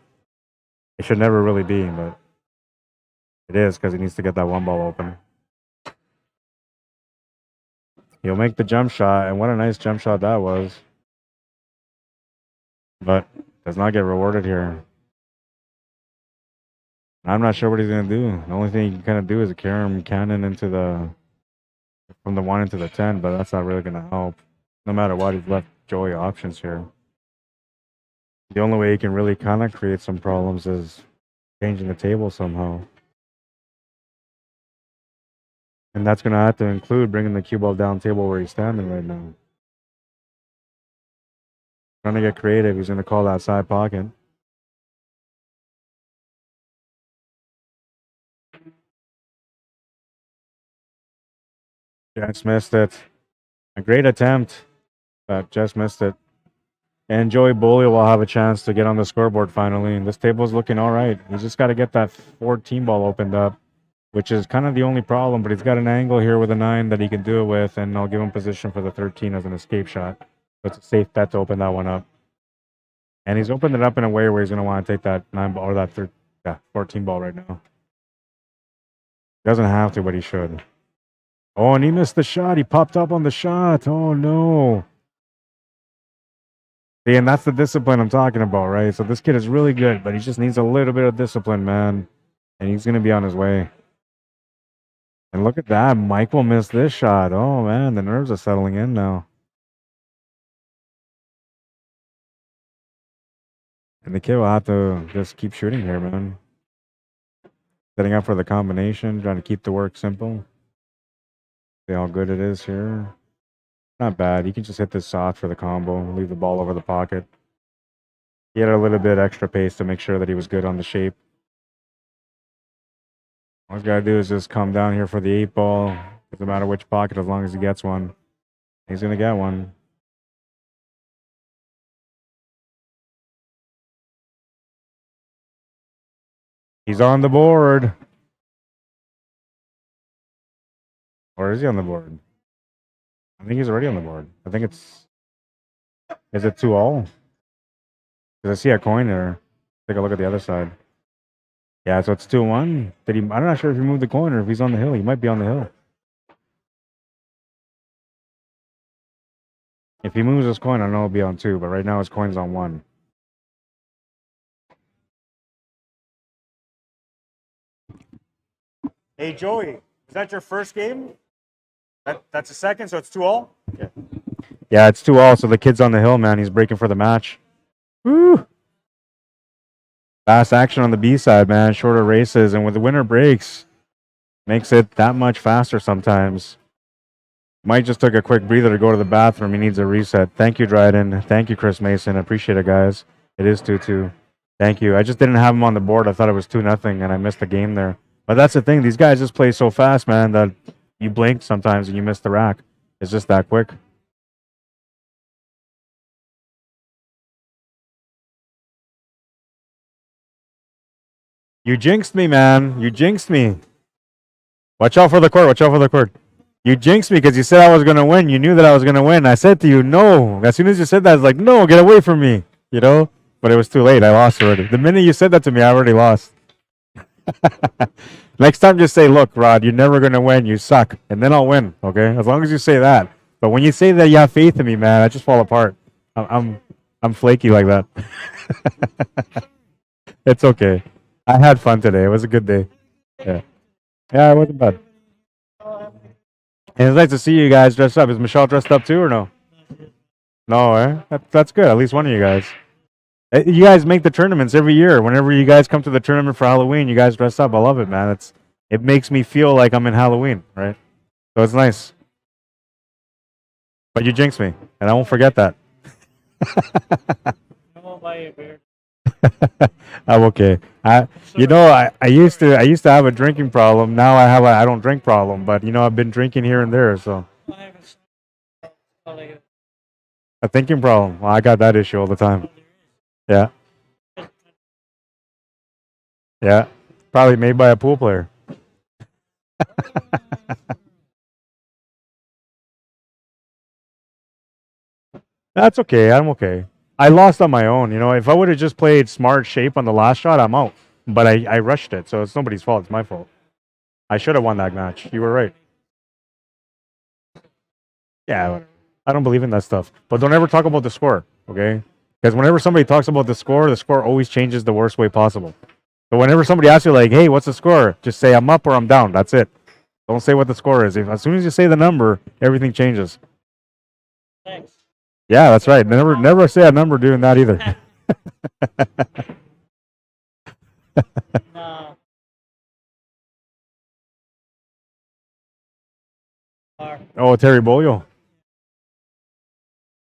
It should never really be, but it is because he needs to get that 1 ball open. He'll make the jump shot, and what a nice jump shot that was. But does not get rewarded here. I'm not sure what he's going to do. The only thing he can kind of do is carry him cannon into from the 1 into the 10, but that's not really going to help. No matter what, he's left Joey options here. The only way he can really kind of create some problems is changing the table somehow. And that's going to have to include bringing the cue ball down table where he's standing right now. Trying to get creative. He's going to call that side pocket. Just missed it. A great attempt, but just missed it. And Joey Bully will have a chance to get on the scoreboard finally. And this table's looking all right. He's just got to get that 14 ball opened up, which is kind of the only problem. But he's got an angle here with a 9 that he can do it with, and I'll give him position for the 13 as an escape shot. So it's a safe bet to open that one up. And he's opened it up in a way where he's going to want to take that 9 ball or that 14 ball right now. He doesn't have to, but he should. Oh, and he missed the shot. He popped up on the shot. Oh, no. See, and that's the discipline I'm talking about, right? So this kid is really good, but he just needs a little bit of discipline, man. And he's going to be on his way. And look at that. Mike will miss this shot. Oh, man, the nerves are settling in now. And the kid will have to just keep shooting here, man. Setting up for the combination, trying to keep the work simple. See how good it is here. Not bad. He can just hit this soft for the combo, leave the ball over the pocket. He had a little bit extra pace to make sure that he was good on the shape. All he's got to do is just come down here for the 8 ball. Doesn't matter which pocket as long as he gets one. He's going to get one. He's on the board. Or is he on the board? I think he's already on the board. I think it's... Is it 2-all? Because I see a coin there. Take a look at the other side. Yeah, so it's 2-1. Did he? I'm not sure if he moved the coin or if he's on the hill. He might be on the hill. If he moves his coin, I know he'll be on 2, but right now his coin's on 1. Hey, Joey, is that your first game? That's a second, so it's 2-all? Yeah. Yeah, it's 2-all, so the kid's on the hill, man. He's breaking for the match. Woo! Fast action on the B side, man. Shorter races, and with the winner breaks, makes it that much faster sometimes. Mike just took a quick breather to go to the bathroom. He needs a reset. Thank you, Dryden. Thank you, Chris Mason. I appreciate it, guys. It is 2-2. Thank you. I just didn't have him on the board. I thought it was 2-0, and I missed the game there. But that's the thing. These guys just play so fast, man, that you blink sometimes and you miss the rack. It's just that quick. You jinxed me, man. You jinxed me. Watch out for the court. Watch out for the court. You jinxed me because you said I was going to win. You knew that I was going to win. I said to you, no. As soon as you said that, I was like, no, get away from me. You know? But it was too late. I lost already. The minute you said that to me, I already lost. Next time, just say, look, Rod, you're never going to win. You suck. And then I'll win, okay? As long as you say that. But when you say that you have faith in me, man, I just fall apart. I'm flaky like that. It's okay. I had fun today. It was a good day. Yeah. Yeah, it wasn't bad. And it's nice to see you guys dressed up. Is Michelle dressed up too or no? No, eh? That's good. At least one of you guys. You guys make the tournaments every year. Whenever you guys come to the tournament for Halloween, you guys dress up. I love it, man. It makes me feel like I'm in Halloween, right? So it's nice. But you jinxed me, and I won't forget that. I'm okay. I used to have a drinking problem. Now I have I don't drink problem. But I've been drinking here and there, so a thinking problem. Well, I got that issue all the time. Yeah, yeah. Probably made by a pool player. That's okay. I'm okay. I lost on my own. If I would have just played smart shape on the last shot, I'm out. But I rushed it, so it's nobody's fault. It's my fault. I should have won that match. You were right. Yeah, I don't believe in that stuff. But don't ever talk about the score, okay? Because whenever somebody talks about the score always changes the worst way possible. So whenever somebody asks you, like, hey, what's the score? Just say I'm up or I'm down. That's it. Don't say what the score is. As soon as you say the number, everything changes. Thanks. Yeah, that's right. Never say a number doing that either. No. Oh, Terry Bolio.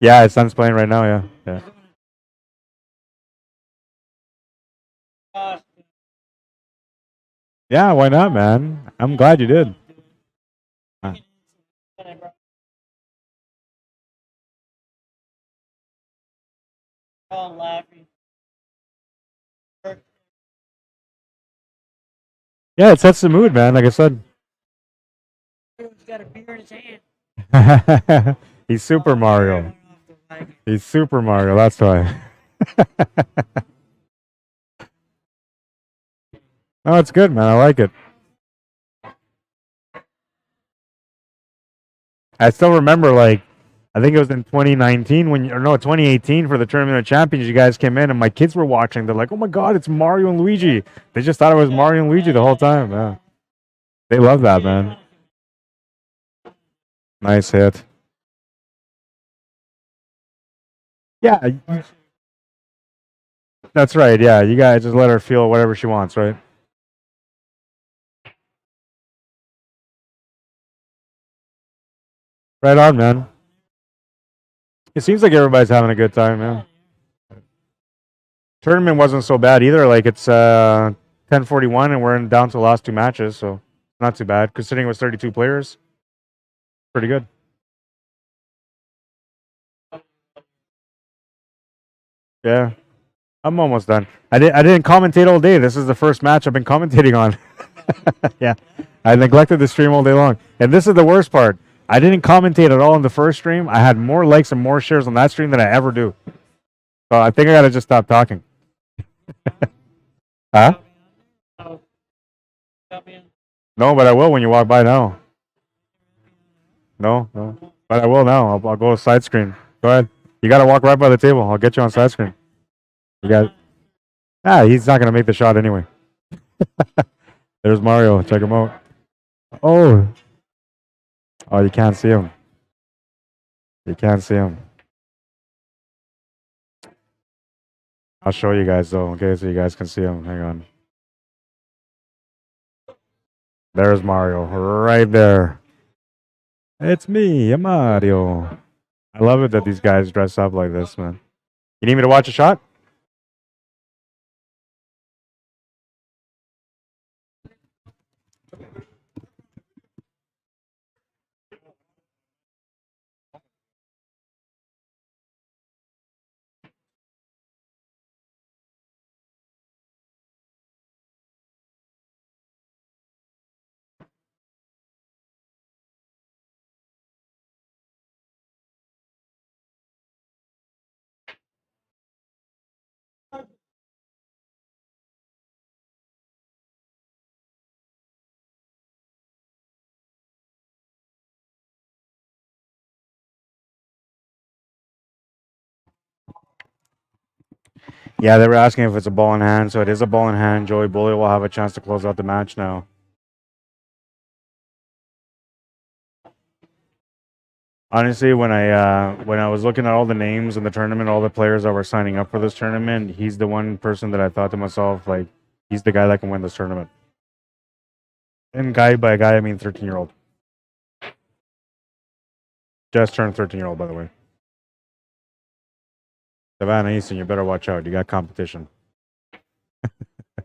Yeah, his son's playing right now. Yeah. Yeah, why not, man? I'm glad you did. All laughing. Yeah, it sets the mood, man. Like I said. He's got a beer in his hand. He's Super Mario. He's Super Mario. That's why. Oh, it's good, man. I like it. I still remember, like, I think it was in 2019 no, 2018 for the Tournament of Champions. You guys came in and my kids were watching. They're like, "Oh my God, it's Mario and Luigi!" They just thought it was Mario and Luigi the whole time. Yeah, they love that, man. Nice hit. Yeah, that's right. Yeah, you guys just let her feel whatever she wants, right? Right on, man. It seems like everybody's having a good time, man. Tournament wasn't so bad either. Like it's 10:41 and we're down to the last two matches, so not too bad considering it was 32 players. Pretty good. Yeah, I'm almost done. I didn't commentate all day. This is the first match I've been commentating on. Yeah, I neglected the stream all day long, and this is the worst part. I didn't commentate at all in the first stream. I had more likes and more shares on that stream than I ever do. So I think I gotta just stop talking. Huh? No, but I will when you walk by now. No, but I will now. I'll go side screen. Go ahead. You gotta walk right by the table. I'll get you on side screen. You got. He's not gonna make the shot anyway. There's Mario. Check him out. Oh, you can't see him. You can't see him. I'll show you guys though, okay, so you guys can see him. Hang on. There's Mario, right there. It's me, Mario. I love it that these guys dress up like this, man. You need me to watch a shot? Yeah, they were asking if it's a ball in hand, so it is a ball in hand. Joey Bully will have a chance to close out the match now. Honestly, when I was looking at all the names in the tournament, all the players that were signing up for this tournament, he's the one person that I thought to myself, like, he's the guy that can win this tournament. And guy by guy, I mean 13-year-old. Just turned 13-year-old, by the way. Savannah Easton, you better watch out. You got competition.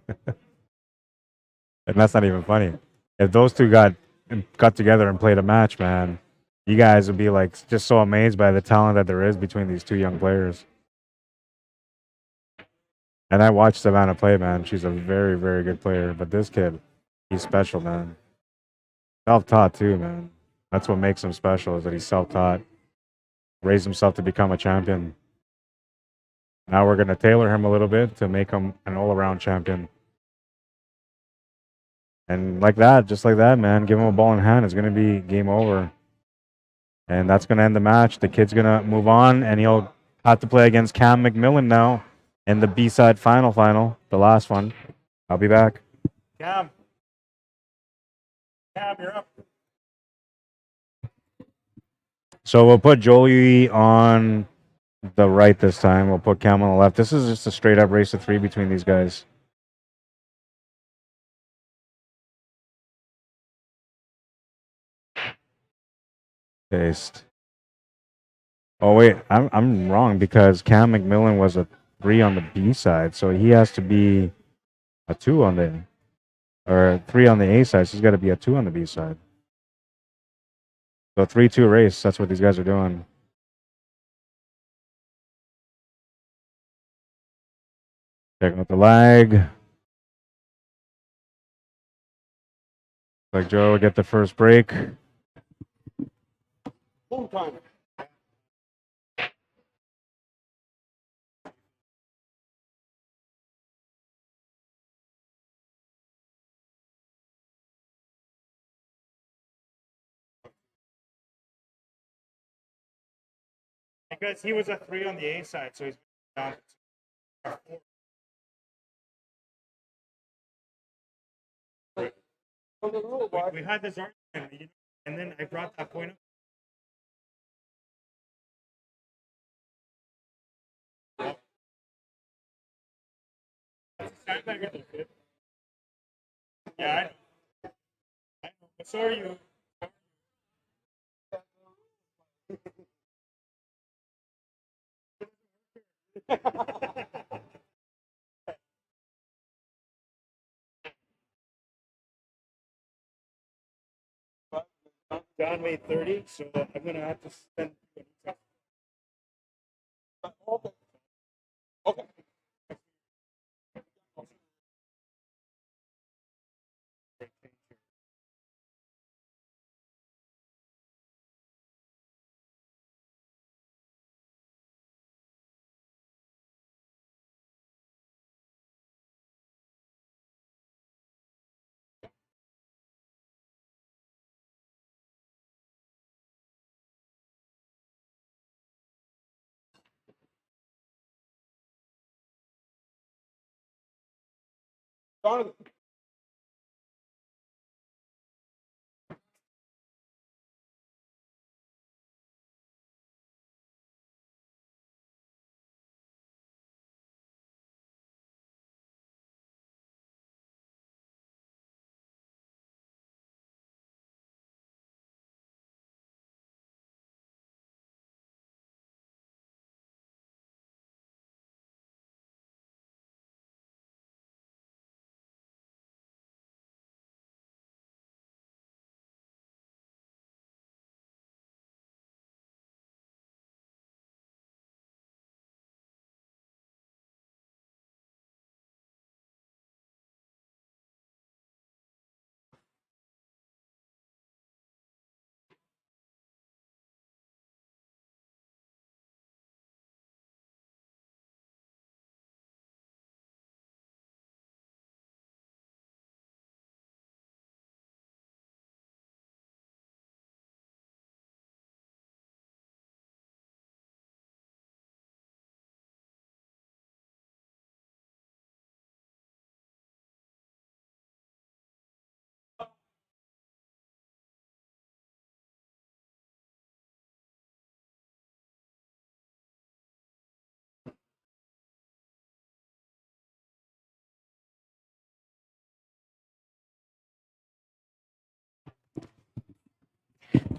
And that's not even funny. If those two got together and played a match, man, you guys would be like just so amazed by the talent that there is between these two young players. And I watched Savannah play, man. She's a very, very good player. But this kid, he's special, man. Self-taught too, man. That's what makes him special, is that he's self-taught. Raised himself to become a champion. Now we're going to tailor him a little bit to make him an all-around champion. And like that, just like that, man, give him a ball in hand. It's going to be game over. And that's going to end the match. The kid's going to move on, and he'll have to play against Cam McMillan now in the B-side final, the last one. I'll be back. Cam, you're up. So we'll put Jolie on the right this time. We'll put Cam on the left. This is just a straight-up race to three between these guys. Taste. Oh wait, I'm wrong because Cam McMillan was a 3 on the B side, so he has to be a 2 on the, or 3 on the A side. So he's got to be a 2 on the B side. So 3-2 race. That's what these guys are doing. Checking out the lag. Like Joe will get the first break. Full time. Because he was a 3 on the A side, so he's down to 4. We had this argument, and then I brought that point up. Sandbagger. Yeah, I know. But so are you. John made 30, so I'm going to have to spend. Okay. Okay. Jonathan.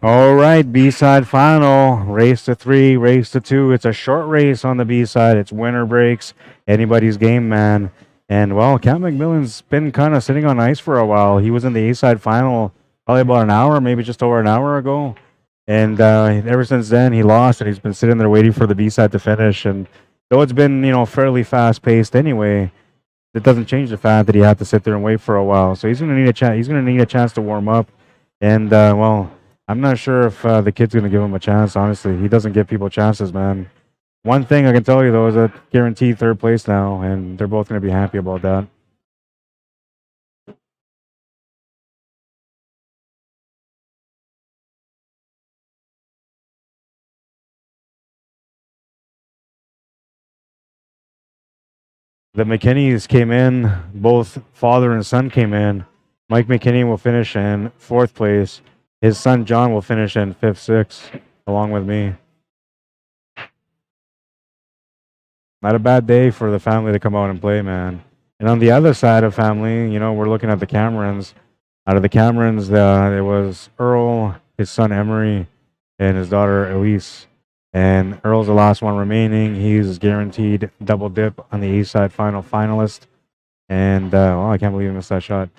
All right, B-side final. Race to 3, race to 2. It's a short race on the B-side. It's winner breaks. Anybody's game, man. And, well, Cam McMillan's been kind of sitting on ice for a while. He was in the A-side final probably about an hour, maybe just over an hour ago. And ever since then, he lost, and he's been sitting there waiting for the B-side to finish. And though it's been, fairly fast-paced anyway, it doesn't change the fact that he had to sit there and wait for a while. So he's going to need a chance. He's going to need a chance to warm up. And, well, I'm not sure if the kid's going to give him a chance, honestly. He doesn't give people chances, man. One thing I can tell you, though, is that guaranteed third place now, and they're both going to be happy about that. The McKinneys came in. Both father and son came in. Mike McKinney will finish in 4th place. His son, John, will finish in 5th, 6th, along with me. Not a bad day for the family to come out and play, man. And on the other side of family, we're looking at the Camerons. Out of the Camerons, it was Errol, his son Emery, and his daughter Elise. And Earl's the last one remaining. He's guaranteed double dip on the A-side final finalist. And, I can't believe he missed that shot.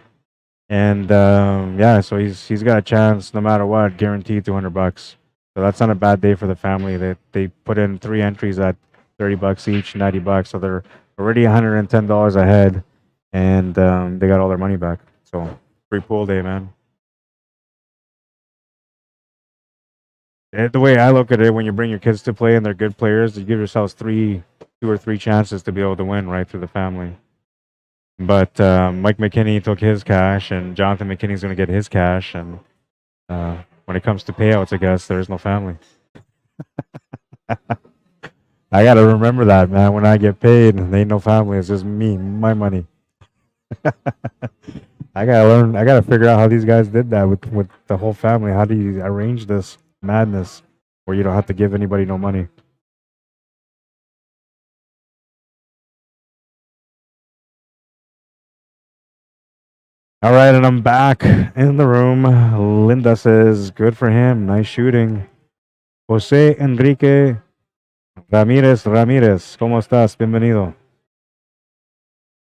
And, yeah, so he's got a chance no matter what, guaranteed $200. So that's not a bad day for the family. They put in 3 entries at $30 each, $90. So they're already $110 ahead. And they got all their money back. So free pool day, man. The way I look at it, when you bring your kids to play and they're good players, you give yourselves 2 or 3 chances to be able to win right through the family. But Mike McKinney took his cash, and Jonathon McKinney's going to get his cash. And when it comes to payouts, I guess there's no family. I got to remember that, man. When I get paid, there ain't no family. It's just me, my money. I got to learn. I got to figure out how these guys did that with the whole family. How do you arrange this madness where you don't have to give anybody no money? All right, and I'm back in the room. Linda says, good for him. Nice shooting. Jose Enrique Ramirez, ¿cómo estás? Bienvenido.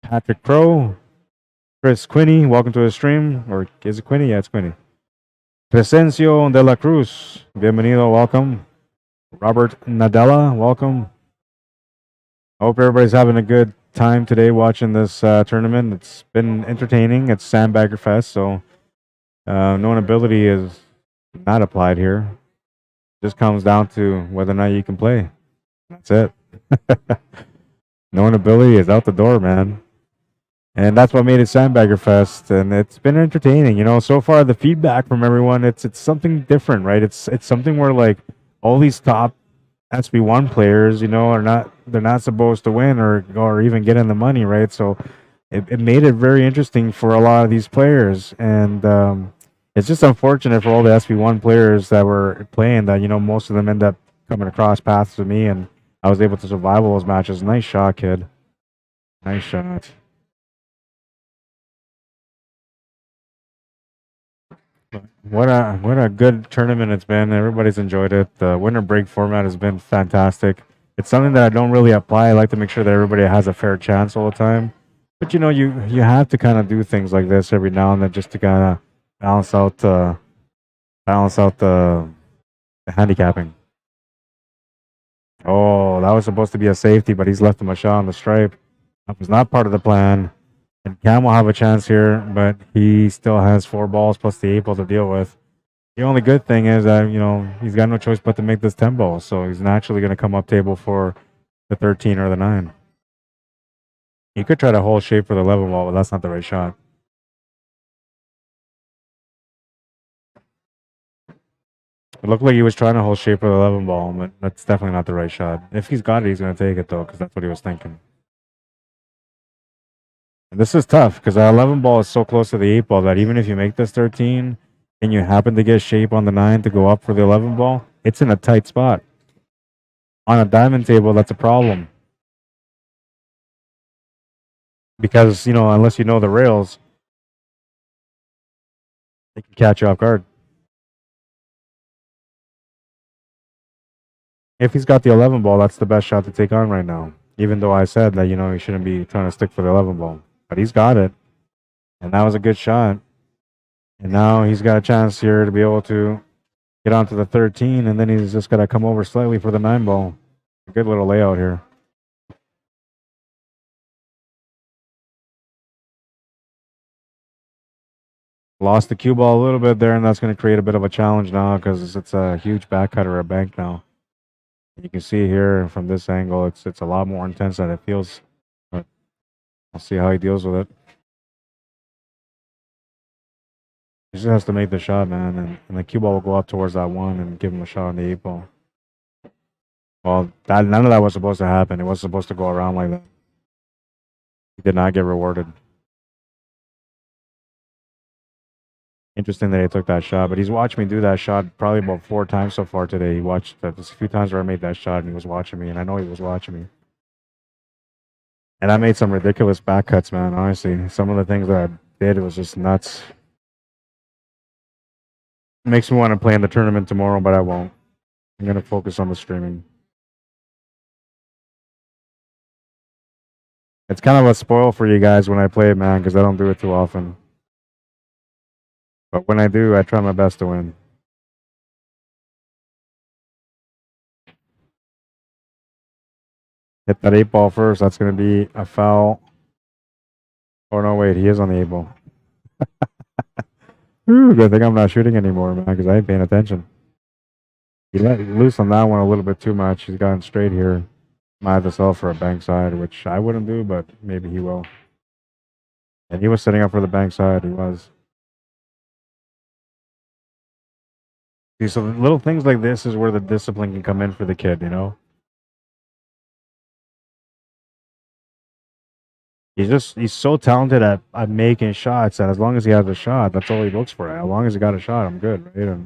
Patrick Pro. Chris Quinney, welcome to the stream. Or is it Quinney? Yeah, it's Quinney. Crescencio de la Cruz, bienvenido, welcome. Robert Nadella, welcome. Hope everybody's having a good time today watching this tournament. It's been entertaining. It's SandbaggerFest, so known ability is not applied here. Just comes down to whether or not you can play. That's it. Known ability is out the door, man. And that's what made it SandbaggerFest, and it's been entertaining. So far the feedback from everyone, it's something different, right? It's something where like all these top SB1 players, they're not supposed to win or even get in the money, right? So it made it very interesting for a lot of these players, and it's just unfortunate for all the SB1 players that were playing that most of them end up coming across paths with me, and I was able to survive all those matches. Nice shot, kid. Nice shot. What a good tournament it's been. Everybody's enjoyed it. The winter break format has been fantastic. It's something that I don't really apply. I like to make sure that everybody has a fair chance all the time. But you have to kind of do things like this every now and then just to kind of balance out the handicapping. Oh, that was supposed to be a safety, but he's left him a shot on the stripe. That was not part of the plan. And Cam will have a chance here, but he still has 4 balls plus the 8 ball to deal with. The only good thing is that, he's got no choice but to make this 10 balls. So he's naturally going to come up table for the 13 or the 9. He could try to hold shape for the 11 ball, but that's not the right shot. It looked like he was trying to hold shape for the 11 ball, but that's definitely not the right shot. If he's got it, he's going to take it, though, because that's what he was thinking. And this is tough because the 11 ball is so close to the 8 ball that even if you make this 13 and you happen to get shape on the 9 to go up for the 11 ball, it's in a tight spot. On a diamond table, that's a problem. Because, unless you know the rails, they can catch you off guard. if he's got the 11 ball, that's the best shot to take on right now. Even though I said that, he shouldn't be trying to stick for the 11 ball. But he's got it. And that was a good shot. And now he's got a chance here to be able to get onto the 13, and then he's just got to come over slightly for the 9 ball. A good little layout here. Lost the cue ball a little bit there, and that's going to create a bit of a challenge now because it's a huge back cut or a bank now. You can see here from this angle, it's a lot more intense than it feels. But I'll see how he deals with it. He just has to make the shot, man, and the cue ball will go up towards that 1 and give him a shot on the 8 ball. Well, none of that was supposed to happen. It wasn't supposed to go around like that. He did not get rewarded. Interesting that he took that shot, but he's watched me do that shot probably about 4 times so far today. He watched there's a few times where I made that shot and he was watching me, and I know he was watching me. And I made some ridiculous back cuts, man, honestly. Some of the things that I did, it was just nuts. Makes me want to play in the tournament tomorrow, but I won't. I'm going to focus on the streaming. It's kind of a spoil for you guys when I play, man, because I don't do it too often. But when I do, I try my best to win. Hit that 8 ball first. That's going to be a foul. Oh, no, wait. He is on the 8 ball. Ooh, good thing I'm not shooting anymore, man, because I ain't paying attention. He let loose on that one a little bit too much. He's gotten straight here. Might have to sell for a bank side, which I wouldn't do, but maybe he will. And he was setting up for the bank side. He was. See, so little things like this is where the discipline can come in for the kid, He's so talented at making shots that as long as he has a shot, that's all he looks for. As long as he got a shot, I'm good, right?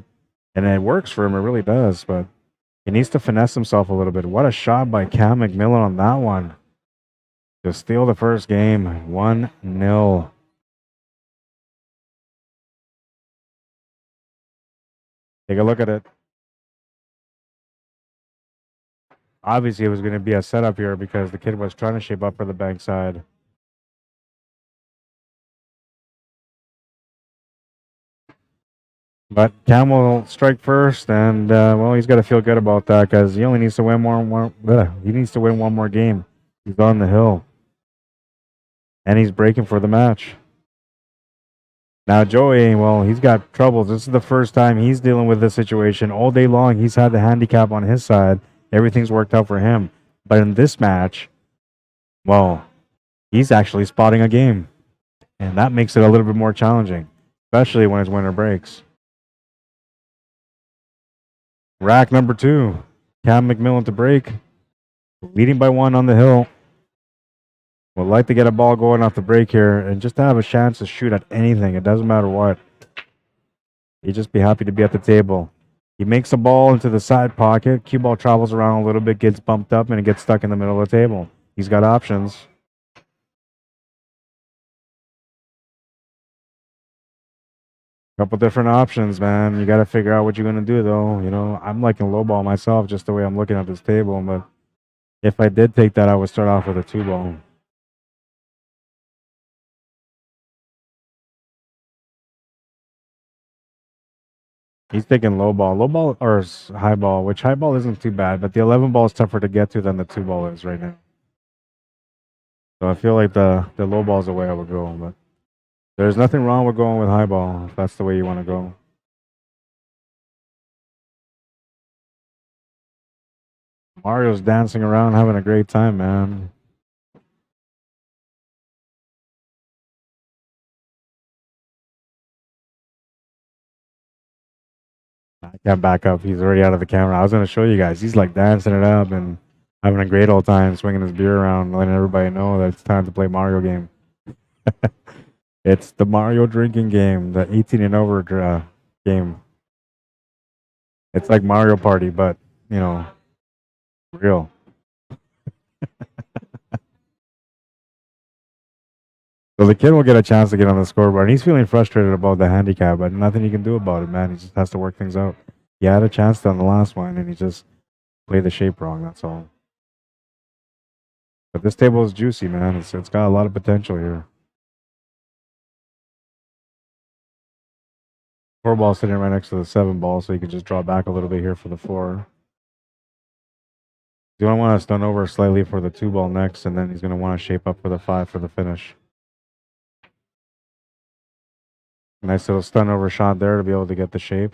And it works for him, it really does, but he needs to finesse himself a little bit. What a shot by Cam McMillan on that one. To steal the first game, 1-0. Take a look at it. Obviously, it was going to be a setup here because the kid was trying to shape up for the bank side. But Cam will strike first, and well, he's got to feel good about that because he only needs to win he needs to win one more game. He's on the hill, and he's breaking for the match. Now Joey, well, he's got troubles. This is the first time he's dealing with this situation all day long. He's had the handicap on his side. Everything's worked out for him, but in this match, well, he's actually spotting a game, and that makes it a little bit more challenging, especially when his winner breaks. Rack number 2, Cam McMillan to break, leading by 1 on the hill. Would like to get a ball going off the break here and just to have a chance to shoot at anything. It doesn't matter what. He'd just be happy to be at the table. He makes the ball into the side pocket. Cue ball travels around a little bit, gets bumped up, and it gets stuck in the middle of the table. He's got options. Couple different options, man. You got to figure out what you're going to do, though. I'm liking low ball myself, just the way I'm looking at this table. But if I did take that, I would start off with a 2 ball. He's taking low ball or high ball, which high ball isn't too bad, but the 11 ball is tougher to get to than the 2 ball is right now. So I feel like the low ball is the way I would go, but there's nothing wrong with going with high ball if that's the way you want to go. Mario's dancing around, having a great time, man. I can't back up. He's already out of the camera. I was going to show you guys. He's like dancing it up and having a great old time, swinging his beer around, letting everybody know that it's time to play Mario game. It's the Mario drinking game, the 18 and over game. It's like Mario Party, but, real. So the kid will get a chance to get on the scoreboard, and he's feeling frustrated about the handicap, but nothing he can do about it, man. He just has to work things out. He had a chance on the last one, and he just play the shape wrong. That's all. But this table is juicy, man. It's got a lot of potential here. 4 ball sitting right next to the 7 ball, so you can just draw back a little bit here for the 4. You don't want to stun over slightly for the 2 ball next, and then he's going to want to shape up for the 5 for the finish. Nice little stun over shot there to be able to get the shape.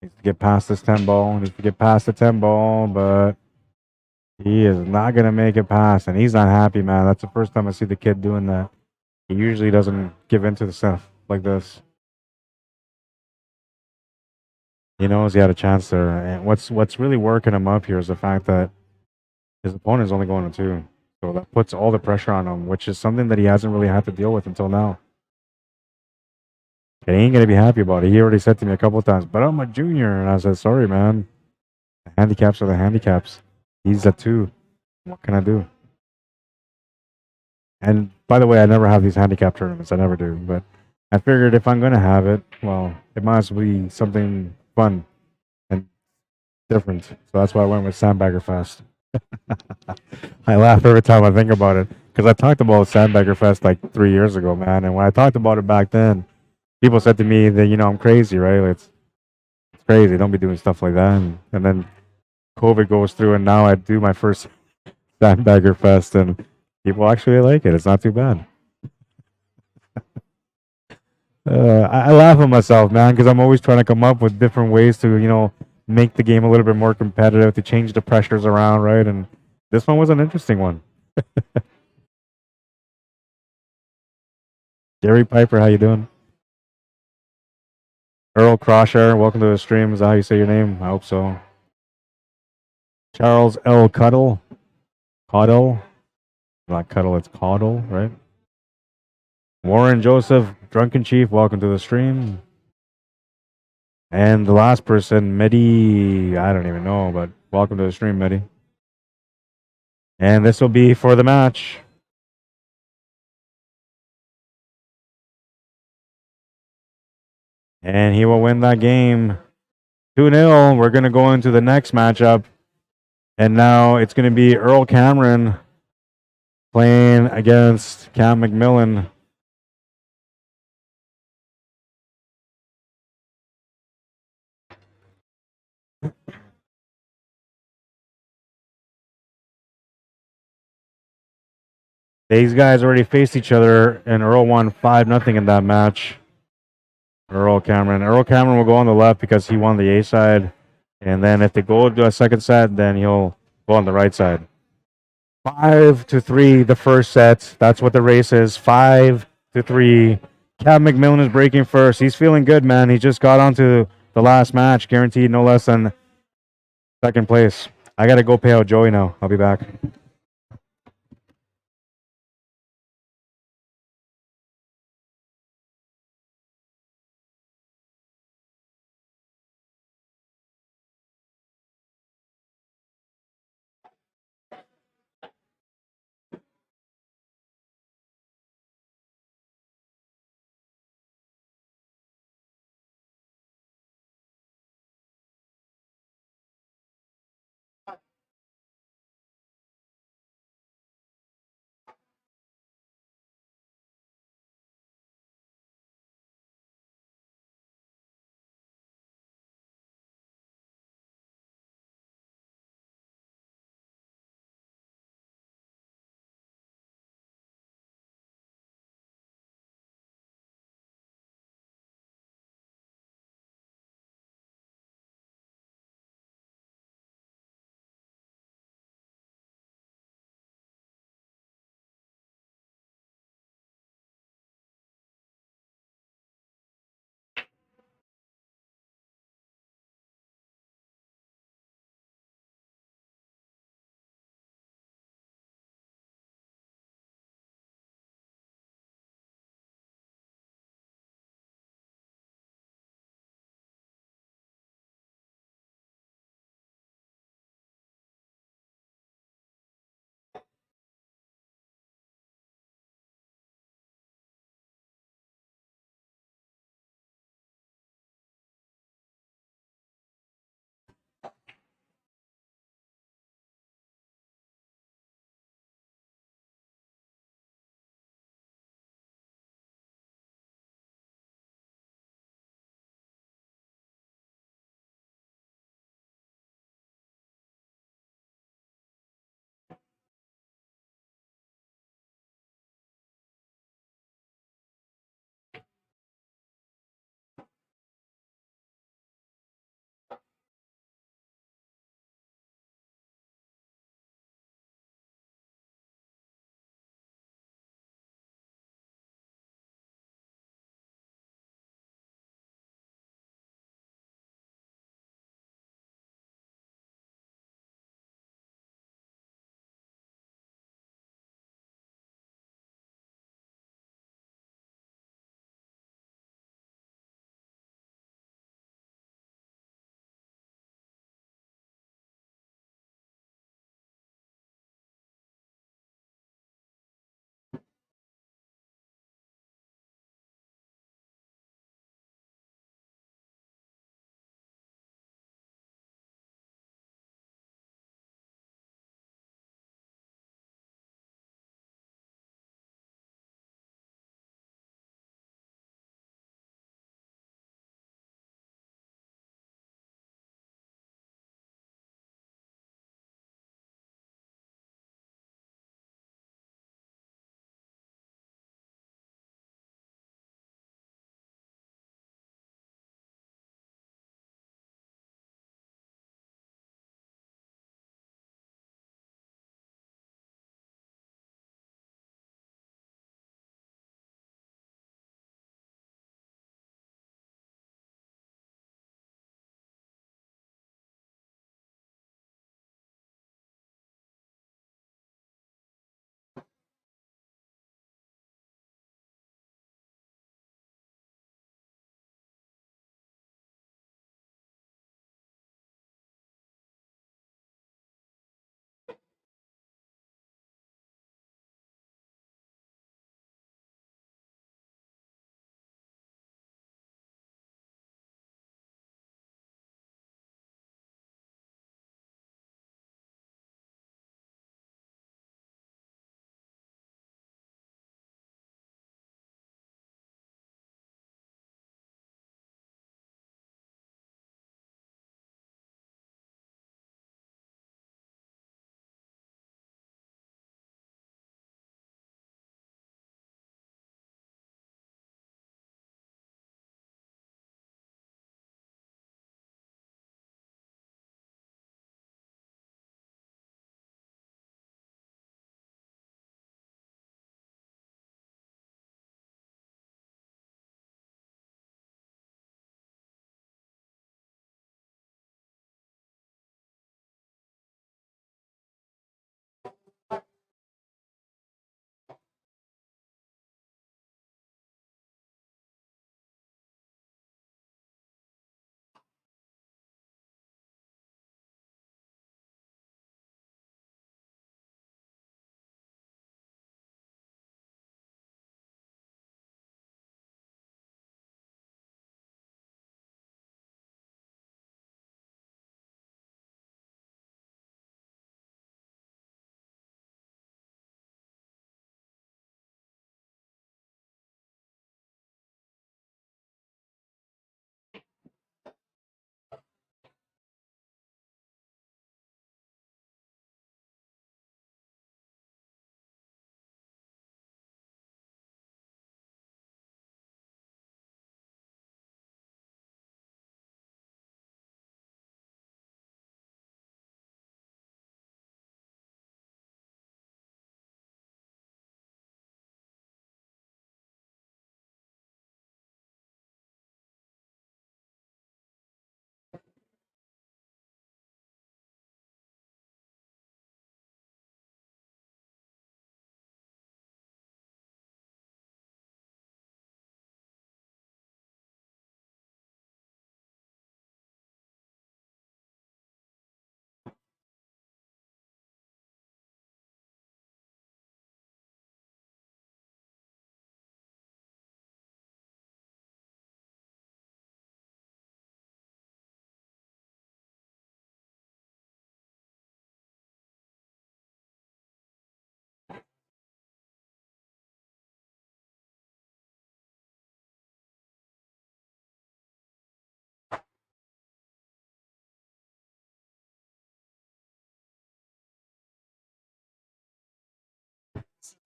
Needs to get past this 10 ball. Needs to get past the 10 ball, but he is not going to make it past, and he's not happy, man. That's the first time I see the kid doing that. He usually doesn't give in to the stuff like this. He knows he had a chance there, and what's really working him up here is the fact that his opponent is only going to 2. So that puts all the pressure on him, which is something that he hasn't really had to deal with until now. And he ain't going to be happy about it. He already said to me a couple of times, but I'm a junior. And I said, sorry, man. The handicaps are the handicaps. He's a 2. What can I do? And by the way, I never have these handicap tournaments. I never do. But I figured if I'm going to have it, well, it might as well be something fun and different. So that's why I went with SandbaggerFest. I laugh every time I think about it because I talked about SandbaggerFest like 3 years ago, man. And when I talked about it back then, people said to me that, I'm crazy, right? Like, it's crazy. Don't be doing stuff like that. And then COVID goes through, and now I do my first SandbaggerFest, and people actually like it. It's not too bad. I laugh at myself, man, because I'm always trying to come up with different ways to, make the game a little bit more competitive, to change the pressures around, right? And this one was an interesting one. Gary Piper, how you doing? Errol Crosher, welcome to the stream. Is that how you say your name? I hope so. Charles L. Cuddle. Not Cuddle, it's Caudle, right? Warren Joseph, Drunken Chief, welcome to the stream. And the last person, Medi, I don't even know, but welcome to the stream, Medi. And this will be for the match. And he will win that game 2-0. We're going to go into the next matchup. And now it's going to be Earl Cameron playing against Cam McMillan. These guys already faced each other, and Earl won 5-0 in that match. Errol Cameron will go on the left because he won the A side. And then if they go to a second set, then he'll go on the right side. 5-3 the first set. That's what the race is. 5-3. Cam McMillan is breaking first. He's feeling good, man. He just got onto the last match, guaranteed no less than second place. I got to go pay out Joey now. I'll be back.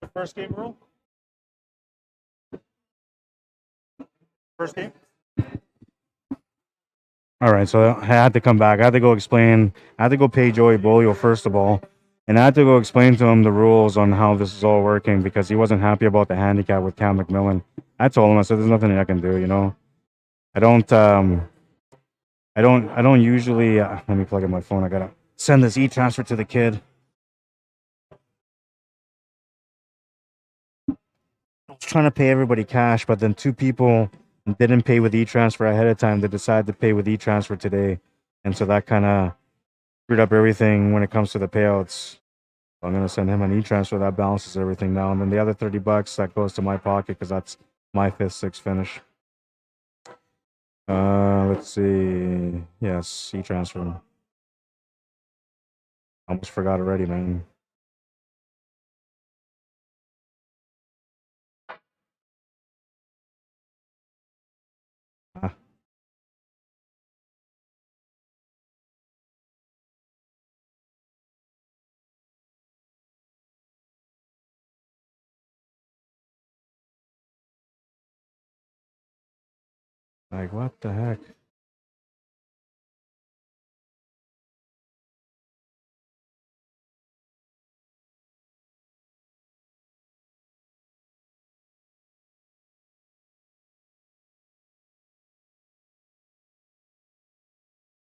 The first game rule? First game? All right, so I had to come back. I had to go explain. I had to go pay Joey Bolio first of all, and I had to go explain to him the rules on how this is all working because he wasn't happy about the handicap with Cam McMillan. I told him, I said, "There's nothing I can do. You know, I don't. I don't usually. Let me plug in my phone. I gotta send this e-transfer to the kid. I was trying to pay everybody cash, but then two people didn't pay with e-transfer ahead of time. They decided to pay with e-transfer today, and so that kind of screwed up everything when it comes to the payouts. So I'm gonna send him an e-transfer that balances everything now, and then the other $30 that goes to my pocket because that's my fifth, sixth finish. Let's see. Yes, e-transfer. Almost forgot already, man. Ah. Like, what the heck?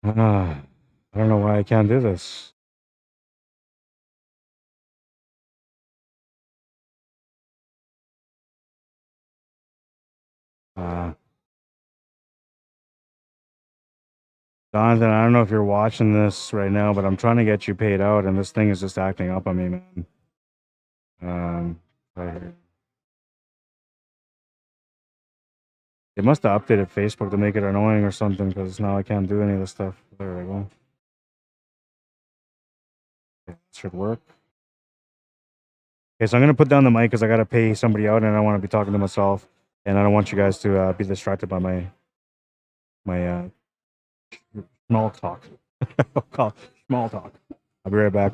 I don't know why I can't do this. Uh, Jonathan, I don't know if you're watching this right now, but I'm trying to get you paid out, and this thing is just acting up on me, man. Right here. They must have updated Facebook to make it annoying or something, because now I can't do any of this stuff. There we go. Okay, this should work. Okay, so I'm gonna put down the mic because I gotta pay somebody out, and I want to be talking to myself, and I don't want you guys to be distracted by my small talk. I'll call it small talk. I'll be right back.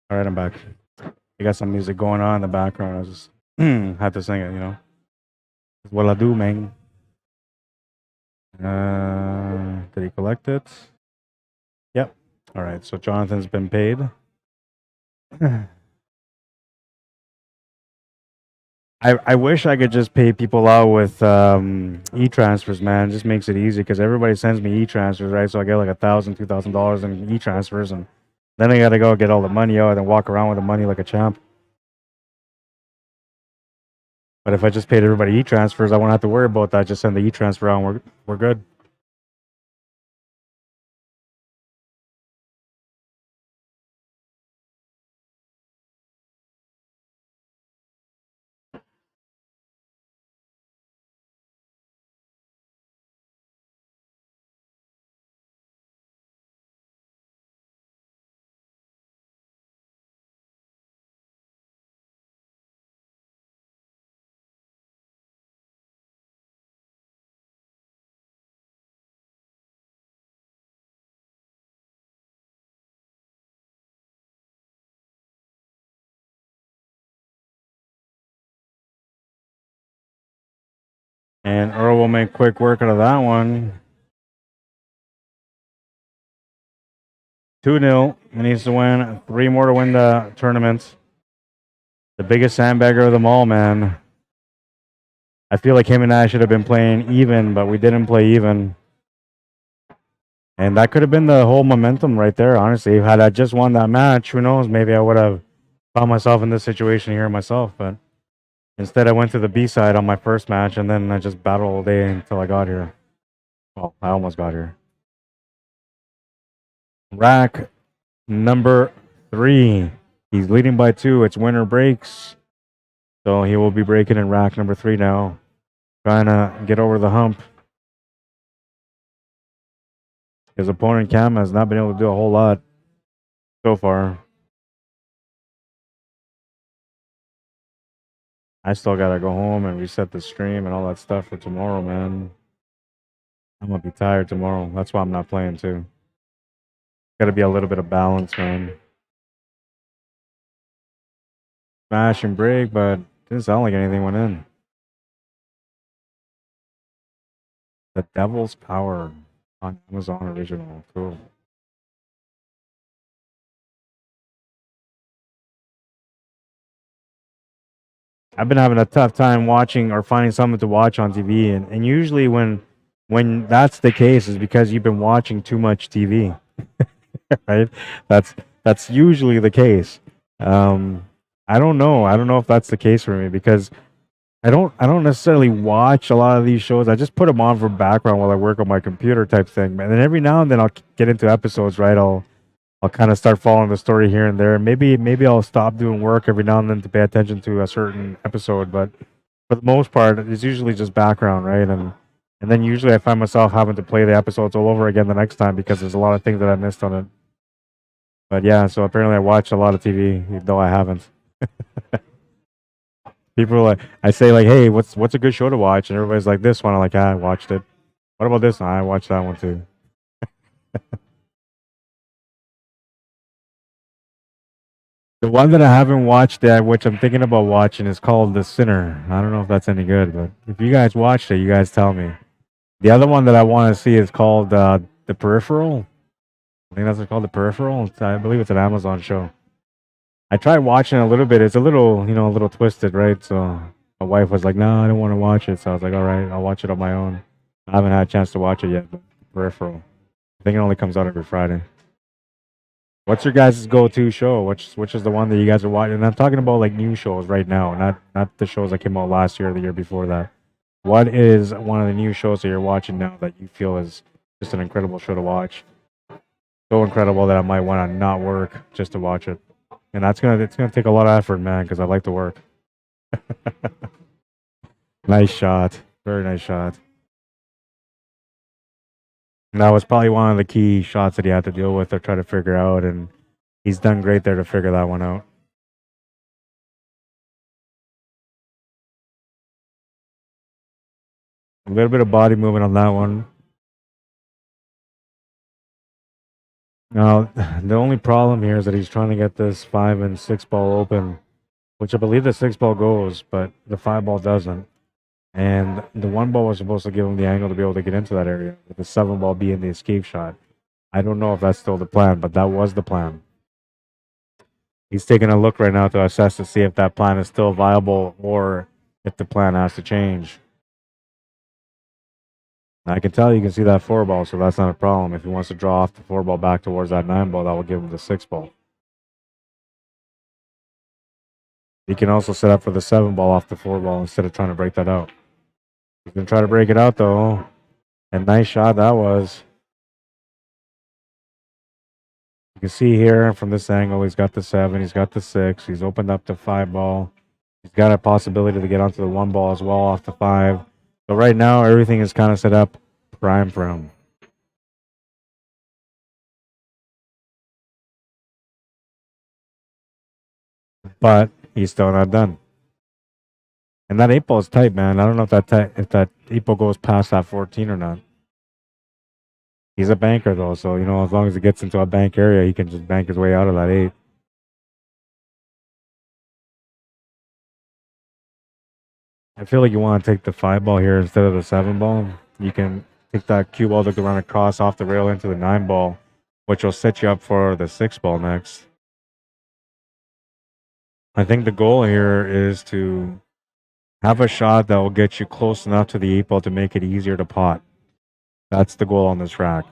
All right, I'm back. I got some music going on in the background. I just had to sing it, you know. That's what I do, man. Did he collect it? Yep. All right, so Jonathan's been paid. I wish I could just pay people out with e-transfers, man. It just makes it easy because everybody sends me e-transfers, right? So I get like $1,000, $2,000 in e-transfers, and then I gotta go get all the money out and walk around with the money like a champ. But if I just paid everybody e-transfers, I won't have to worry about that. Just send the e-transfer out and we're good. And Errol will make quick work out of that one. 2-0. He needs to win 3 more to win the tournament. The biggest sandbagger of them all, man. I feel like him and I should have been playing even, but we didn't play even. And that could have been the whole momentum right there, honestly. Had I just won that match, who knows? Maybe I would have found myself in this situation here myself. But instead, I went to the B side on my first match, and then I just battled all day until I got here. Well, I almost got here. Rack number 3. He's leading by 2. It's winner breaks. So he will be breaking in rack number 3 now. Trying to get over the hump. His opponent, Cam, has not been able to do a whole lot so far. I still gotta go home and reset the stream and all that stuff for tomorrow, man. I'm gonna be tired tomorrow. That's why I'm not playing too. Gotta be a little bit of balance, man. Smash and break, but didn't sound like anything went in. The Devil's Power on Amazon Original. Cool. I've been having a tough time watching or finding something to watch on TV, and usually when that's the case is because you've been watching too much TV, right? That's usually the case. I don't know. I don't know if that's the case for me because I don't necessarily watch a lot of these shows. I just put them on for background while I work on my computer type thing. And then every now and then I'll get into episodes, right? I'll kind of start following the story here and there. Maybe I'll stop doing work every now and then to pay attention to a certain episode, but for the most part, it's usually just background, right? And then usually I find myself having to play the episodes all over again the next time because there's a lot of things that I missed on it. But yeah, so apparently I watch a lot of TV, even though I haven't. People are like, I say like, hey, what's a good show to watch? And everybody's like, this one. I'm like, I watched it. What about this one? I watched that one too. The one that I haven't watched yet, which I'm thinking about watching, is called The Sinner. I don't know if that's any good, but if you guys watched it, you guys tell me. The other one that I want to see is called The Peripheral. I think that's called The Peripheral. I believe it's an Amazon show. I tried watching it a little bit. It's a little, a little twisted, right? So my wife was like, no, I don't want to watch it. So I was like, all right, I'll watch it on my own. I haven't had a chance to watch it yet, but Peripheral. I think it only comes out every Friday. What's your guys' go-to show? Which is the one that you guys are watching? And I'm talking about like new shows right now, not the shows that came out last year or the year before that. What is one of the new shows that you're watching now that you feel is just an incredible show to watch? So incredible that I might want to not work just to watch it. And it's gonna take a lot of effort, man, because I like to work. Nice shot. Very nice shot. And that was probably one of the key shots that he had to deal with or try to figure out, and he's done great there to figure that one out. A little bit of body movement on that one. Now, the only problem here is that he's trying to get this 5 and 6 ball open, which I believe the 6 ball goes, but the 5 ball doesn't. And the 1 ball was supposed to give him the angle to be able to get into that area, with the 7 ball being the escape shot. I don't know if that's still the plan, but that was the plan. He's taking a look right now to assess to see if that plan is still viable or if the plan has to change. I can tell you can see that 4 ball, so that's not a problem. If he wants to draw off the 4 ball back towards that 9 ball, that will give him the 6 ball. He can also set up for the 7 ball off the 4 ball instead of trying to break that out. He's going to try to break it out, though. And nice shot that was. You can see here from this angle, he's got the 7, he's got the 6, he's opened up the 5 ball. He's got a possibility to get onto the 1 ball as well off the 5. So right now, everything is kind of set up prime for him. But he's still not done. And that 8 ball is tight, man. I don't know if that 8 ball goes past that 14 or not. He's a banker, though, so, you know, as long as he gets into a bank area, he can just bank his way out of that 8. I feel like you want to take the 5 ball here instead of the 7 ball. You can take that cue ball to run across off the rail into the 9 ball, which will set you up for the 6 ball next. I think the goal here is to have a shot that will get you close enough to the 8 ball to make it easier to pot. That's the goal on this rack.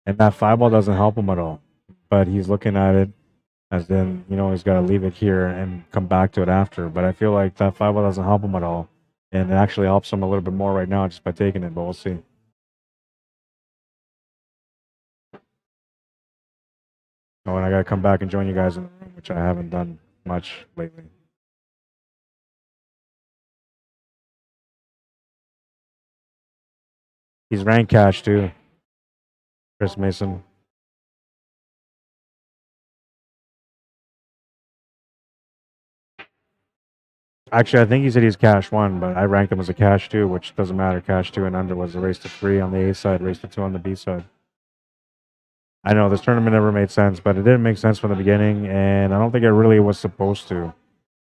And that 5 ball doesn't help him at all. But he's looking at it as in, you know, he's got to leave it here and come back to it after. But I feel like that 5 ball doesn't help him at all. And it actually helps him a little bit more right now just by taking it, but we'll see. Oh, and I got to come back and join you guys in the room, which I haven't done much lately. He's rank cash too, Chris Mason. Actually, I think he said he's cash 1, but I ranked him as a cash 2, which doesn't matter. Cash 2 and under was a race to 3 on the A side, race to 2 on the B side. I know this tournament never made sense, but it didn't make sense from the beginning, and I don't think it really was supposed to.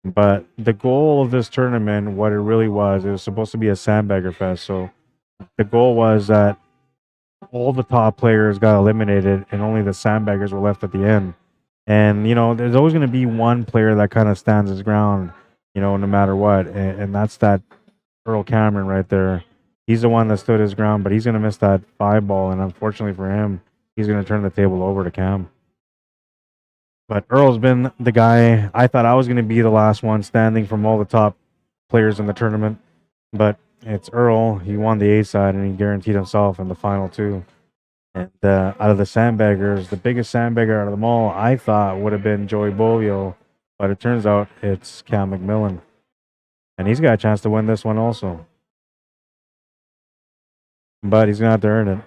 But the goal of this tournament, what it really was, it was supposed to be a SandbaggerFest. So the goal was that all the top players got eliminated, and only the sandbaggers were left at the end. And, you know, there's always going to be one player that kind of stands his ground, you know, no matter what. And that's that Errol Cameron right there. He's the one that stood his ground, but he's going to miss that 5 ball. And unfortunately for him, he's going to turn the table over to Cam. But Errol's been the guy. I thought I was going to be the last one standing from all the top players in the tournament. But it's Errol. He won the A side, and he guaranteed himself in the final 2. And out of the sandbaggers, the biggest sandbagger out of them all, I thought would have been Joey Bolio. But it turns out it's Cam McMillan. And he's got a chance to win this one also. But he's going to have to earn it.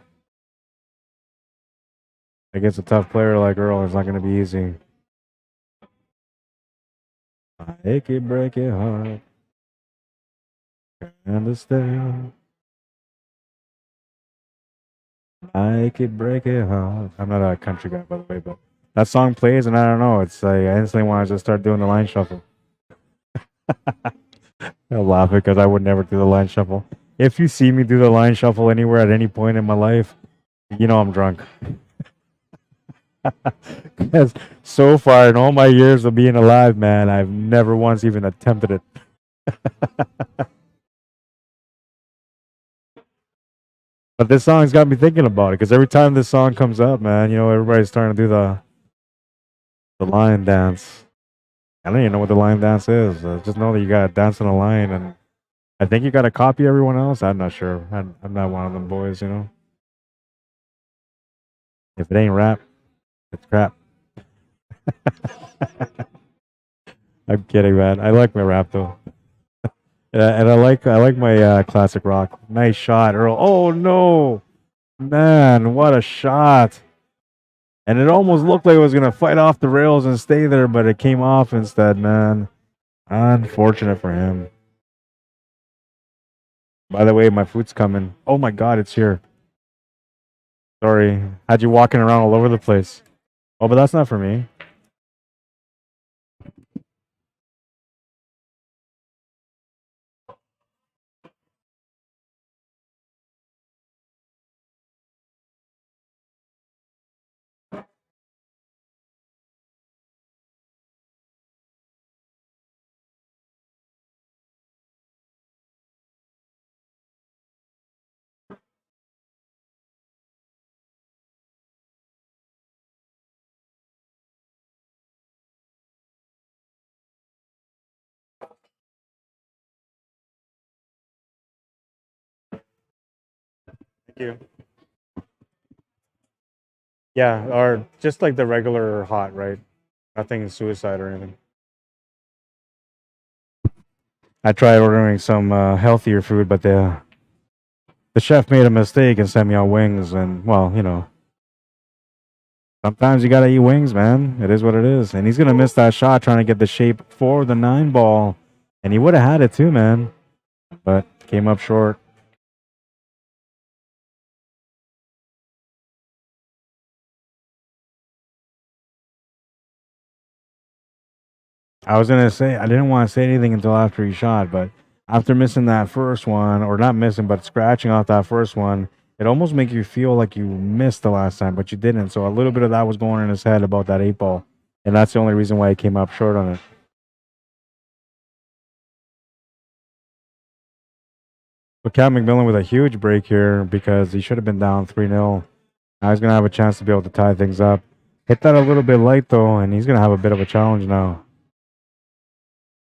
Against a tough player like Errol, it's not going to be easy. Make it, break it hard. Understand. Make it, break it hard. I'm not a country guy, by the way, but that song plays, and I don't know. It's like I instantly want to just start doing the line shuffle. I'll laugh because I would never do the line shuffle. If you see me do the line shuffle anywhere at any point in my life, you know I'm drunk. Because so far in all my years of being alive, man, I've never once even attempted it. But this song's got me thinking about it because every time this song comes up, man, you know, everybody's starting to do the line dance. I don't even know what the line dance is. I just know that you got to dance on a line, and I think you got to copy everyone else. I'm not sure. I'm not one of them boys, you know. If it ain't rap, it's crap. I'm kidding, man. I like my rap though. And I like my classic rock. Nice shot, Earl. Oh no, man, what a shot! And it almost looked like it was gonna fight off the rails and stay there, but it came off instead, man. Unfortunate for him. By the way, my food's coming. Oh my God, it's here. Sorry, had you walking around all over the place. Oh, but that's not for me. Thank you. Yeah, or just like the regular hot, right? Nothing suicide or anything. I tried ordering some healthier food, but the chef made a mistake and sent me on wings. And well, you know, sometimes you gotta eat wings, man. It is what it is. And he's gonna miss that shot trying to get the shape for the 9 ball, and he would have had it too, man, but came up short. I was gonna say I didn't want to say anything until after he shot, but after missing that first one, or not missing, but scratching off that first one, it almost makes you feel like you missed the last time, but you didn't. So a little bit of that was going in his head about that 8 ball, and that's the only reason why he came up short on it. But Cat McMillan with a huge break here because he should have been down 3-0. Now he's gonna have a chance to be able to tie things up. Hit that a little bit light though, and he's gonna have a bit of a challenge now.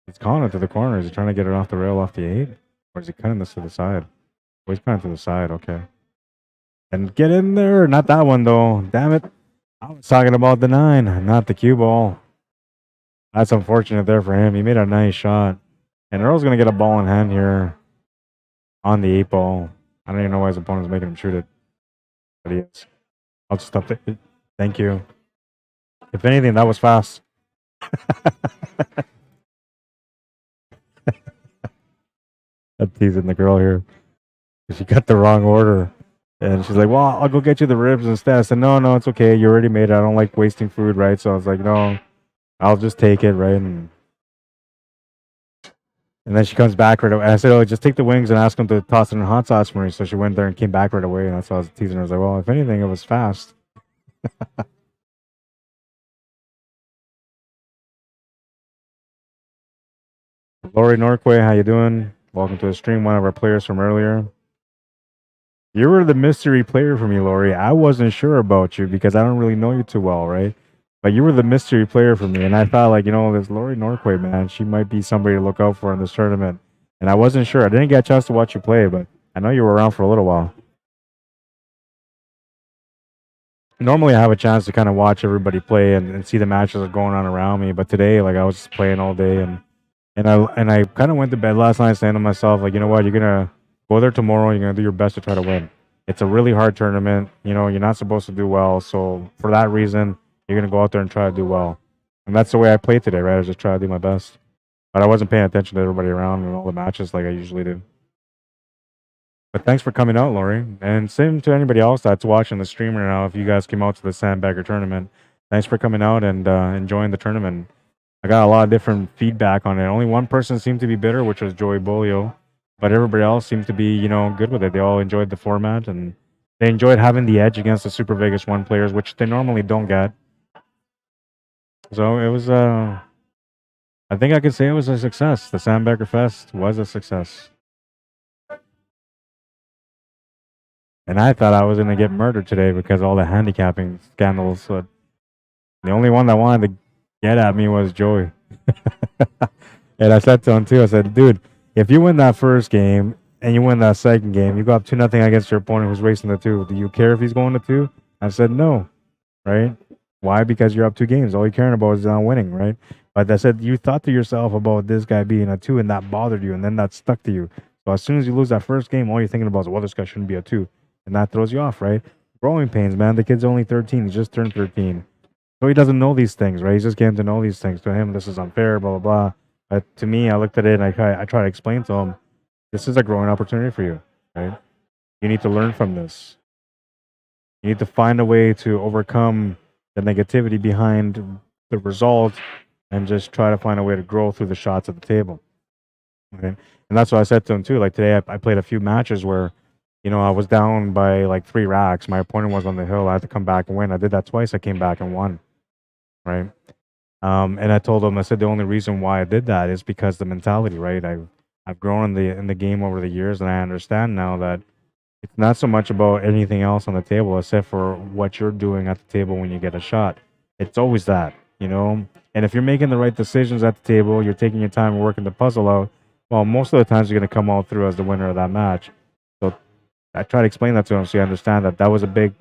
He's calling it to the corner. Is he trying to get it off the rail off the 8? Or is he cutting this to the side? Oh, he's cutting to the side, okay. And get in there. Not that one though. Damn it. I was talking about the 9, not the cue ball. That's unfortunate there for him. He made a nice shot. And Earl's gonna get a ball in hand here on the 8 ball. I don't even know why his opponent's making him shoot it. But he is. I'll just stop it. Thank you. If anything, that was fast. I'm teasing the girl here. She got the wrong order. And she's like, well, I'll go get you the ribs instead. I said, no, it's okay. You already made it. I don't like wasting food, right? So I was like, no, I'll just take it, right? And then she comes back right away. I said, oh, just take the wings and ask them to toss it in hot sauce for me. So she went there and came back right away. And that's why I was teasing her. I was like, well, if anything, it was fast. Lori Norquay, how you doing? Welcome to the stream. One of our players from earlier. You were the mystery player for me, Lori. I wasn't sure about you because I don't really know you too well, right? But you were the mystery player for me, and I thought, like, you know, this Lori Norquay, man, she might be somebody to look out for in this tournament. And I wasn't sure. I didn't get a chance to watch you play, but I know you were around for a little while. Normally, I have a chance to kind of watch everybody play and see the matches that are going on around me. But today, like, I was just playing all day, and I kind of went to bed last night saying to myself, like, you know what, you're gonna go there tomorrow. You're gonna do your best to try to win. It's a really hard tournament. You know, you're not supposed to do well. So for that reason, you're gonna go out there and try to do well. And that's the way I played today, right? I was just trying to do my best. But I wasn't paying attention to everybody around and all the matches like I usually do. But thanks for coming out, Lori. And same to anybody else that's watching the stream right now. If you guys came out to the Sandbagger tournament, thanks for coming out and enjoying the tournament. I got a lot of different feedback on it. Only one person seemed to be bitter, which was Joey Bolio. But everybody else seemed to be, you know, good with it. They all enjoyed the format and they enjoyed having the edge against the Super Vegas 1 players, which they normally don't get. So it was, I think I could say it was a success. The SandbaggerFest was a success. And I thought I was going to get murdered today because of all the handicapping scandals. But the only one that wanted to get at me was Joey. And I said to him too, I said, dude, if you win that first game and you win that second game, you go up 2-0 against your opponent who's racing the 2. Do you care if he's going to 2? I said, no, right? Why? Because you're up 2 games. All you're caring about is not winning, right? But I said, you thought to yourself about this guy being a 2 and that bothered you, and then that stuck to you. So as soon as you lose that first game, all you're thinking about is, well, this guy shouldn't be a 2. And that throws you off, right? Growing pains, man. The kid's only 13. He just turned 13. So he doesn't know these things, right? He's just getting to know these things. To him, this is unfair, blah, blah, blah. But to me, I looked at it and I try to explain to him, this is a growing opportunity for you, right? You need to learn from this. You need to find a way to overcome the negativity behind the result and just try to find a way to grow through the shots at the table. Okay. And that's what I said to him too. Like today, I played a few matches where, I was down by like 3 racks. My opponent was on the hill. I had to come back and win. I did that twice. I came back and won. Right. And I told him, I said the only reason why I did that is because the mentality, right? I've grown in the game over the years, and I understand now that it's not so much about anything else on the table except for what you're doing at the table when you get a shot. It's always that, And if you're making the right decisions at the table, you're taking your time and working the puzzle out. Well, most of the times you're going to come all through as the winner of that match. So I try to explain that to him so you understand that was a big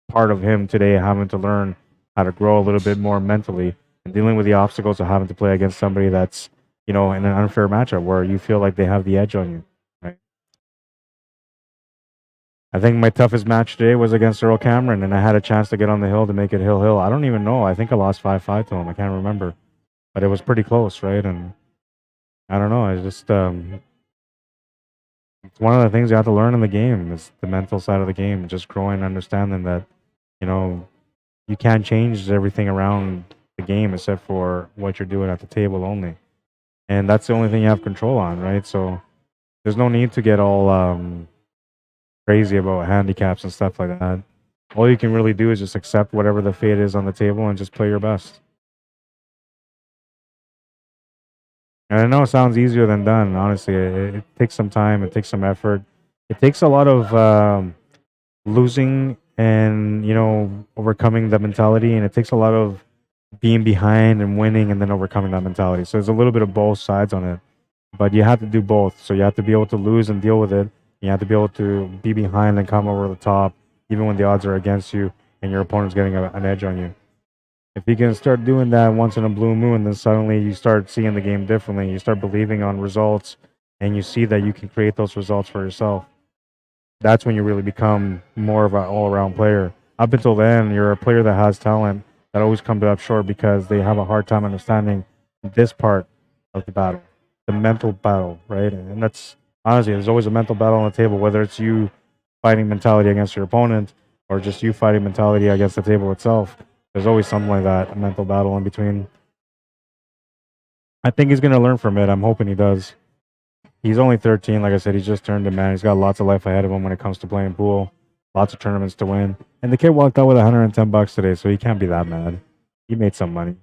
part of him today, having to learn how to grow a little bit more mentally and dealing with the obstacles of having to play against somebody that's, in an unfair matchup where you feel like they have the edge on you, right? I think my toughest match today was against Earl Cameron, and I had a chance to get on the hill to make it hill. I don't even know. I think I lost 5-5 to him. I can't remember. But it was pretty close, right? And I don't know. I just it's one of the things you have to learn in the game is the mental side of the game, just growing, understanding that, you can't change everything around the game except for what you're doing at the table only. And that's the only thing you have control on, right? So there's no need to get all crazy about handicaps and stuff like that. All you can really do is just accept whatever the fate is on the table and just play your best. And I know it sounds easier than done, honestly. It takes some time, it takes some effort. It takes a lot of losing and, overcoming the mentality, and it takes a lot of being behind and winning and then overcoming that mentality. So there's a little bit of both sides on it. But you have to do both. So you have to be able to lose and deal with it. You have to be able to be behind and come over the top, even when the odds are against you and your opponent's getting an edge on you. If you can start doing that once in a blue moon, then suddenly you start seeing the game differently. You start believing on results, and you see that you can create those results for yourself. That's when you really become more of an all-around player. Up until then, you're a player that has talent that always comes up short because they have a hard time understanding this part of the battle, the mental battle, right? And that's honestly, there's always a mental battle on the table, whether it's you fighting mentality against your opponent or just you fighting mentality against the table itself. There's always something like that, a mental battle in between. I think he's going to learn from it. I'm hoping he does. He's only 13. Like I said, he's just turned a man. He's got lots of life ahead of him when it comes to playing pool. Lots of tournaments to win. And the kid walked out with $110 today, so he can't be that mad. He made some money.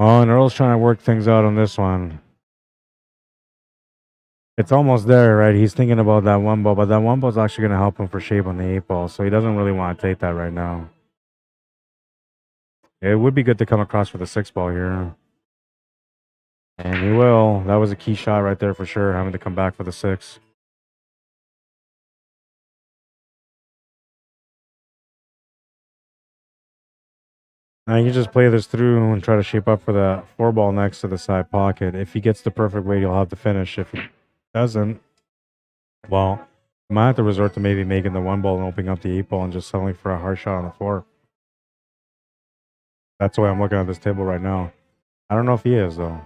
Oh, and Earl's trying to work things out on this one. It's almost there, right? He's thinking about that one ball, but that one ball's actually going to help him for shape on the 8-ball, so he doesn't really want to take that right now. It would be good to come across for the 6-ball here. And he will. That was a key shot right there for sure, having to come back for the 6. Now you can just play this through and try to shape up for the 4-ball next to the side pocket. If he gets the perfect weight, he'll have to finish. If he doesn't, well, you might have to resort to maybe making the 1-ball and opening up the 8-ball and just settling for a hard shot on the 4. That's the way I'm looking at this table right now. I don't know if he is, though.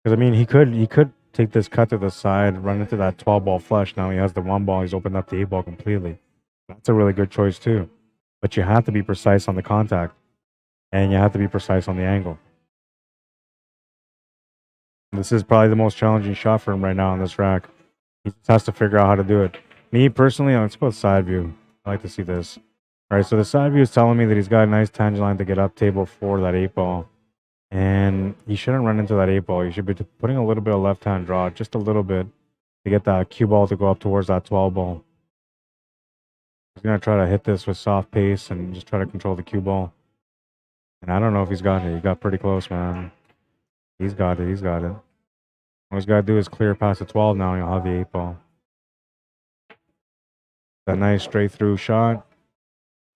Because, I mean, he could take this cut to the side, run into that 12-ball flush. Now he has the 1-ball. He's opened up the 8-ball completely. That's a really good choice, too. But you have to be precise on the contact. And you have to be precise on the angle. This is probably the most challenging shot for him right now on this rack. He just has to figure out how to do it. Me, personally, let's go with side view. I like to see this. All right, so the side view is telling me that he's got a nice tangent line to get up table for that 8-ball. And he shouldn't run into that 8-ball. You should be putting a little bit of left-hand draw, just a little bit, to get that cue ball to go up towards that 12-ball. He's going to try to hit this with soft pace and just try to control the cue ball. And I don't know if he's got it. He got pretty close, man. He's got it. He's got it. All he's got to do is clear past the 12 now, and he'll have the 8-ball. That nice straight through shot.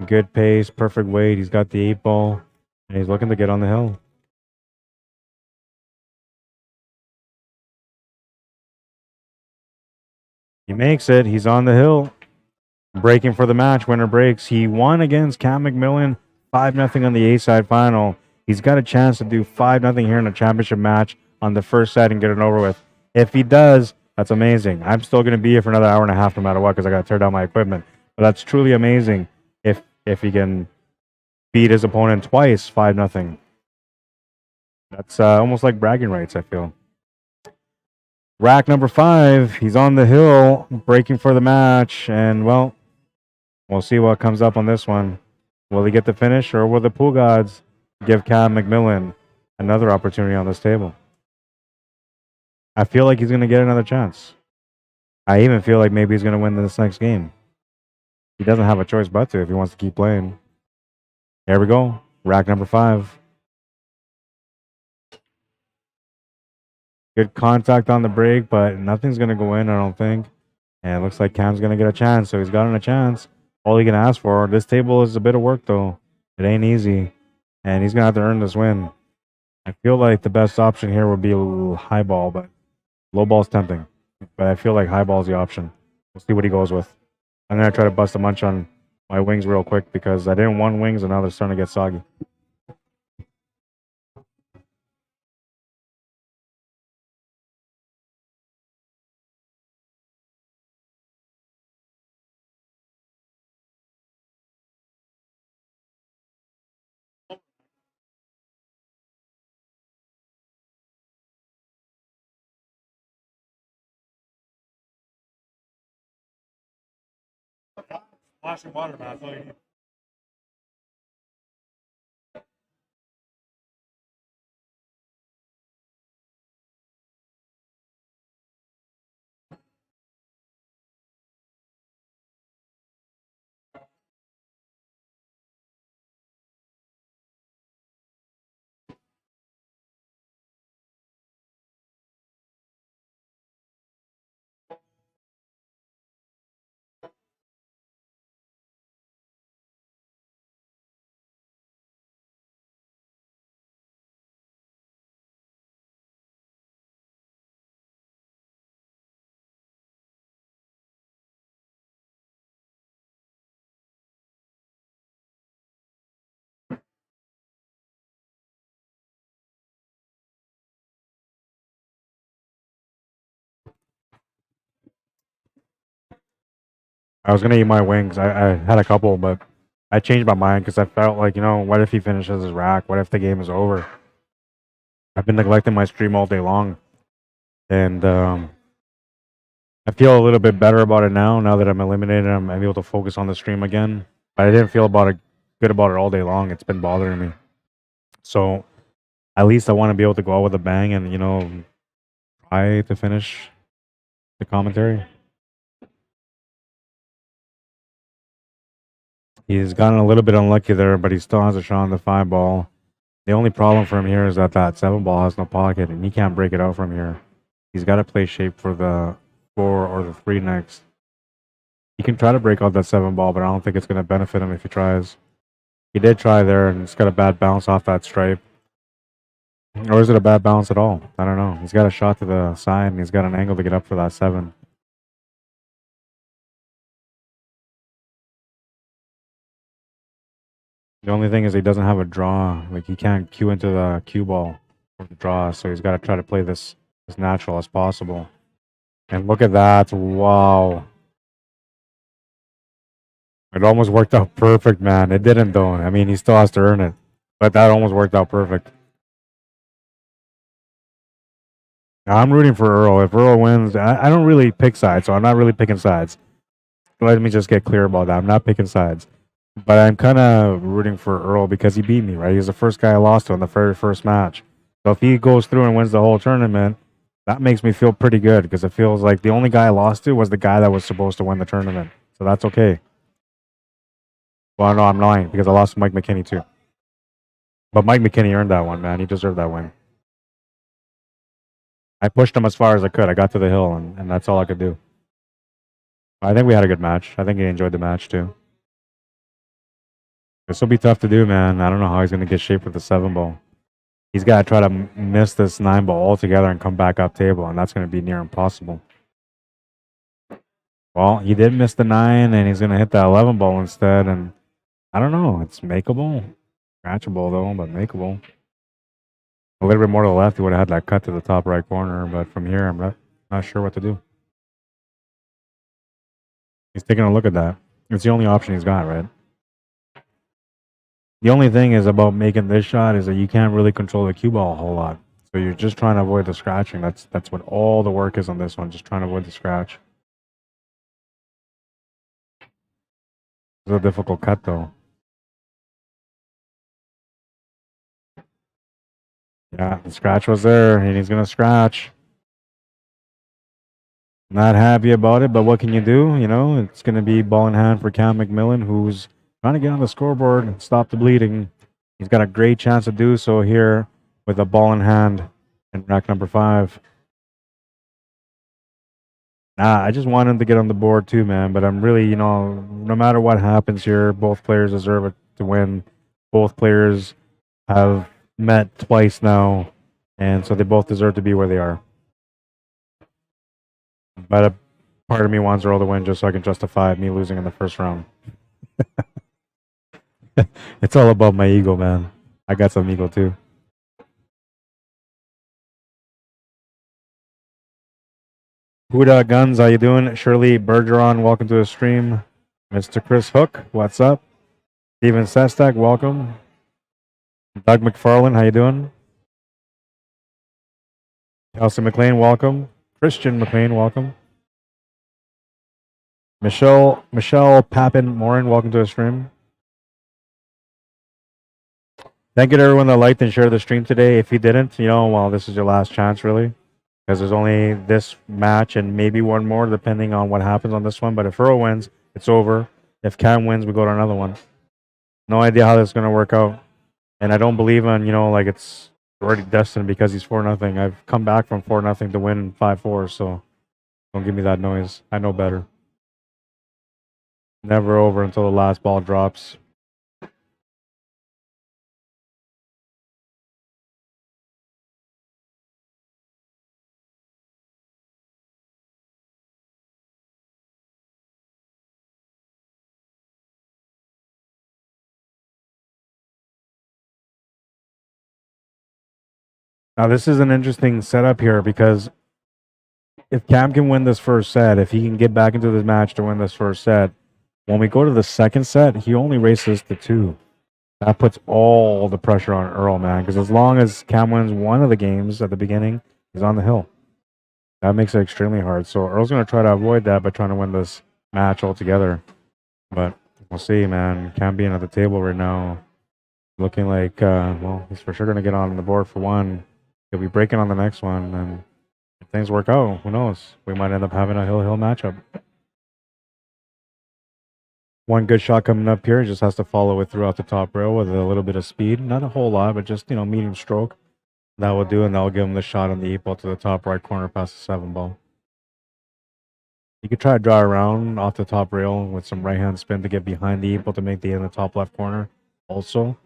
Good pace, perfect weight. He's got the 8-ball, and he's looking to get on the hill. He makes it. He's on the hill. Breaking for the match. Winner breaks. He won against Cam McMillan 5-0 on the A-side final. He's got a chance to do 5-0 here in a championship match on the first set and get it over with. If he does, that's amazing. I'm still going to be here for another hour and a half no matter what because I got to tear down my equipment. But that's truly amazing if he can beat his opponent twice 5-0. That's almost like bragging rights, I feel. Rack number 5. He's on the hill, breaking for the match. And, well, we'll see what comes up on this one. Will he get the finish, or will the pool gods give Cam McMillan another opportunity on this table? I feel like he's going to get another chance. I even feel like maybe he's going to win this next game. He doesn't have a choice but to if he wants to keep playing. Here we go. Rack number 5. Good contact on the break, but nothing's going to go in, I don't think. And it looks like Cam's going to get a chance, so he's gotten a chance. All he can ask for. This table is a bit of work, though. It ain't easy. And he's going to have to earn this win. I feel like the best option here would be a little high ball, but low ball's tempting. But I feel like high ball's the option. We'll see what he goes with. I'm going to try to bust a munch on my wings real quick because I didn't want wings and now they're starting to get soggy. Flashing water, man. That's all you need. I was going to eat my wings. I had a couple, but I changed my mind because I felt like, what if he finishes his rack? What if the game is over? I've been neglecting my stream all day long. And I feel a little bit better about it now that I'm eliminated. I'm able to focus on the stream again. But I didn't feel good about it all day long. It's been bothering me. So at least I want to be able to go out with a bang and, try to finish the commentary. He's gotten a little bit unlucky there, but he still has a shot on the 5 ball. The only problem for him here is that 7 ball has no pocket, and he can't break it out from here. He's got to play shape for the 4 or the 3 next. He can try to break out that 7 ball, but I don't think it's going to benefit him if he tries. He did try there, and it's got a bad bounce off that stripe. Or is it a bad bounce at all? I don't know. He's got a shot to the side, and he's got an angle to get up for that 7. The only thing is he doesn't have a draw. Like, he can't cue into the cue ball for the draw, so he's got to try to play this as natural as possible. And look at that. Wow. It almost worked out perfect, man. It didn't, though. I mean, he still has to earn it. But that almost worked out perfect. Now, I'm rooting for Errol. If Errol wins, I don't really pick sides, so I'm not really picking sides. Let me just get clear about that. I'm not picking sides. But I'm kind of rooting for Errol because he beat me, right? He's the first guy I lost to in the very first match. So if he goes through and wins the whole tournament, that makes me feel pretty good because it feels like the only guy I lost to was the guy that was supposed to win the tournament. So that's okay. Well, no, I'm lying because I lost to Mike Mckinney too. But Mike Mckinney earned that one, man. He deserved that win. I pushed him as far as I could. I got to the hill, and that's all I could do. I think we had a good match. I think he enjoyed the match too. This will be tough to do, man. I don't know how he's going to get shape with the 7 ball. He's got to try to miss this 9 ball altogether and come back up table, and that's going to be near impossible. Well, he did miss the 9, and he's going to hit that 11 ball instead. And I don't know. It's makeable. Scratchable, though, but makeable. A little bit more to the left, he would have had that cut to the top right corner. But from here, I'm not sure what to do. He's taking a look at that. It's the only option he's got, right? The only thing is about making this shot is that you can't really control the cue ball a whole lot. So you're just trying to avoid the scratching. That's what all the work is on this one, just trying to avoid the scratch. It's a difficult cut, though. Yeah, the scratch was there, and he's going to scratch. Not happy about it, but what can you do? You know, it's going to be ball in hand for Cam McMillan, who's trying to get on the scoreboard and stop the bleeding. He's got a great chance to do so here with a ball in hand in rack number 5. I just want him to get on the board too, man. But I'm really, no matter what happens here, both players deserve it to win. Both players have met twice now, and so they both deserve to be where they are. But a part of me wants Errol to win just so I can justify me losing in the first round. It's all about my ego, man. I got some ego too. Huda Guns, how you doing? Shirley Bergeron, welcome to the stream. Mr. Chris Hook, what's up? Steven Sestak, welcome. Doug McFarland, how you doing? Elsie McLean, welcome. Christian McLean, welcome. Michelle Papin Morin, welcome to the stream. Thank you to everyone that liked and shared the stream today. If you didn't, well, this is your last chance, really, because there's only this match and maybe one more, depending on what happens on this one. But if Errol wins, it's over. If Cam wins, we go to another one. No idea how this is going to work out. And I don't believe in, like it's already destined because he's 4-0. I've come back from 4-0 to win 5-4, so don't give me that noise. I know better. Never over until the last ball drops. Now, this is an interesting setup here because if Cam can win this first set, if he can get back into this match to win this first set, when we go to the second set, he only races to 2. That puts all the pressure on Errol, man, because as long as Cam wins one of the games at the beginning, he's on the hill. That makes it extremely hard. So Earl's going to try to avoid that by trying to win this match altogether. But we'll see, man. Cam being at the table right now, looking like, well, he's for sure going to get on the board for one. He'll be breaking on the next one, and if things work out, who knows? We might end up having a hill matchup. One good shot coming up here. Just has to follow it throughout the top rail with a little bit of speed. Not a whole lot, but just, medium stroke. That will do, and that will give him the shot on the 8 ball to the top right corner past the 7 ball. You could try to draw around off the top rail with some right-hand spin to get behind the 8 ball to make the 8 in the top left corner also.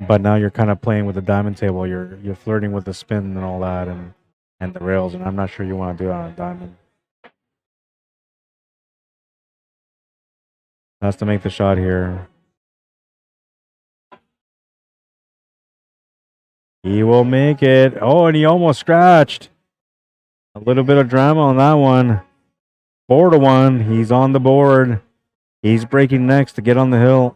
But now you're kind of playing with the diamond table. You're flirting with the spin and all that and the rails, and I'm not sure you want to do that on a diamond. Has to make the shot here. He will make it. Oh, and he almost scratched. A little bit of drama on that one. 4-1. He's on the board. He's breaking next to get on the hill.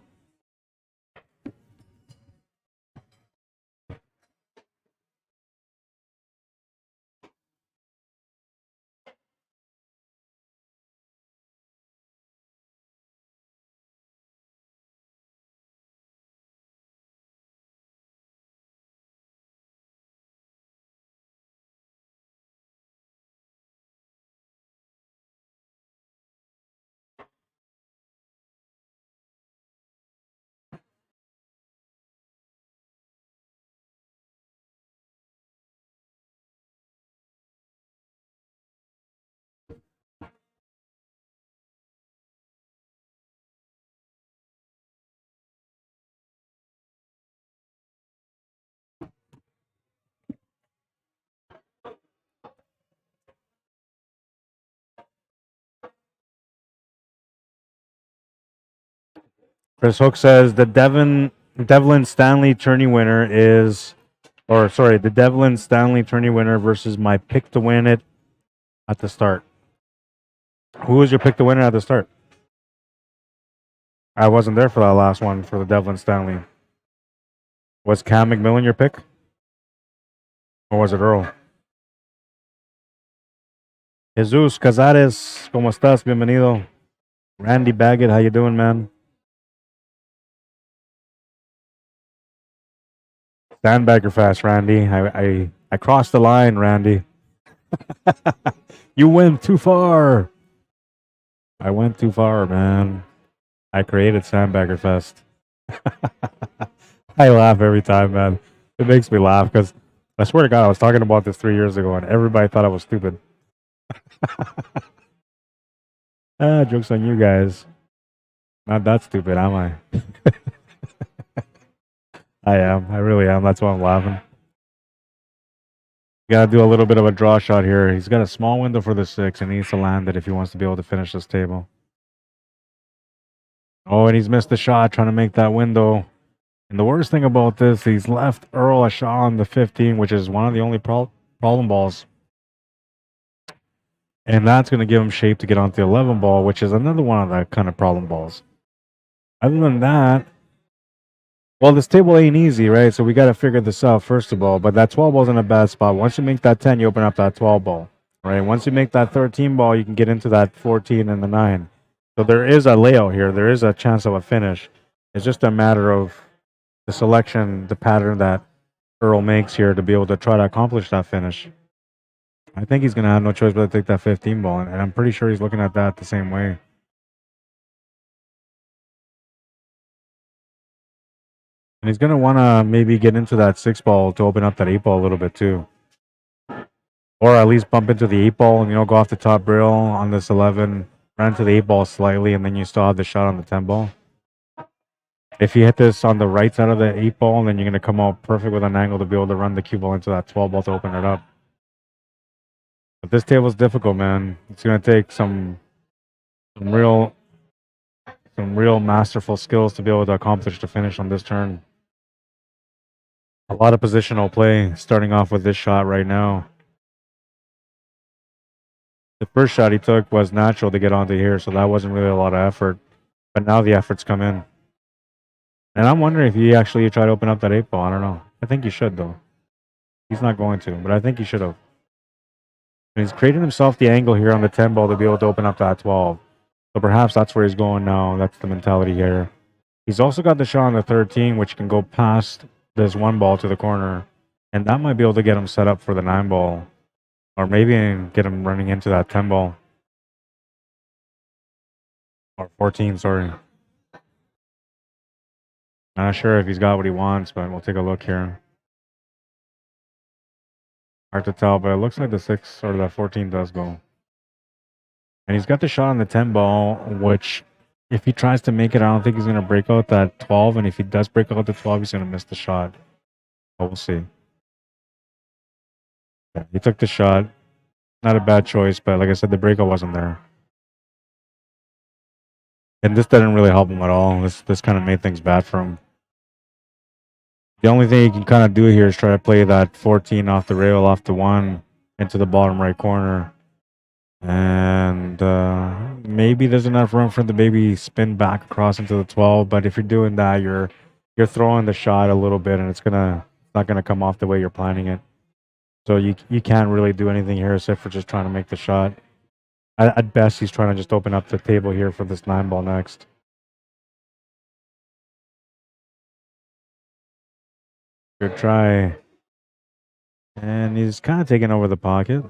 Chris Hook says the Devlin Stanley tourney winner is, or sorry, the Devlin Stanley tourney winner versus my pick to win it at the start. Who was your pick to win it at the start? I wasn't there for that last one for the Devlin Stanley. Was Cam McMillan your pick? Or was it Earl? Jesus Cazares, ¿cómo estás? Bienvenido. Randy Baggett, how you doing, man? SandbaggerFest, Randy. I crossed the line, Randy. You went too far. I went too far, man. I created SandbaggerFest. I laugh every time, man. It makes me laugh because I swear to God, I was talking about this 3 years ago and everybody thought I was stupid. Joke's on you guys. Not that stupid, am I? I am. I really am. That's why I'm laughing. Got to do a little bit of a draw shot here. He's got a small window for the 6 and he needs to land it if he wants to be able to finish this table. Oh, and he's missed the shot trying to make that window. And the worst thing about this, he's left Errol a shot on the 15, which is one of the only problem balls. And that's going to give him shape to get onto the 11 ball, which is another one of that kind of problem balls. Other than that, well, this table ain't easy, right? So we got to figure this out, first of all. But that 12 ball's in a bad spot. Once you make that 10, you open up that 12 ball, right? Once you make that 13 ball, you can get into that 14 and the 9. So there is a layout here. There is a chance of a finish. It's just a matter of the selection, the pattern that Errol makes here to be able to try to accomplish that finish. I think he's going to have no choice but to take that 15 ball. And I'm pretty sure he's looking at that the same way. And he's going to want to maybe get into that 6 ball to open up that 8 ball a little bit too. Or at least bump into the 8 ball and, go off the top rail on this 11, run into the 8 ball slightly, and then you still have the shot on the 10 ball. If you hit this on the right side of the 8 ball, then you're going to come out perfect with an angle to be able to run the cue ball into that 12 ball to open it up. But this table's difficult, man. It's going to take some real masterful skills to be able to accomplish the finish on this turn. A lot of positional play starting off with this shot right now. The first shot he took was natural to get onto here, so that wasn't really a lot of effort. But now the effort's come in. And I'm wondering if he actually tried to open up that 8 ball. I don't know. I think he should, though. He's not going to, but I think he should have. And he's creating himself the angle here on the 10 ball to be able to open up that 12. So perhaps that's where he's going now. That's the mentality here. He's also got the shot on the 13, which can go past this 1 ball to the corner. And that might be able to get him set up for the 9 ball. Or maybe get him running into that 10 ball. Or 14, sorry. Not sure if he's got what he wants, but we'll take a look here. Hard to tell, but it looks like the 6 or the 14 does go. And he's got the shot on the 10 ball, which if he tries to make it, I don't think he's going to break out that 12. And if he does break out the 12, he's going to miss the shot. But we'll see. Yeah, he took the shot. Not a bad choice, but like I said, the breakout wasn't there. And this didn't really help him at all. This kind of made things bad for him. The only thing he can kind of do here is try to play that 14 off the rail, off the 1, into the bottom right corner. And maybe there's enough room for the baby spin back across into the 12. But if you're doing that, you're throwing the shot a little bit, and it's not gonna come off the way you're planning it. So you can't really do anything here except for just trying to make the shot. At best, he's trying to just open up the table here for this 9 ball next. Good try. And he's kind of taking over the pocket.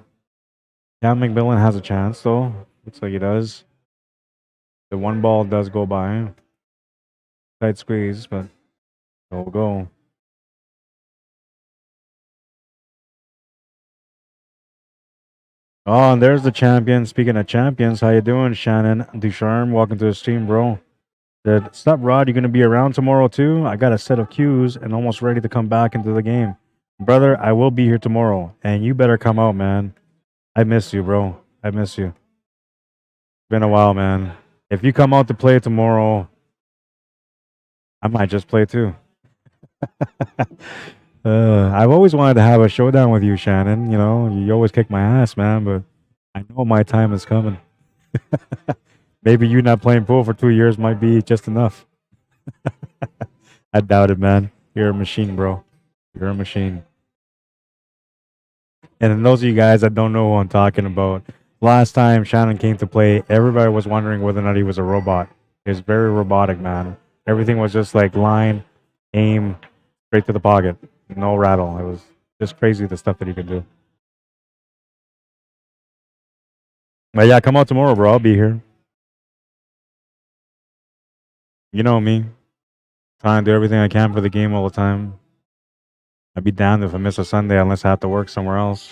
Cam McMillan has a chance, though. Looks like he does. The 1 ball does go by. Tight squeeze, but it'll go. Oh, and there's the champion. Speaking of champions, how you doing, Shannon Ducharme? Welcome to the stream, bro. What's up, Rod? You going to be around tomorrow, too? I got a set of cues and almost ready to come back into the game. Brother, I will be here tomorrow, and you better come out, man. I miss you, bro. I miss you. Been a while, man. If you come out to play tomorrow, I might just play too. I've always wanted to have a showdown with you, Shannon. You know, you always kick my ass, man, but I know my time is coming. Maybe you not playing pool for 2 years might be just enough. I doubt it, man. You're a machine, bro. You're a machine. And then those of you guys that don't know who I'm talking about, last time Shannon came to play, everybody was wondering whether or not he was a robot. He was very robotic, man. Everything was just like line, aim, straight to the pocket. No rattle. It was just crazy the stuff that he could do. But yeah, come out tomorrow, bro. I'll be here. You know me. Trying to do everything I can for the game all the time. I'd be damned if I miss a Sunday unless I have to work somewhere else.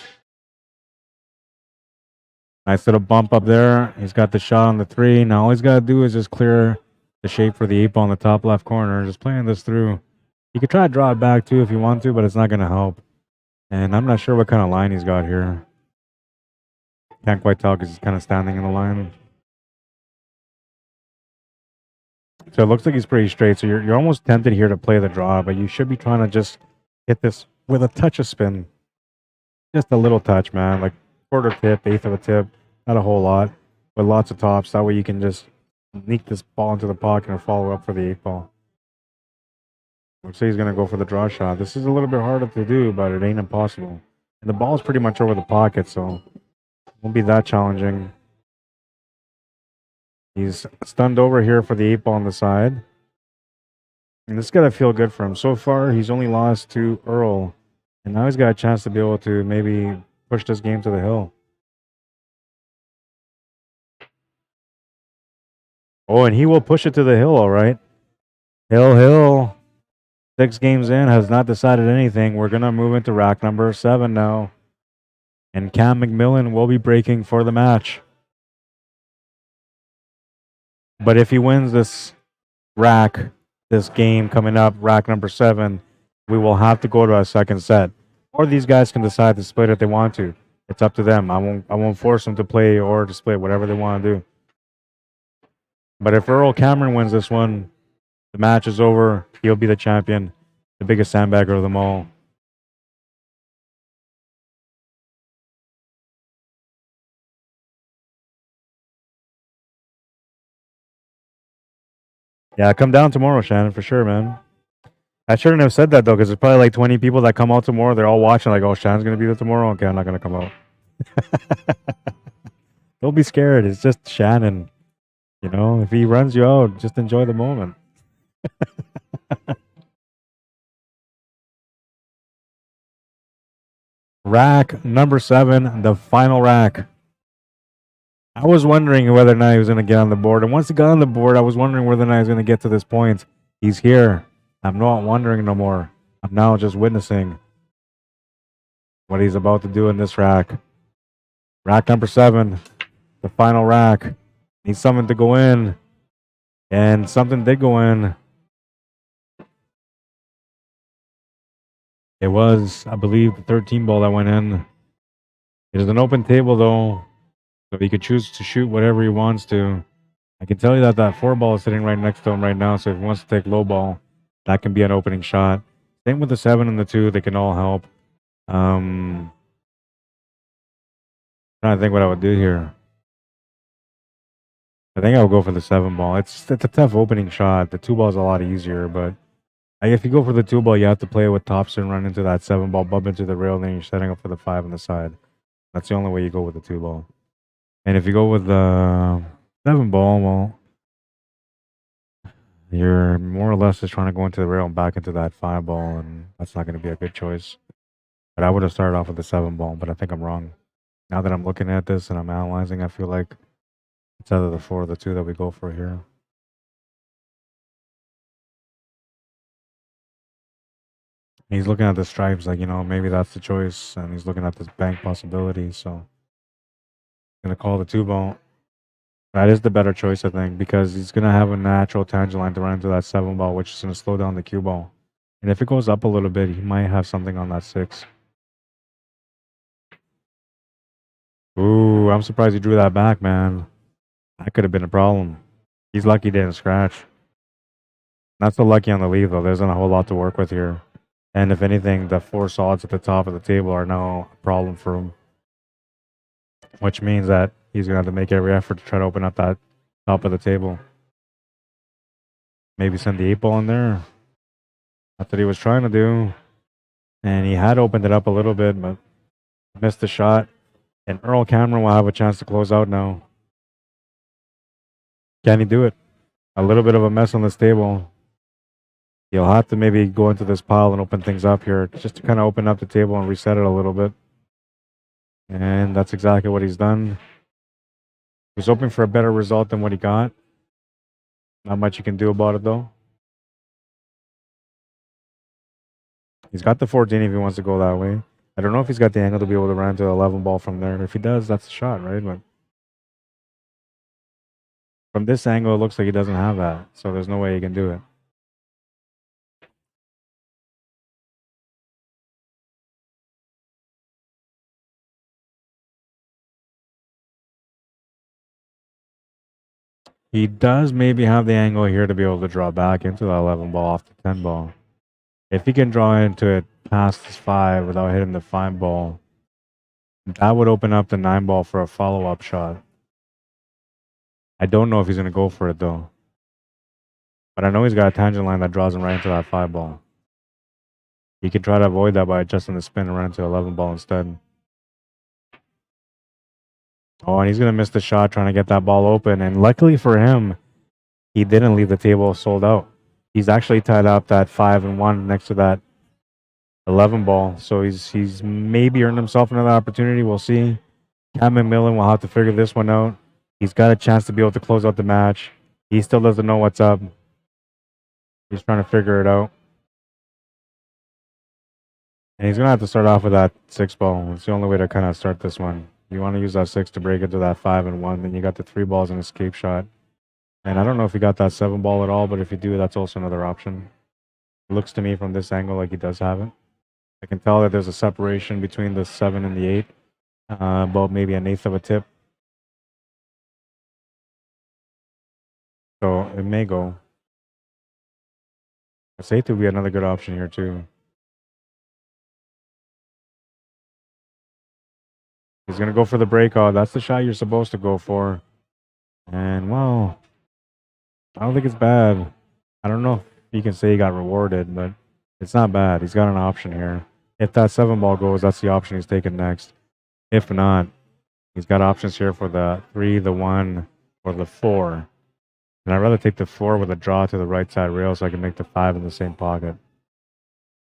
Nice little bump up there. He's got the shot on the 3. Now all he's got to do is just clear the shape for the 8 ball in the top left corner. Just playing this through. You could try to draw it back too if you want to, but it's not going to help. And I'm not sure what kind of line he's got here. Can't quite tell because he's kind of standing in the line. So it looks like he's pretty straight. So you're almost tempted here to play the draw, but you should be trying to just hit this with a touch of spin. Just a little touch, man. Like quarter tip, eighth of a tip. Not a whole lot, but lots of tops. That way you can just sneak this ball into the pocket and follow up for the 8 ball. Looks like he's going to go for the draw shot. This is a little bit harder to do, but it ain't impossible. And the ball's pretty much over the pocket, so it won't be that challenging. He's stunned over here for the 8 ball on the side. And this got to feel good for him. So far, he's only lost to Errol. And now he's got a chance to be able to maybe push this game to the hill. Oh, and he will push it to the hill, all right. Hill. 6 games in, has not decided anything. We're going to move into rack number 7 now. And Cam McMillan will be breaking for the match. But if he wins this rack, this game coming up, rack number 7, we will have to go to a second set. Or these guys can decide to split if they want to. It's up to them. I won't force them to play or to split, whatever they want to do. But if Errol Cameron wins this one, the match is over. He'll be the champion, the biggest sandbagger of them all. Yeah, come down tomorrow, Shannon, for sure, man. I shouldn't have said that, though, because there's probably like 20 people that come out tomorrow. They're all watching like, oh, Shannon's going to be there tomorrow? Okay, I'm not going to come out. Don't be scared. It's just Shannon. You know, if he runs you out, just enjoy the moment. Rack number 7, the final rack. I was wondering whether or not he was going to get on the board. And once he got on the board, I was wondering whether or not he was going to get to this point. He's here. I'm not wondering no more. I'm now just witnessing what he's about to do in this rack. Rack number 7, the final rack. Needs something to go in. And something did go in. It was, I believe, the 13 ball that went in. It is an open table, though. So he could choose to shoot whatever he wants to. I can tell you that that 4 ball is sitting right next to him right now. So if he wants to take low ball, that can be an opening shot. Same with the 7 and the 2. They can all help. Trying to think what I would do here. I think I would go for the 7 ball. It's a tough opening shot. The 2 ball is a lot easier, but if you go for the 2 ball, you have to play with topspin, run into that 7 ball, bump into the rail, then you're setting up for the 5 on the side. That's the only way you go with the 2 ball. And if you go with the 7 ball, well, you're more or less just trying to go into the rail and back into that 5 ball, and that's not going to be a good choice. But I would have started off with the 7 ball, but I think I'm wrong. Now that I'm looking at this and I'm analyzing, I feel like it's either the 4 or the 2 that we go for here. He's looking at the stripes like, you know, maybe that's the choice, and he's looking at this bank possibility, so I'm going to call the 2 ball. That is the better choice, I think, because he's going to have a natural tangent line to run into that 7 ball, which is going to slow down the cue ball. And if it goes up a little bit, he might have something on that 6. Ooh, I'm surprised he drew that back, man. That could have been a problem. He's lucky he didn't scratch. Not so lucky on the lead, though. There isn't a whole lot to work with here. And if anything, the 4 solids at the top of the table are now a problem for him. Which means that he's going to have to make every effort to try to open up that top of the table. Maybe send the 8 ball in there. That's what he was trying to do. And he had opened it up a little bit, but missed the shot. And Errol Cameron will have a chance to close out now. Can he do it? A little bit of a mess on this table. He'll have to maybe go into this pile and open things up here just to kind of open up the table and reset it a little bit. And that's exactly what he's done. He was hoping for a better result than what he got. Not much you can do about it, though. He's got the 14 if he wants to go that way. I don't know if he's got the angle to be able to run to the 11 ball from there. If he does, that's a shot, right? But from this angle, it looks like he doesn't have that. So there's no way he can do it. He does maybe have the angle here to be able to draw back into the 11 ball off the 10 ball. If he can draw into it past this 5 without hitting the 5 ball, that would open up the 9 ball for a follow-up shot. I don't know if he's going to go for it, though. But I know he's got a tangent line that draws him right into that 5 ball. He could try to avoid that by adjusting the spin and run into 11 ball instead. Oh, and he's going to miss the shot trying to get that ball open. And luckily for him, he didn't leave the table sold out. He's actually tied up that 5 and 1 next to that 11 ball. So he's maybe earned himself another opportunity. We'll see. Cam McMillan will have to figure this one out. He's got a chance to be able to close out the match. He still doesn't know what's up. He's trying to figure it out. And he's going to have to start off with that 6 ball. It's the only way to kind of start this one. You want to use that 6 to break into that 5 and 1. Then you got the 3 balls and escape shot. And I don't know if he got that 7 ball at all, but if you do, that's also another option. It looks to me from this angle like he does have it. I can tell that there's a separation between the 7 and the 8. About maybe an eighth of a tip. So it may go. A 8 would be another good option here too. He's going to go for the breakout. That's the shot you're supposed to go for. And, well, I don't think it's bad. I don't know if you can say he got rewarded, but it's not bad. He's got an option here. If that 7 ball goes, that's the option he's taking next. If not, he's got options here for the 3, the 1, or the 4. And I'd rather take the 4 with a draw to the right side rail so I can make the 5 in the same pocket.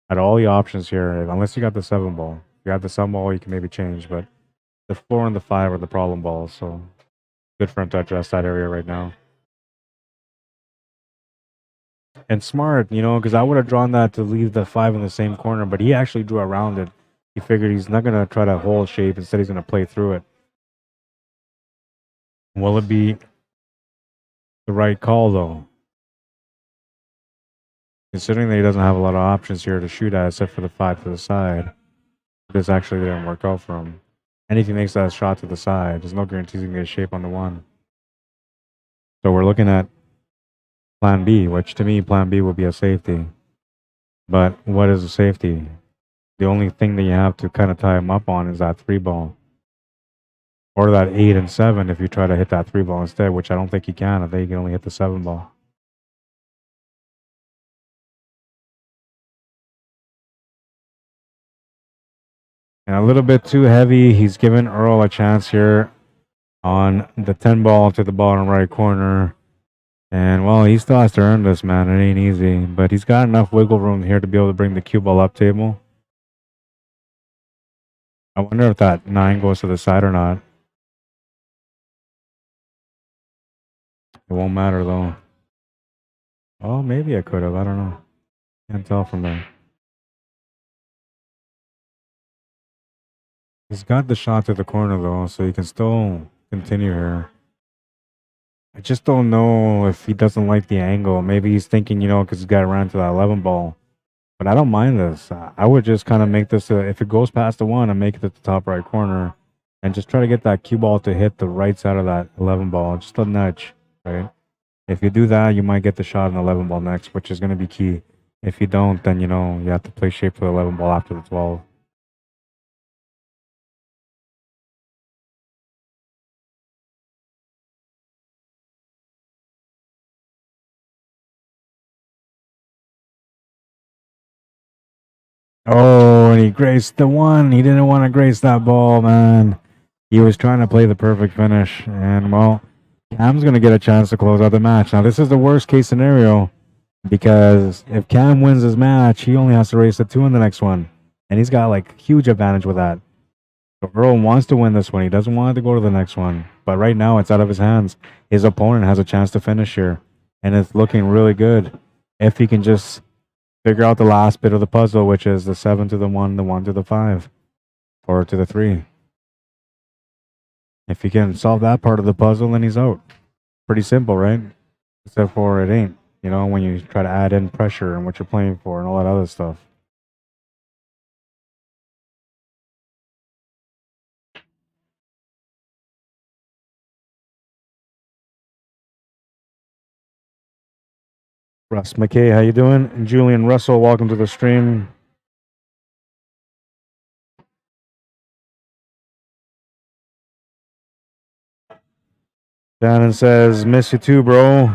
At all the options here, unless you got the 7 ball. If you got the 7 ball, you can maybe change, but the 4 and the 5 are the problem balls, so good for him to address that area right now. And smart, you know, because I would have drawn that to leave the 5 in the same corner, but he actually drew around it. He figured he's not going to try to hold shape. Instead, he's going to play through it. Will it be the right call, though? Considering that he doesn't have a lot of options here to shoot at, except for the 5 to the side, this actually didn't work out for him. And if he makes that shot to the side, there's no guarantees he can get a shape on the 1. So we're looking at Plan B, which to me, Plan B would be a safety. But what is a safety? The only thing that you have to kind of tie him up on is that 3 ball. Or that 8 and 7 if you try to hit that 3 ball instead, which I don't think he can. I think he can only hit the 7 ball. And a little bit too heavy. He's given Errol a chance here on the 10 ball to the bottom right corner. And, well, he still has to earn this, man. It ain't easy. But he's got enough wiggle room here to be able to bring the cue ball up table. I wonder if that 9 goes to the side or not. It won't matter, though. Oh, maybe I could have. I don't know. Can't tell from there. He's got the shot to the corner, though, so he can still continue here. I just don't know if he doesn't like the angle. Maybe he's thinking, you know, because he's got around to that 11 ball. But I don't mind this. I would just kind of make this, if it goes past the 1, I make it at the top right corner. And just try to get that cue ball to hit the right side of that 11 ball. Just a nudge, right? If you do that, you might get the shot in the 11 ball next, which is going to be key. If you don't, then, you know, you have to play shape for the 11 ball after the 12. Oh, and he graced the one. He didn't want to grace that ball, man. He was trying to play the perfect finish. And, well, Cam's going to get a chance to close out the match. Now, this is the worst case scenario because if Cam wins his match, he only has to race the 2 in the next one. And he's got, like, huge advantage with that. So Errol wants to win this one. He doesn't want to go to the next one. But right now, it's out of his hands. His opponent has a chance to finish here. And it's looking really good if he can just figure out the last bit of the puzzle, which is the 7 to the 1, the 1 to the 5, or to the 3. If he can solve that part of the puzzle, then he's out. Pretty simple, right? Except for it ain't, you know, when you try to add in pressure and what you're playing for and all that other stuff. Russ McKay, how you doing? And Julian Russell, welcome to the stream. Shannon says, miss you too, bro.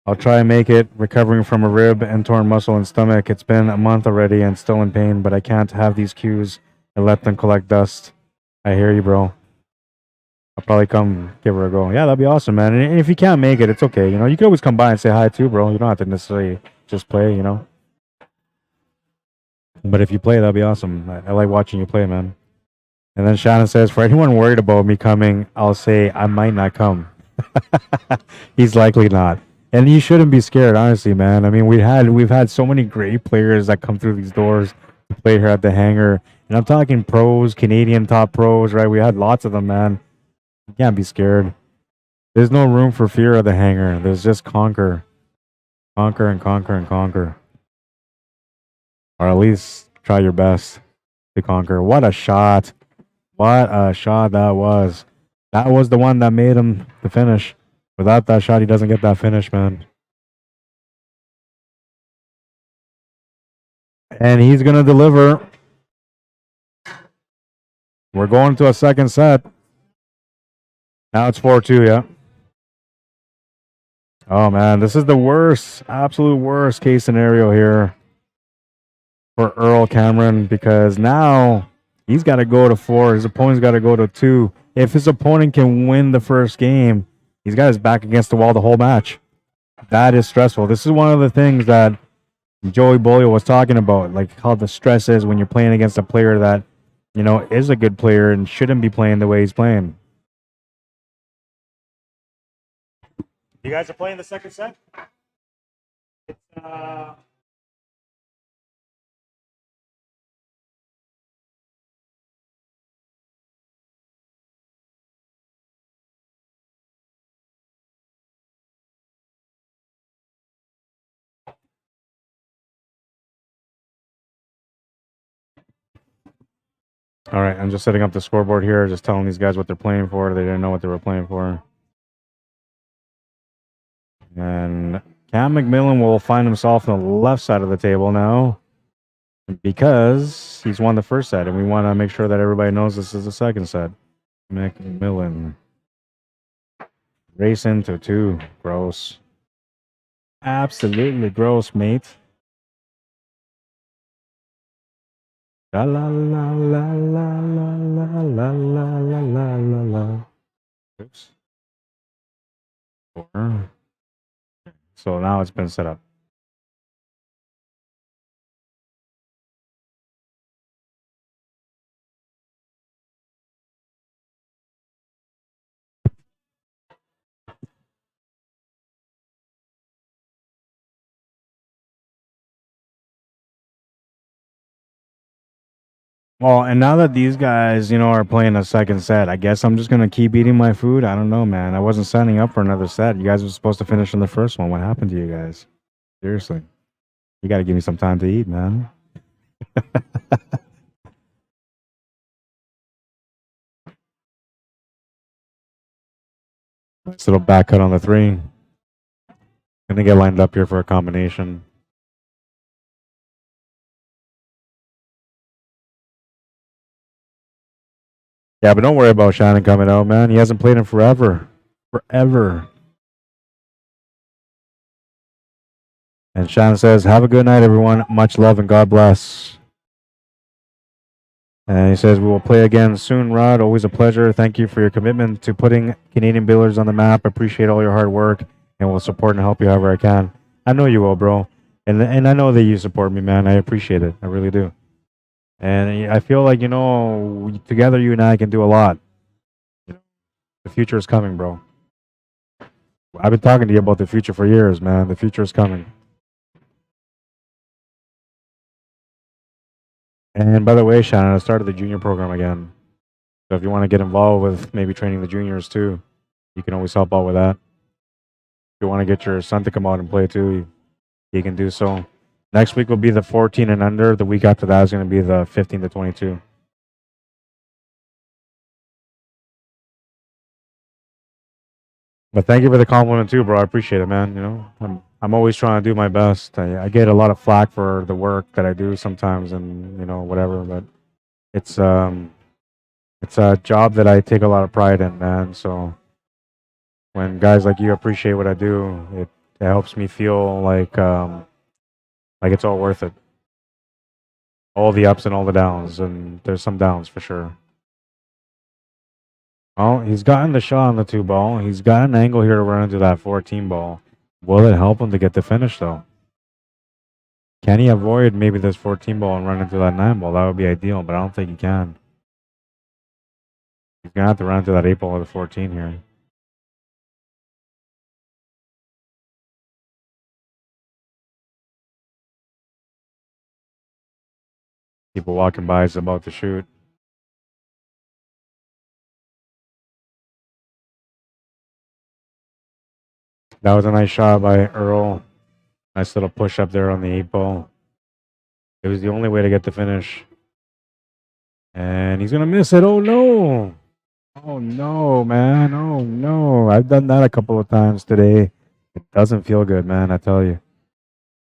I'll try and make it, recovering from a rib and torn muscle and stomach. It's been a month already and still in pain, but I can't have these cues and let them collect dust. I hear you, bro. I'll probably come give her a go. Yeah, that'd be awesome, man. And if you can't make it, it's okay. You know, you can always come by and say hi too, bro. You don't have to necessarily just play, you know. But if you play, that'd be awesome. I like watching you play, man. And then Shannon says, for anyone worried about me coming, I'll say I might not come. He's likely not. And you shouldn't be scared, honestly, man. I mean, we've had so many great players that come through these doors to play here at the Hangar. And I'm talking pros, Canadian top pros, right? We had lots of them, man. You can't be scared. There's no room for fear of the Hangar. There's just conquer. Conquer and conquer and conquer. Or at least try your best to conquer. What a shot. What a shot that was. That was the one that made him the finish. Without that shot, he doesn't get that finish, man. And he's going to deliver. We're going to a second set. Now it's 4-2, yeah. Oh, man, this is the worst, absolute worst case scenario here for Errol Cameron because now he's got to go to 4. His opponent's got to go to 2. If his opponent can win the first game, he's got his back against the wall the whole match. That is stressful. This is one of the things that Joey Bolio was talking about, like how the stress is when you're playing against a player that, you know, is a good player and shouldn't be playing the way he's playing. You guys are playing the second set? It's, All right, I'm just setting up the scoreboard here, just telling these guys what they're playing for. They didn't know what they were playing for. And Cam McMillan will find himself on the left side of the table now because he's won the first set, and we want to make sure that everybody knows this is the second set. McMillan. Race into 2. Gross. Absolutely gross, mate. La la la la la la la la la la la la la. Oops. 4. So now it's been set up. Well, and now that these guys, you know, are playing a second set, I guess I'm just going to keep eating my food. I don't know, man. I wasn't signing up for another set. You guys were supposed to finish in the first one. What happened to you guys? Seriously. You got to give me some time to eat, man. Nice little back cut on the 3. Gonna get lined up here for a combination. Yeah, but don't worry about Shannon coming out, man. He hasn't played in forever. Forever. And Shannon says, have a good night, everyone. Much love and God bless. And he says, we will play again soon, Rod. Always a pleasure. Thank you for your commitment to putting Canadian billiards on the map. Appreciate all your hard work, and will support and help you however I can. I know you will, bro. And I know that you support me, man. I appreciate it. I really do. And I feel like, you know, together you and I can do a lot. The future is coming, bro. I've been talking to you about the future for years, man. The future is coming. And by the way, Shannon, I started the junior program again. So if you want to get involved with maybe training the juniors too, you can always help out with that. If you want to get your son to come out and play too, you can do so. Next week will be the 14 and under. The week after that is going to be the 15 to 22. But thank you for the compliment too, bro. I appreciate it, man. You know, I'm always trying to do my best. I get a lot of flack for the work that I do sometimes, and you know, whatever. But it's a job that I take a lot of pride in, man. So when guys like you appreciate what I do, it helps me feel like it's all worth it. All the ups and all the downs, and there's some downs for sure. Oh, he's gotten the shot on the 2 ball. He's got an angle here to run into that 14 ball. Will it help him to get the finish, though? Can he avoid maybe this 14 ball and run into that 9 ball? That would be ideal, but I don't think he can. He's going to have to run into that 8 ball or the 14 here. People walking by is about to shoot. That was a nice shot by Errol. Nice little push up there on the 8 ball. It was the only way to get the finish. And he's going to miss it. Oh, no. Oh, no, man. Oh, no. I've done that a couple of times today. It doesn't feel good, man. I tell you.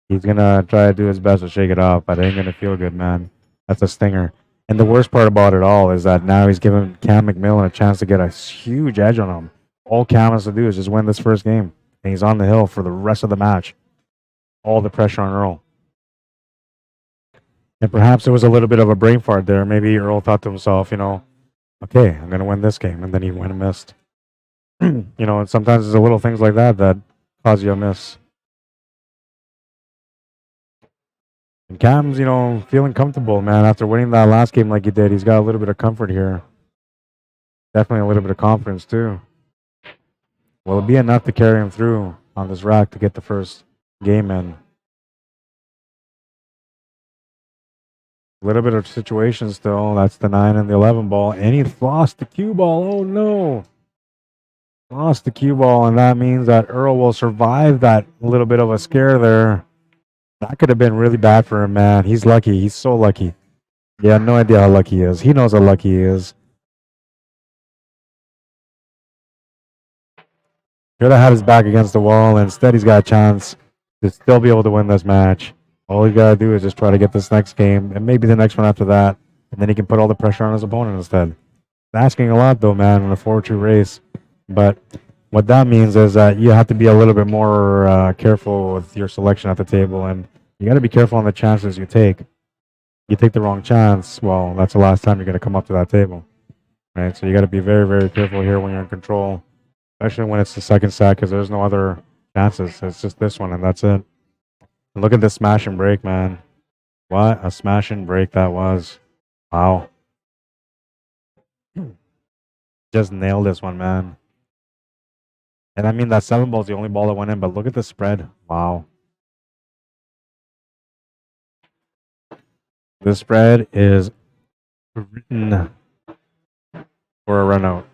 He's going to try to do his best to shake it off, but it ain't going to feel good, man. That's a stinger. And the worst part about it all is that now he's giving Cam McMillan a chance to get a huge edge on him. All Cam has to do is just win this first game. And he's on the hill for the rest of the match. All the pressure on Earl. And perhaps there was a little bit of a brain fart there. Maybe Earl thought to himself, you know, okay, I'm going to win this game. And then he went and missed. You know, and sometimes it's the little things like that that cause you a miss. And Cam's, you know, feeling comfortable, man. After winning that last game like he did, he's got a little bit of comfort here. Definitely a little bit of confidence, too. Will it be enough to carry him through on this rack to get the first game in? A little bit of situation still. That's the 9 and the 11 ball. And he lost the cue ball. Oh, no. Lost the cue ball, and that means that Earl will survive that little bit of a scare there. That could have been really bad for him, man. He's lucky. He's so lucky. Yeah, no idea how lucky he is. He knows how lucky he is. Could have had his back against the wall, and instead he's got a chance to still be able to win this match. All he got to do is just try to get this next game, and maybe the next one after that, and then he can put all the pressure on his opponent instead. It's asking a lot, though, man, in a 4-2 race. But what that means is that you have to be a little bit more careful with your selection at the table, and you got to be careful on the chances you take. You take the wrong chance, well, that's the last time you're going to come up to that table. Right? So you got to be very, very careful here when you're in control. Especially when it's the second set, because there's no other chances. It's just this one, and that's it. And look at this smash and break, man. What a smash and break that was. Wow. Just nailed this one, man. And I mean, that 7 ball is the only ball that went in, but look at the spread. Wow. The spread is written for a run out.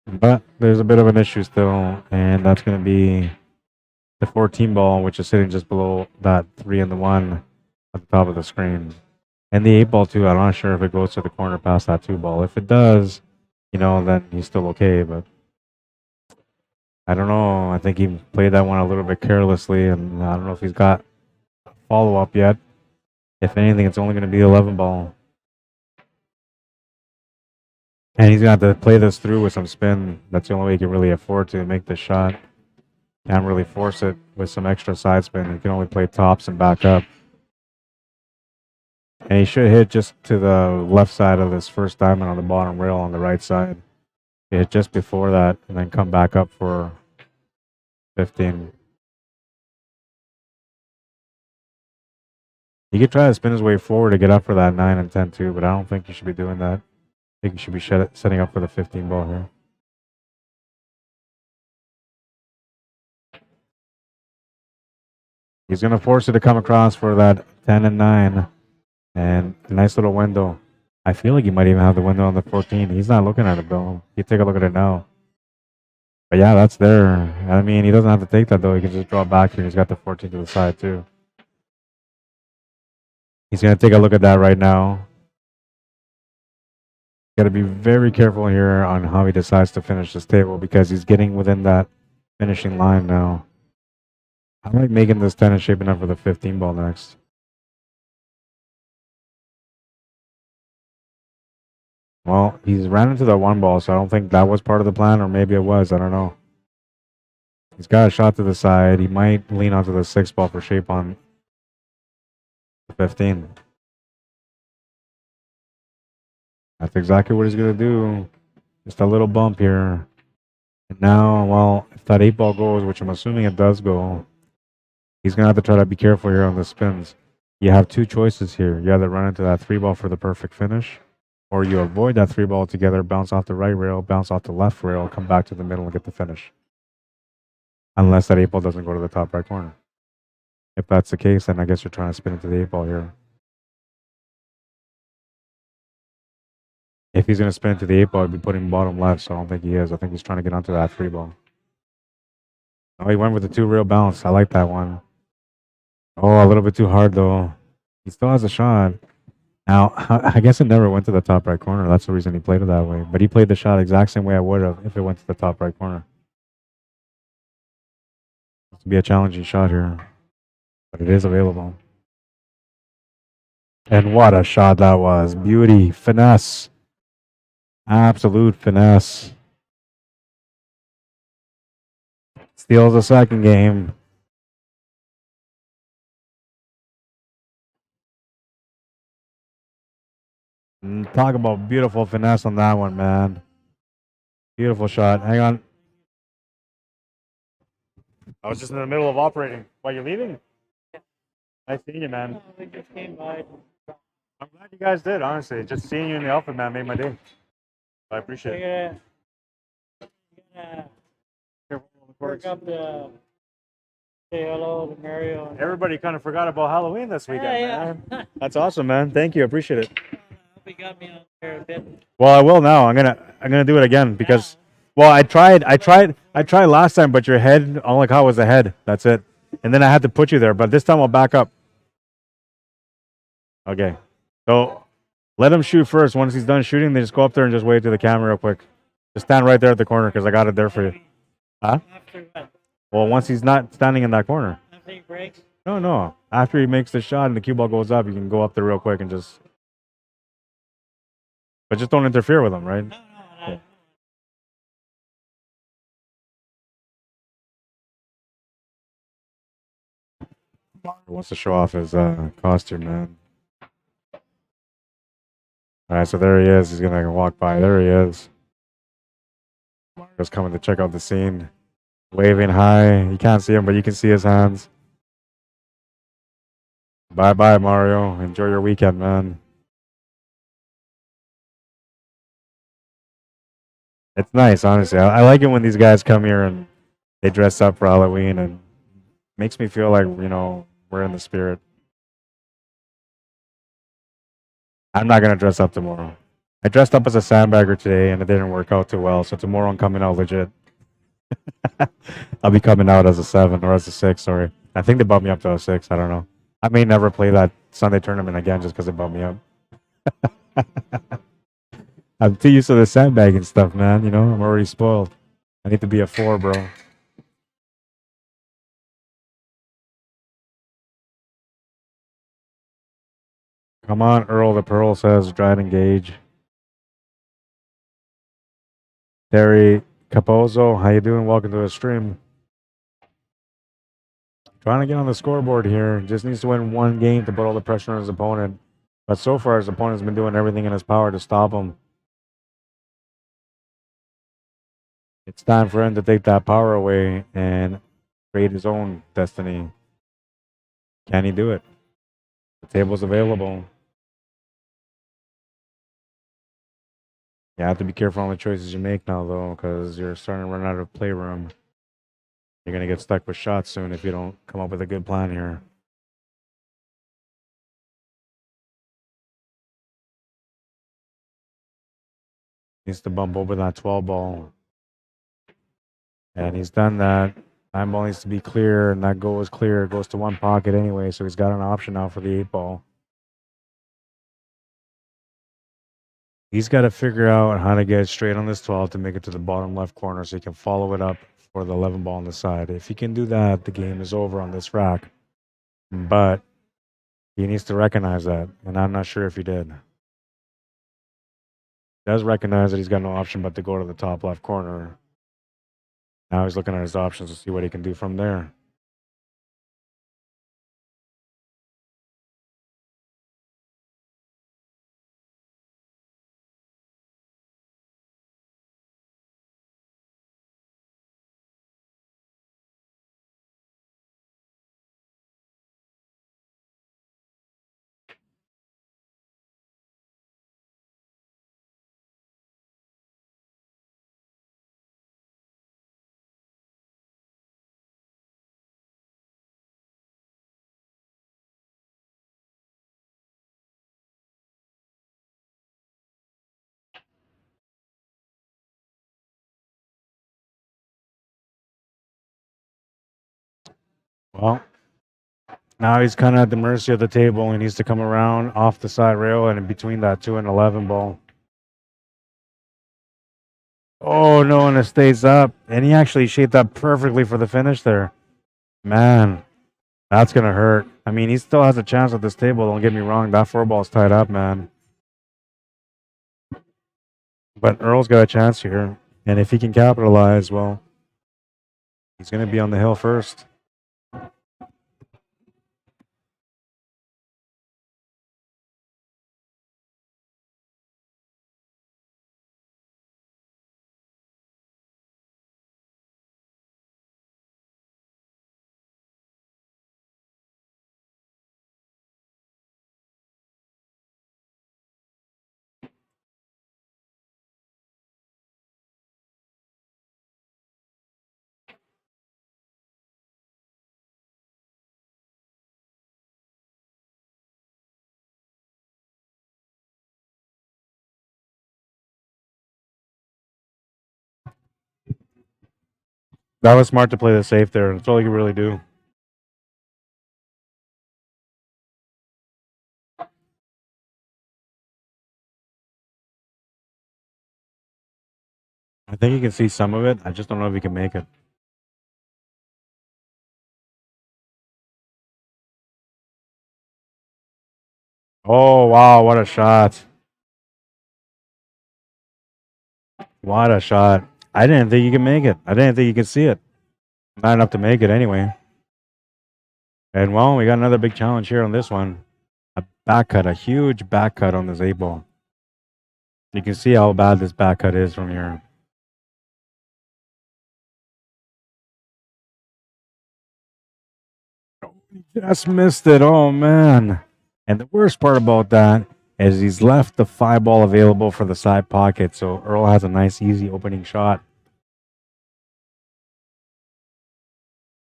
But there's a bit of an issue still, and that's going to be the 14 ball, which is sitting just below that 3 and the 1 at the top of the screen. And the 8 ball, too. I'm not sure if it goes to the corner past that 2 ball. If it does, you know, then he's still okay. But I don't know. I think he played that one a little bit carelessly, and I don't know if he's got follow up yet. If anything, it's only going to be 11 ball. And he's going to have to play this through with some spin. That's the only way he can really afford to make this shot. Can't really force it with some extra side spin. He can only play tops and back up. And he should hit just to the left side of this first diamond on the bottom rail on the right side. Hit just before that and then come back up for 15. He could try to spin his way forward to get up for that 9 and 10 too, but I don't think you should be doing that. I think you should be setting up for the 15 ball here. He's going to force it to come across for that 10 and 9. And a nice little window. I feel like he might even have the window on the 14. He's not looking at it though. You take a look at it now. But yeah, that's there. I mean, he doesn't have to take that though. He can just draw back here. He's got the 14 to the side too. He's going to take a look at that right now. Got to be very careful here on how he decides to finish this table because he's getting within that finishing line now. I like making this 10 and shaping up for the 15 ball next. Well, he's ran into the 1 ball, so I don't think that was part of the plan, or maybe it was. I don't know. He's got a shot to the side. He might lean onto the 6 ball for shape on the 15. That's exactly what he's going to do. Just a little bump here. And now, well, if that 8 ball goes, which I'm assuming it does go, he's going to have to try to be careful here on the spins. You have 2 choices here. You either run into that 3 ball for the perfect finish, or you avoid that 3 ball altogether, bounce off the right rail, bounce off the left rail, come back to the middle and get the finish. Unless that 8 ball doesn't go to the top right corner. If that's the case, then I guess you're trying to spin into the 8 ball here. If he's going to spin into the 8 ball, he'd be putting bottom left, so I don't think he is. I think he's trying to get onto that 3 ball. Oh, he went with the 2 rail bounce. I like that one. Oh, a little bit too hard, though. He still has a shot. Now, I guess it never went to the top right corner. That's the reason he played it that way. But he played the shot exact same way I would have if it went to the top right corner. It's to be a challenging shot here. But it is available. And what a shot that was. Beauty. Finesse. Absolute finesse. Steals the second game. Talk about beautiful finesse on that one, man. Beautiful shot. Hang on. I was just in the middle of operating. Why, you leaving? Yeah. Nice seeing you, man. We just came by. I'm glad you guys did, honestly. Just seeing you in the outfit, man, made my day. I appreciate it. Work up the say hello to Mario. Everybody kind of forgot about Halloween this weekend, Yeah. man. That's awesome, man. Thank you. Appreciate it. We got me on there a bit. Well, I will now. I'm gonna do it again because well, I tried last time, but your head, all I caught was the head. That's it. And then I had to put you there, but this time I'll back up. Okay. So let him shoot first. Once he's done shooting, then just go up there and just wave to the camera real quick. Just stand right there at the corner because I got it there for you. Huh? After what? Well, once he's not standing in that corner. After he breaks? No. After he makes the shot and the cue ball goes up, you can go up there real quick and just... But just don't interfere with him, right? No. Yeah. He wants to show off his costume, man. All right, so there he is. He's going to walk by. There he is. Mario's coming to check out the scene. Waving high. You can't see him, but you can see his hands. Bye-bye, Mario. Enjoy your weekend, man. It's nice, honestly. I like it when these guys come here and they dress up for Halloween and makes me feel like, you know, we're in the spirit. I'm not going to dress up tomorrow. I dressed up as a sandbagger today and it didn't work out too well. So tomorrow I'm coming out legit. I'll be coming out as a 7 or as a 6, sorry. I think they bumped me up to a 6. I don't know. I may never play that Sunday tournament again just because they bumped me up. I'm too used to the sandbagging stuff, man. You know, I'm already spoiled. I need to be a 4, bro. Come on, Earl. The Pearl says try and engage. Terry Capozzo, how you doing? Welcome to the stream. Trying to get on the scoreboard here. Just needs to win one game to put all the pressure on his opponent. But so far, his opponent's been doing everything in his power to stop him. It's time for him to take that power away and create his own destiny. Can he do it? The table's available. You have to be careful on the choices you make now, though, because you're starting to run out of playroom. You're going to get stuck with shots soon if you don't come up with a good plan here. Needs to bump over that 12 ball. And he's done that. 9 ball needs to be clear, and that goal is clear. It goes to one pocket anyway, so he's got an option now for the 8 ball. He's got to figure out how to get straight on this 12 to make it to the bottom left corner so he can follow it up for the 11 ball on the side. If he can do that, the game is over on this rack. But he needs to recognize that, and I'm not sure if he did. He does recognize that he's got no option but to go to the top left corner. Now he's looking at his options to see what he can do from there. Well, now he's kind of at the mercy of the table. He needs to come around off the side rail and in between that 2 and 11 ball. Oh, no, and it stays up. And he actually shaped up perfectly for the finish there. Man, that's going to hurt. I mean, he still has a chance at this table. Don't get me wrong. That 4 ball's tied up, man. But Earl's got a chance here. And if he can capitalize, well, he's going to be on the hill first. That was smart to play the safe there. That's all you can really do. I think you can see some of it. I just don't know if he can make it. Oh, wow. What a shot. What a shot. I didn't think you could make it. I didn't think you could see it. Not enough to make it anyway. And well, we got another big challenge here on this one. A back cut, a huge back cut on this 8 ball. You can see how bad this back cut is from here. Just missed it. Oh, man. And the worst part about that is he's left the 5 ball available for the side pocket. So Earl has a nice, easy opening shot.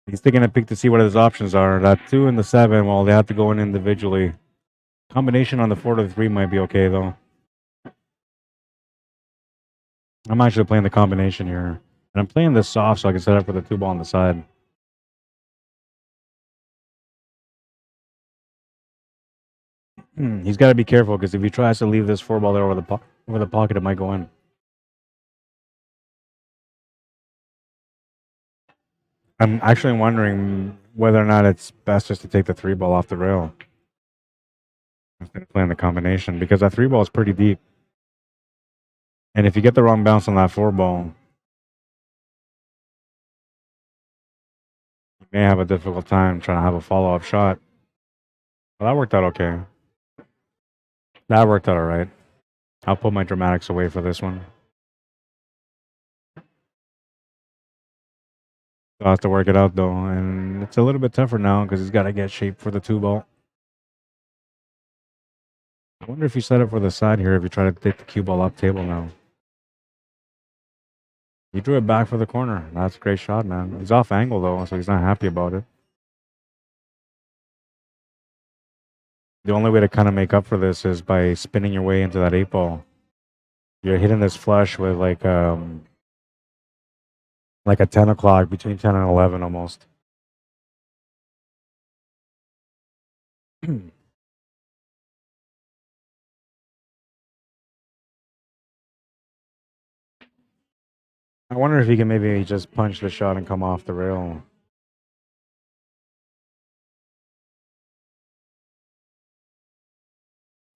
He's taking a peek to see what his options are. That 2 and the 7, well, they have to go in individually. Combination on the 4 to the 3 might be okay, though. I'm actually playing the combination here. And I'm playing this soft so I can set up for the 2 ball on the side. He's got to be careful because if he tries to leave this 4 ball there over the pocket, it might go in. I'm actually wondering whether or not it's best just to take the 3 ball off the rail. instead of playing the combination, because that 3 ball is pretty deep. And if you get the wrong bounce on that 4 ball, you may have a difficult time trying to have a follow-up shot. Well, that worked out okay. That worked out all right. I'll put my dramatics away for this one. I'll have to work it out, though. And it's a little bit tougher now because he's got to get shape for the 2 ball. I wonder if you set it for the side here, if you try to take the cue ball up table now. He drew it back for the corner. That's a great shot, man. He's off angle, though, so he's not happy about it. The only way to kind of make up for this is by spinning your way into that 8 ball. You're hitting this flush with like a 10 o'clock, between 10 and 11 almost. I wonder if he can maybe just punch the shot and come off the rail.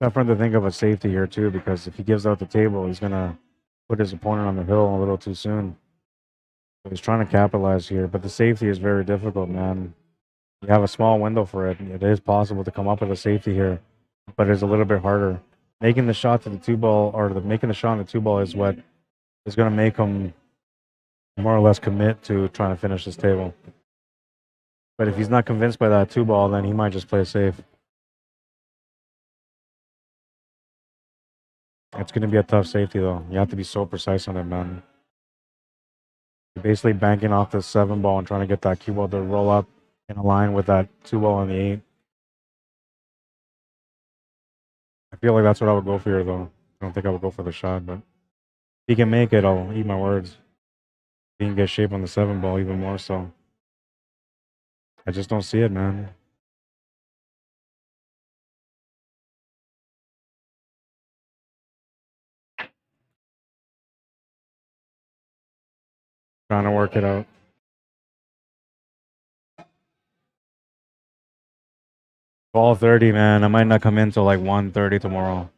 Tough for him to think of a safety here too, because if he gives out the table, he's gonna put his opponent on the hill a little too soon. So he's trying to capitalize here, but the safety is very difficult, man. You have a small window for it. It is possible to come up with a safety here, but it's a little bit harder. Making the shot to the 2 ball, or making the shot on the 2 ball, is what is going to make him more or less commit to trying to finish this table. But if he's not convinced by that 2 ball, then he might just play safe. It's going to be a tough safety, though. You have to be so precise on it, man. You're basically banking off the 7 ball and trying to get that cue ball to roll up in a line with that 2 ball on the 8. I feel like that's what I would go for here, though. I don't think I would go for the shot, but if he can make it, I'll eat my words. He can get shape on the 7 ball even more so. I just don't see it, man. Trying to work it out. $12:30, man. I might not come in till like 1:30 tomorrow.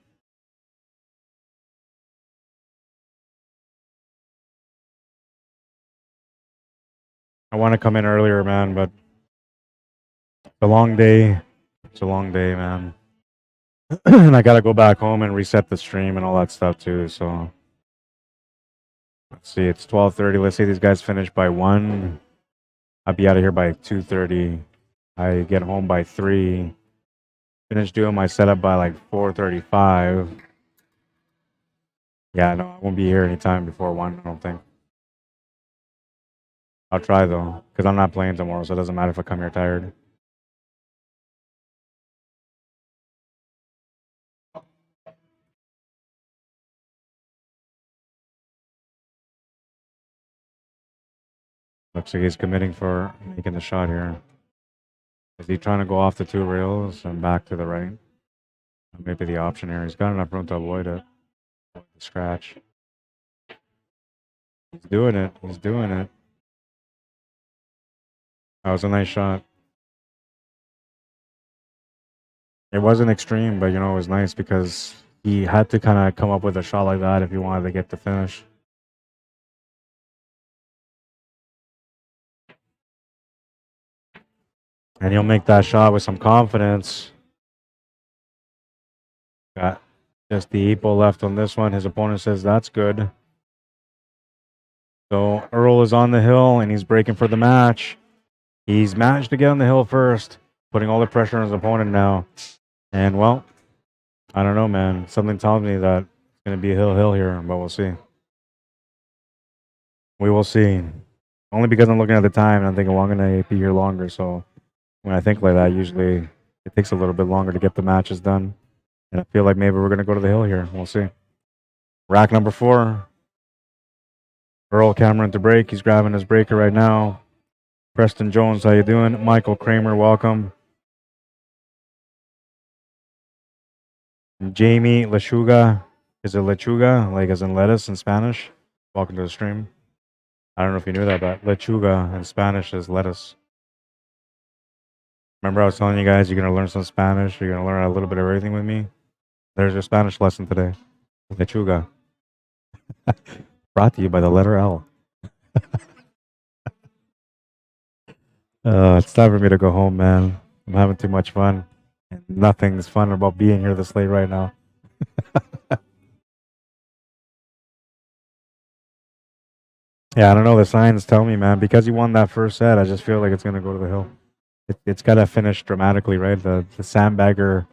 I want to come in earlier, man, but it's a long day. It's a long day, man. And I got to go back home and reset the stream and all that stuff too, so. Let's see, it's 12:30. Let's say these guys finish by 1. I'll be out of here by 2:30. I get home by 3. Finish doing my setup by like 4:35. Yeah, no, I won't be here anytime before 1, I don't think. I'll try though, because I'm not playing tomorrow, so it doesn't matter if I come here tired. Looks like he's committing for making the shot here. Is he trying to go off the 2 rails and back to the right? Maybe the option here. He's got enough room to avoid it. The scratch. He's doing it. He's doing it. That was a nice shot. It wasn't extreme, but you know, it was nice because he had to kind of come up with a shot like that if he wanted to get the finish. And he'll make that shot with some confidence. Got just the 8 ball left on this one. His opponent says that's good. So Errol is on the hill and he's breaking for the match. He's managed to get on the hill first, putting all the pressure on his opponent now. And well, I don't know, man. Something tells me that it's going to be a hill here, but we'll see. We will see. Only because I'm looking at the time and I'm thinking, well, I'm going to be here longer. So when I think like that, usually it takes a little bit longer to get the matches done. And I feel like maybe we're going to go to the hill here. We'll see. Rack number 4. Errol Cameron to break. He's grabbing his breaker right now. Preston Jones, how you doing? Michael Kramer, welcome. Jamie Lechuga. Is it lechuga, like as in lettuce in Spanish? Welcome to the stream. I don't know if you knew that, but lechuga in Spanish is lettuce. Remember I was telling you guys you're going to learn some Spanish. You're going to learn a little bit of everything with me. There's your Spanish lesson today. Lechuga. Brought to you by the letter L. It's time for me to go home, man. I'm having too much fun. And nothing's fun about being here this late right now. Yeah, I don't know. The signs tell me, man. Because you won that first set, I just feel like it's going to go to the hill. It's got to finish dramatically, right? The sandbagger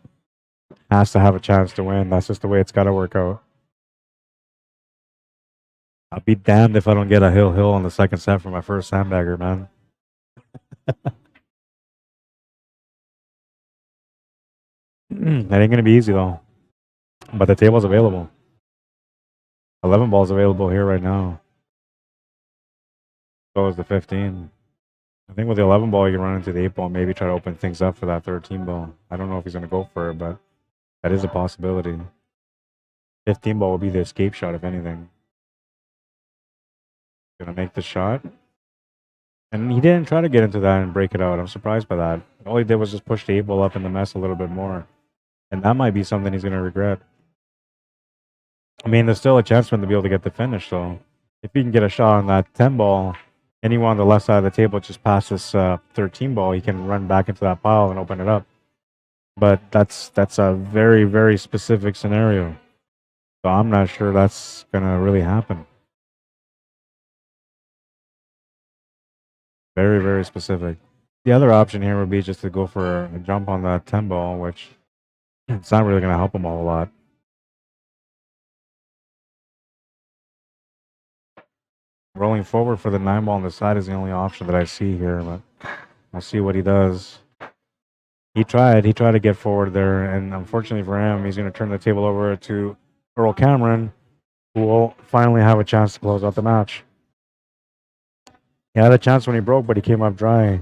has to have a chance to win. That's just the way it's got to work out. I'll be damned if I don't get a hill on the second set for my first sandbagger, man. That ain't gonna be easy though. But the table's available. 11 balls available here right now. So is the 15. I think with the 11 ball, you can run into the 8 ball, maybe try to open things up for that 13 ball. I don't know if he's gonna go for it, but that is a possibility. 15 ball will be the escape shot, if anything. Gonna make the shot. And he didn't try to get into that and break it out. I'm surprised by that. All he did was just push the 8 ball up in the mess a little bit more. And that might be something he's gonna regret. I mean, there's still a chance for him to be able to get the finish, though. If he can get a shot on that 10 ball, anyone on the left side of the table just past this 13 ball, he can run back into that pile and open it up. But that's a very, very specific scenario. So I'm not sure that's going to really happen. Very, very specific. The other option here would be just to go for a jump on that 10 ball, which it's not really going to help him a whole lot. Rolling forward for the 9 ball on the side is the only option that I see here, but I'll see what he does. He tried to get forward there, and unfortunately for him, he's going to turn the table over to Errol Cameron, who will finally have a chance to close out the match. He had a chance when he broke, but he came up dry.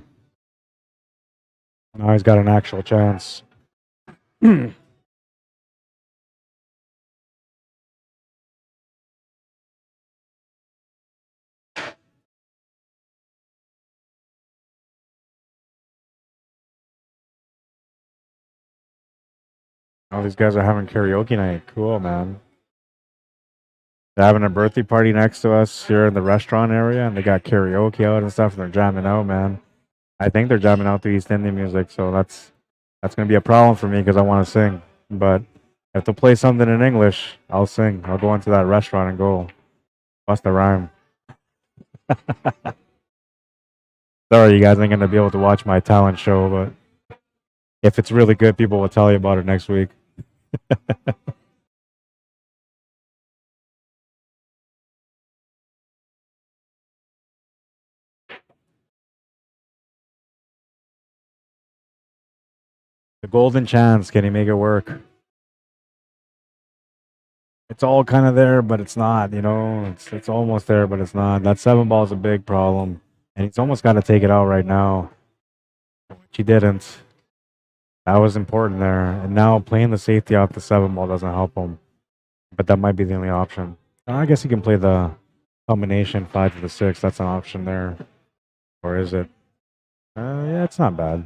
Now he's got an actual chance. Oh, these guys are having karaoke night. Cool, man. They're having a birthday party next to us here in the restaurant area, and they got karaoke out and stuff, and they're jamming out, man. I think they're jamming out to East Indian music, so that's going to be a problem for me because I want to sing. But if they'll play something in English, I'll sing. I'll go into that restaurant and go bust a rhyme. Sorry, you guys ain't going to be able to watch my talent show, but if it's really good, people will tell you about it next week. The golden chance, can he make it work? It's all kind of there, but it's not, you know. It's almost there, but it's not. That 7 ball is a big problem, and he's almost got to take it out right now. Which he didn't. That was important there. And now playing the safety off the 7 ball doesn't help him. But that might be the only option. I guess he can play the combination 5 to the 6. That's an option there. Or is it? Yeah, it's not bad.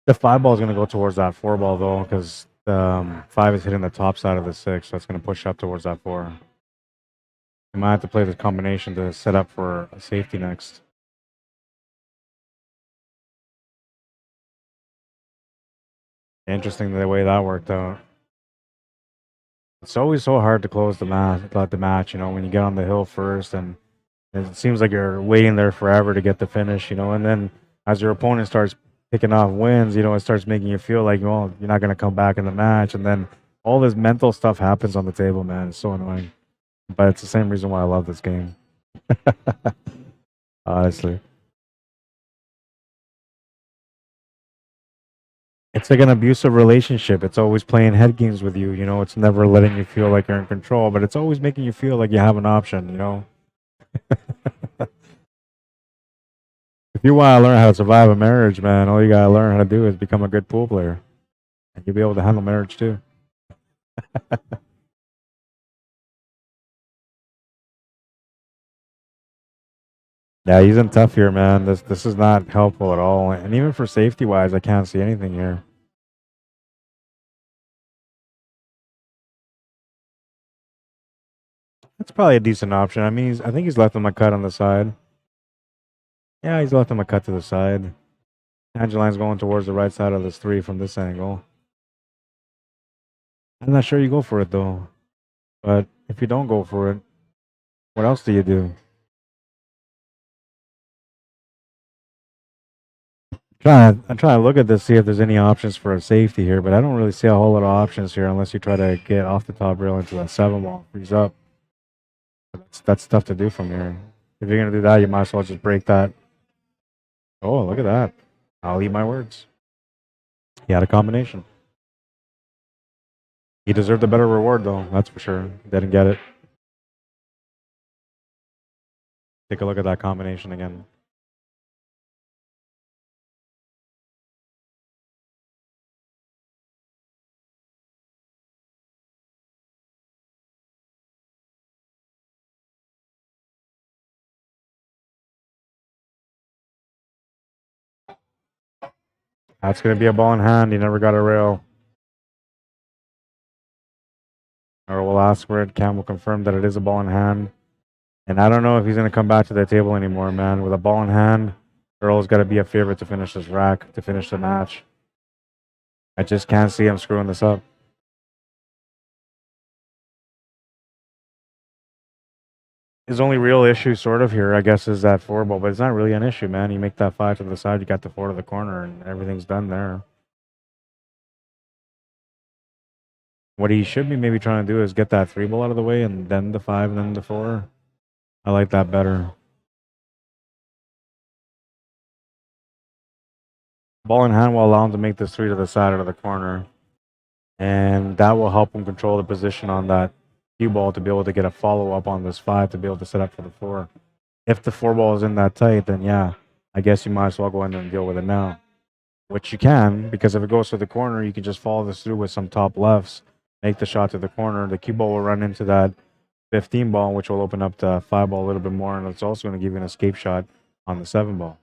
The 5 ball is going to go towards that 4 ball, though, because 5 is hitting the top side of the 6. So it's going to push up towards that 4. You might have to play the combination to set up for a safety next. Interesting the way that worked out. It's always so hard to close the match, you know, when you get on the hill first, and it seems like you're waiting there forever to get the finish, you know, and then as your opponent starts picking off wins, you know, it starts making you feel like, well, you're not going to come back in the match, and then all this mental stuff happens on the table, man. It's so annoying. But it's the same reason why I love this game. Honestly. It's like an abusive relationship. It's always playing head games with you, you know. It's never letting you feel like you're in control, but it's always making you feel like you have an option, you know. If you want to learn how to survive a marriage, man, all you got to learn how to do is become a good pool player. And you'll be able to handle marriage too. Yeah, he's in tough here, man. This is not helpful at all. And even for safety wise, I can't see anything here. That's probably a decent option. I mean, I think he's left him a cut on the side. Yeah, he's left him a cut to the side. Angeline's going towards the right side of this 3 from this angle. I'm not sure you go for it though. But if you don't go for it, what else do you do? I'm trying to look at this, see if there's any options for a safety here, but I don't really see a whole lot of options here unless you try to get off the top rail into that 7 ball, freeze up. That's tough to do from here. If you're gonna do that, you might as well just break that. Oh, look at that! I'll eat my words. He had a combination. He deserved a better reward, though. That's for sure. Didn't get it. Take a look at that combination again. That's going to be a ball in hand. He never got a rail. Errol will ask for it. Cam will confirm that it is a ball in hand. And I don't know if he's going to come back to the table anymore, man. With a ball in hand, Errol's got to be a favorite to finish this rack, to finish the match. I just can't see him screwing this up. His only real issue, sort of, here, I guess, is that 4 ball, but it's not really an issue, man. You make that 5 to the side, you got the 4 to the corner, and everything's done there. What he should be maybe trying to do is get that 3 ball out of the way, and then the 5, and then the 4. I like that better. Ball in hand will allow him to make this 3 to the side or to the corner, and that will help him control the position on that cue ball to be able to get a follow-up on this 5 to be able to set up for the 4. If the 4 ball is in that tight, then yeah, I guess you might as well go in and deal with it now. Which you can, because if it goes to the corner, you can just follow this through with some top lefts, make the shot to the corner. The cue ball will run into that 15 ball, which will open up the 5 ball a little bit more, and it's also going to give you an escape shot on the 7 ball.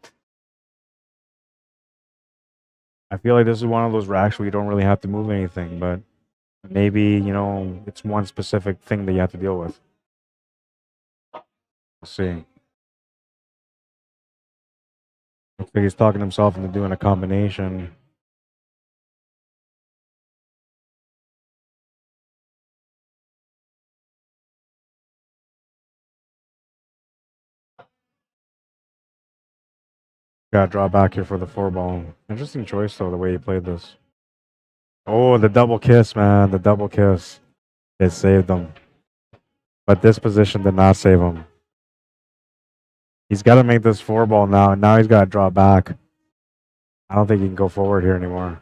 I feel like this is one of those racks where you don't really have to move anything, but maybe, you know, it's one specific thing that you have to deal with. We'll see. Looks like he's talking himself into doing a combination. Got to draw back here for the 4 ball. Interesting choice, though, the way he played this. Oh, the double kiss, man. The double kiss. It saved him. But this position did not save him. He's got to make this 4 ball now, and now he's got to draw back. I don't think he can go forward here anymore.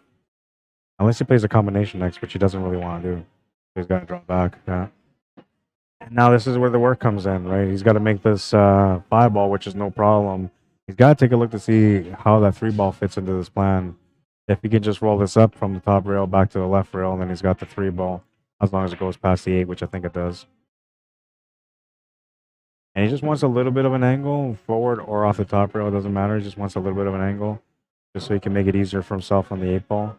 Unless he plays a combination next, which he doesn't really want to do. He's got to draw back. Yeah. And now this is where the work comes in, right? He's got to make this 5 ball, which is no problem. He's got to take a look to see how that 3 ball fits into this plan. If he can just roll this up from the top rail back to the left rail, then he's got the 3 ball, as long as it goes past the 8, which I think it does. And he just wants a little bit of an angle, forward or off the top rail, it doesn't matter. He just wants a little bit of an angle, just so he can make it easier for himself on the 8 ball.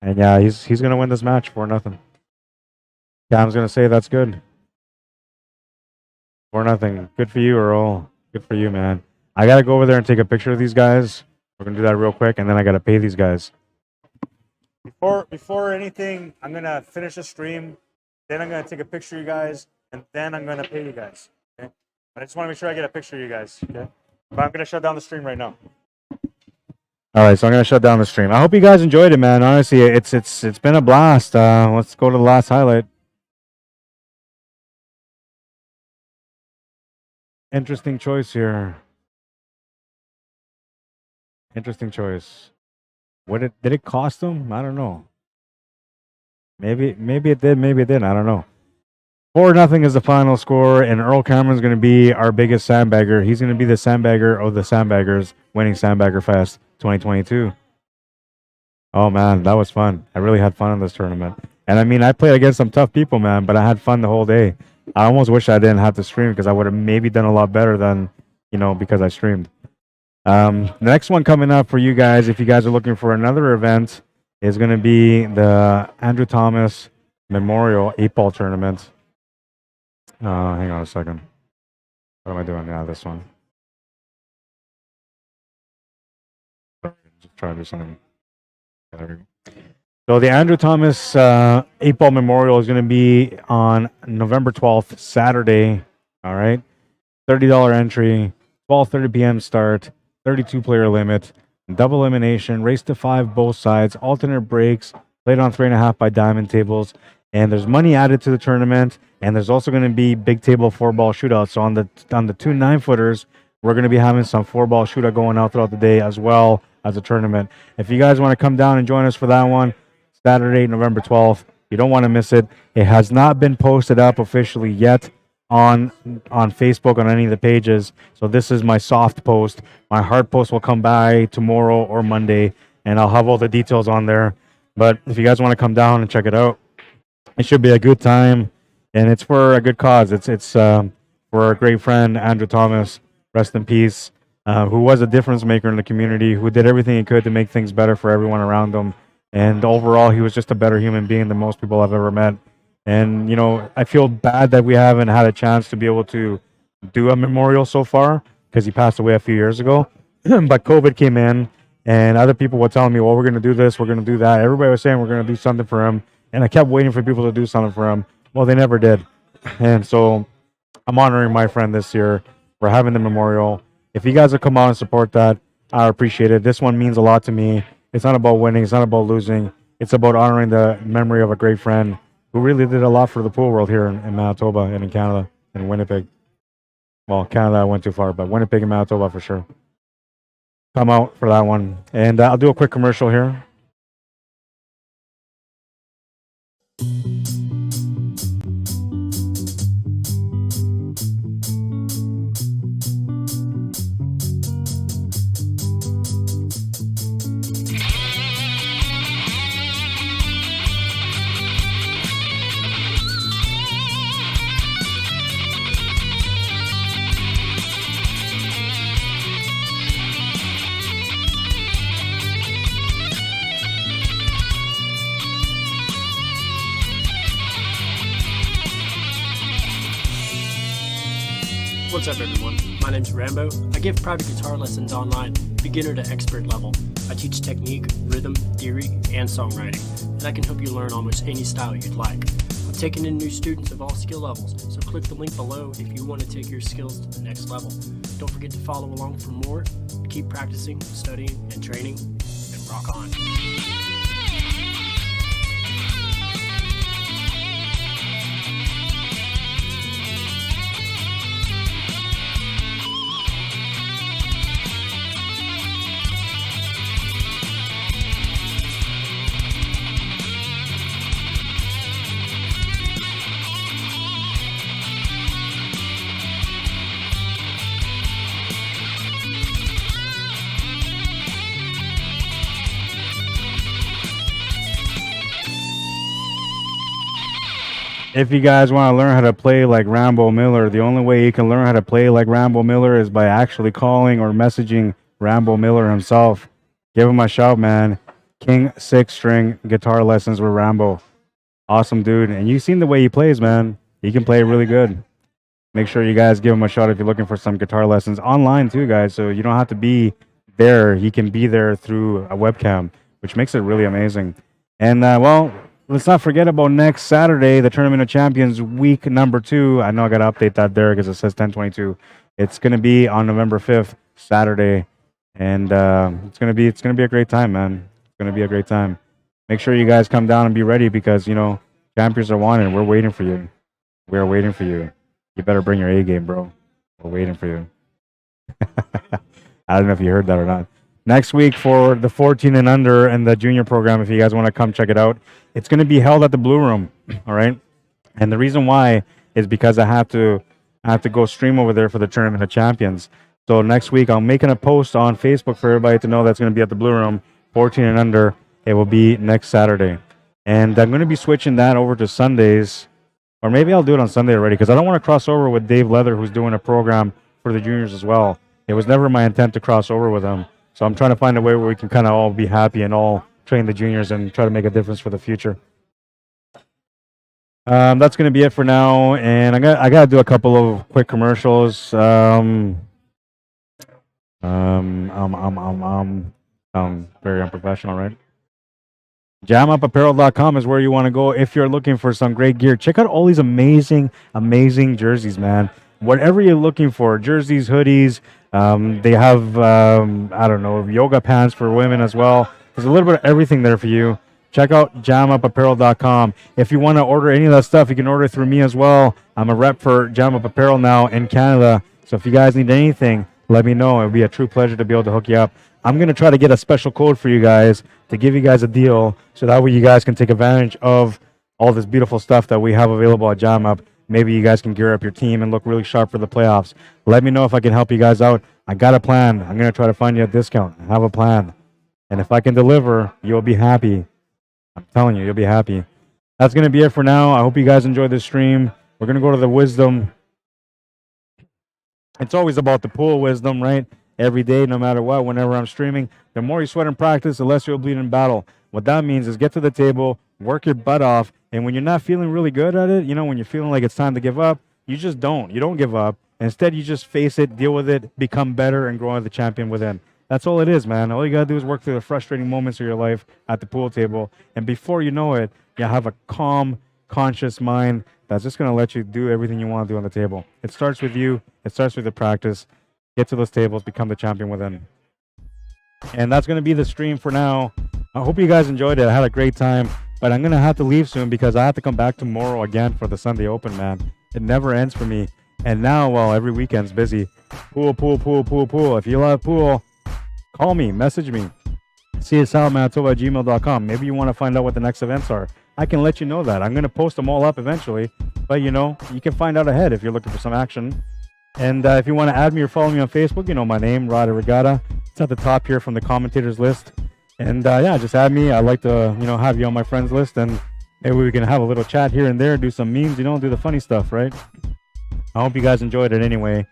And yeah, he's going to win this match 4-0. Cam's going to say that's good. 4-0. Good for you, Errol. Good for you, man. I got to go over there and take a picture of these guys. We're going to do that real quick, and then I got to pay these guys. Before anything, I'm going to finish the stream. Then I'm going to take a picture of you guys, and then I'm going to pay you guys. Okay? But I just want to make sure I get a picture of you guys. Okay? But I'm going to shut down the stream right now. All right, so I'm going to shut down the stream. I hope you guys enjoyed it, man. Honestly, it's been a blast. Let's go to the last highlight. Interesting choice here. Interesting choice. Did it cost him? I don't know. Maybe it did, maybe it didn't. I don't know. 4-0 is the final score, and Errol Cameron's going to be our biggest sandbagger. He's going to be the sandbagger of the sandbaggers, winning SandbaggerFest 2022. Oh man, that was fun. I really had fun in this tournament. And I mean, I played against some tough people, man, but I had fun the whole day. I almost wish I didn't have to stream because I would have maybe done a lot better than, because I streamed. The next one coming up for you guys, if you guys are looking for another event, is going to be the Andrew Thomas Memorial 8-ball tournament. Hang on a second. What am I doing? Yeah, this one. Sorry, just trying to do something. There we go. So the Andrew Thomas 8-ball Memorial is going to be on November 12th, Saturday. All right. $30 entry, 12:30 p.m. start, 32-player limit, double elimination, race to 5 both sides, alternate breaks, played on 3.5 by diamond tables, and there's money added to the tournament, and there's also going to be big table 4-ball shootouts. So on the 2 9-footers, we're going to be having some 4-ball shootout going out throughout the day as well as a tournament. If you guys want to come down and join us for that one, Saturday, November 12th, you don't want to miss it. It has not been posted up officially yet on Facebook on any of the pages. So this is my soft post. My hard post will come by tomorrow or Monday, and I'll have all the details on there. But if you guys want to come down and check it out, it should be a good time, and it's for a good cause. It's for our great friend Andrew Thomas, rest in peace, who was a difference maker in the community, who did everything he could to make things better for everyone around him. And overall, he was just a better human being than most people I've ever met. And, I feel bad that we haven't had a chance to be able to do a memorial so far because he passed away a few years ago. But COVID came in, and other people were telling me, well, we're going to do this, we're going to do that. Everybody was saying we're going to do something for him. And I kept waiting for people to do something for him. Well, they never did. And so I'm honoring my friend this year for having the memorial. If you guys will come out and support that, I appreciate it. This one means a lot to me. It's not about winning. It's not about losing. It's about honoring the memory of a great friend who really did a lot for the pool world here in Manitoba and in Canada and Winnipeg. Well, Canada, I went too far, but Winnipeg and Manitoba for sure. Come out for that one. And I'll do a quick commercial here. What's up everyone, my name's Rambo. I give private guitar lessons online, beginner to expert level. I teach technique, rhythm, theory, and songwriting, and I can help you learn almost any style you'd like. I'm taking in new students of all skill levels, so click the link below if you want to take your skills to the next level. Don't forget to follow along for more. Keep practicing, studying, and training, and rock on. If you guys want to learn how to play like Rambo Miller, the only way you can learn how to play like Rambo Miller is by actually calling or messaging Rambo Miller himself. Give him a shout, man. King 6-string guitar lessons with Rambo. Awesome dude. And you've seen the way he plays, man. He can play really good. Make sure you guys give him a shot if you're looking for some guitar lessons. Online too, guys, so you don't have to be there. He can be there through a webcam, which makes it really amazing. And, well, let's not forget about next Saturday, the Tournament of Champions week number 2. I know I got to update that there because it says 10/22. It's going to be on November 5th, Saturday. And it's going to be a great time, man. It's going to be a great time. Make sure you guys come down and be ready because, champions are wanted. We're waiting for you. We're waiting for you. You better bring your A game, bro. We're waiting for you. I don't know if you heard that or not. Next week for the 14 and under and the junior program, if you guys want to come check it out, it's going to be held at the Blue Room, all right? And the reason why is because I have to go stream over there for the Tournament of Champions. So next week, I'm making a post on Facebook for everybody to know that's going to be at the Blue Room, 14 and under. It will be next Saturday. And I'm going to be switching that over to Sundays, Or maybe I'll do it on Sunday already because I don't want to cross over with Dave Leather, who's doing a program for the juniors as well. It was never my intent to cross over with him. So I'm trying to find a way where we can kind of all be happy and all train the juniors and try to make a difference for the future. That's going to be it for now. And I got to do a couple of quick commercials. Very unprofessional, right? JamUpApparel.com is where you want to go if you're looking for some great gear. Check out all these amazing jerseys, man. Whatever you're looking for, jerseys, hoodies. They have, I don't know, yoga pants for women as well. There's a little bit of everything there for you. Check out JamUpApparel.com. If you want to order any of that stuff, you can order through me as well. I'm a rep for Jam Up Apparel now in Canada. So if you guys need anything, let me know. It would be a true pleasure to be able to hook you up. I'm going to try to get a special code for you guys to give you guys a deal so that way you guys can take advantage of all this beautiful stuff that we have available at Jam Up. Maybe you guys can gear up your team and look really sharp for the playoffs. Let me know if I can help you guys out. I got a plan. I'm going to try to find you a discount. I have a plan. And if I can deliver, you'll be happy. I'm telling you, you'll be happy. That's going to be it for now. I hope you guys enjoyed this stream. We're going to go to the wisdom. It's always about the pool wisdom, right? Every day, no matter what, whenever I'm streaming. The more you sweat in practice, the less you'll bleed in battle. What that means is get to the table, work your butt off, and when you're not feeling really good at it, you know, when you're feeling like it's time to give up, you just don't. You don't give up. Instead, you just face it, deal with it, become better, and grow as the champion within. That's all it is, man. All you got to do is work through the frustrating moments of your life at the pool table. And before you know it, you have a calm, conscious mind that's just going to let you do everything you want to do on the table. It starts with you. It starts with the practice. Get to those tables, become the champion within. And that's going to be the stream for now. I hope you guys enjoyed it. I had a great time. But I'm going to have to leave soon because I have to come back tomorrow again for the Sunday Open, man. It never ends for me. And now, well, every weekend's busy. Pool, pool, pool, pool, pool. If you love pool, call me, message me. CSLManitoba@gmail.com. Maybe you want to find out what the next events are. I can let you know that. I'm going to post them all up eventually. But, you know, you can find out ahead if you're looking for some action. And if you want to add me or follow me on Facebook, you know my name, Rod Arriagada. It's at the top here from the commentators list. And, yeah, just add me. I'd like to, you know, have you on my friends list. And maybe we can have a little chat here and there, do some memes, you know, do the funny stuff, right? I hope you guys enjoyed it anyway.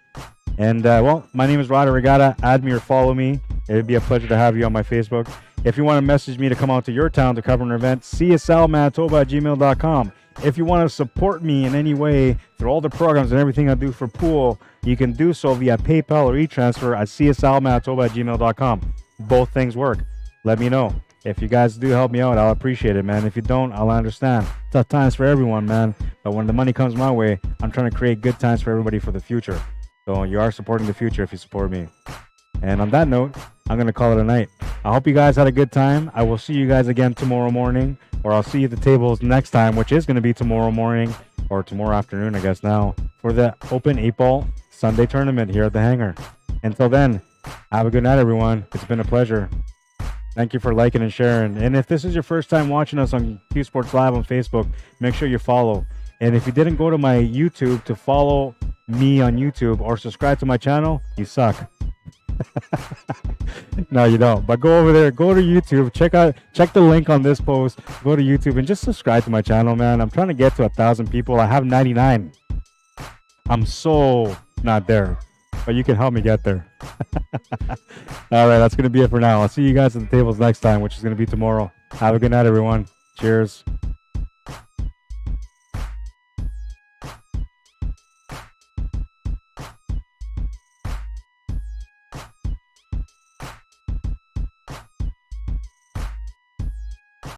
And, well, my name is Rod Arriagada. Add me or follow me. It would be a pleasure to have you on my Facebook. If you want to message me to come out to your town to cover an event, CSLManitoba@gmail.com. If you want to support me in any way through all the programs and everything I do for pool, you can do so via PayPal or e-transfer at CSLManitoba@gmail.com. Both things work. Let me know. If you guys do help me out, I'll appreciate it, man. If you don't, I'll understand. Tough times for everyone, man. But when the money comes my way, I'm trying to create good times for everybody for the future. So you are supporting the future if you support me. And on that note, I'm going to call it a night. I hope you guys had a good time. I will see you guys again tomorrow morning, or I'll see you at the tables next time, which is going to be tomorrow morning or tomorrow afternoon, I guess now, for the Open 8-Ball Sunday tournament here at the Hangar. Until then, have a good night, everyone. It's been a pleasure. Thank you for liking and sharing. And if this is your first time watching us on CUESPORTS Live on Facebook, make sure you follow. And if you didn't go to my YouTube to follow me on YouTube or subscribe to my channel, you suck. No, you don't. But go over there, go to YouTube, check the link on this post, go to YouTube and just subscribe to my channel, man. I'm trying to get to 1,000 people. I have 99. I'm so not there, but you can help me get there. All right, that's going to be it for now. I'll see you guys at the tables next time, which is going to be tomorrow. Have a good night, everyone. Cheers.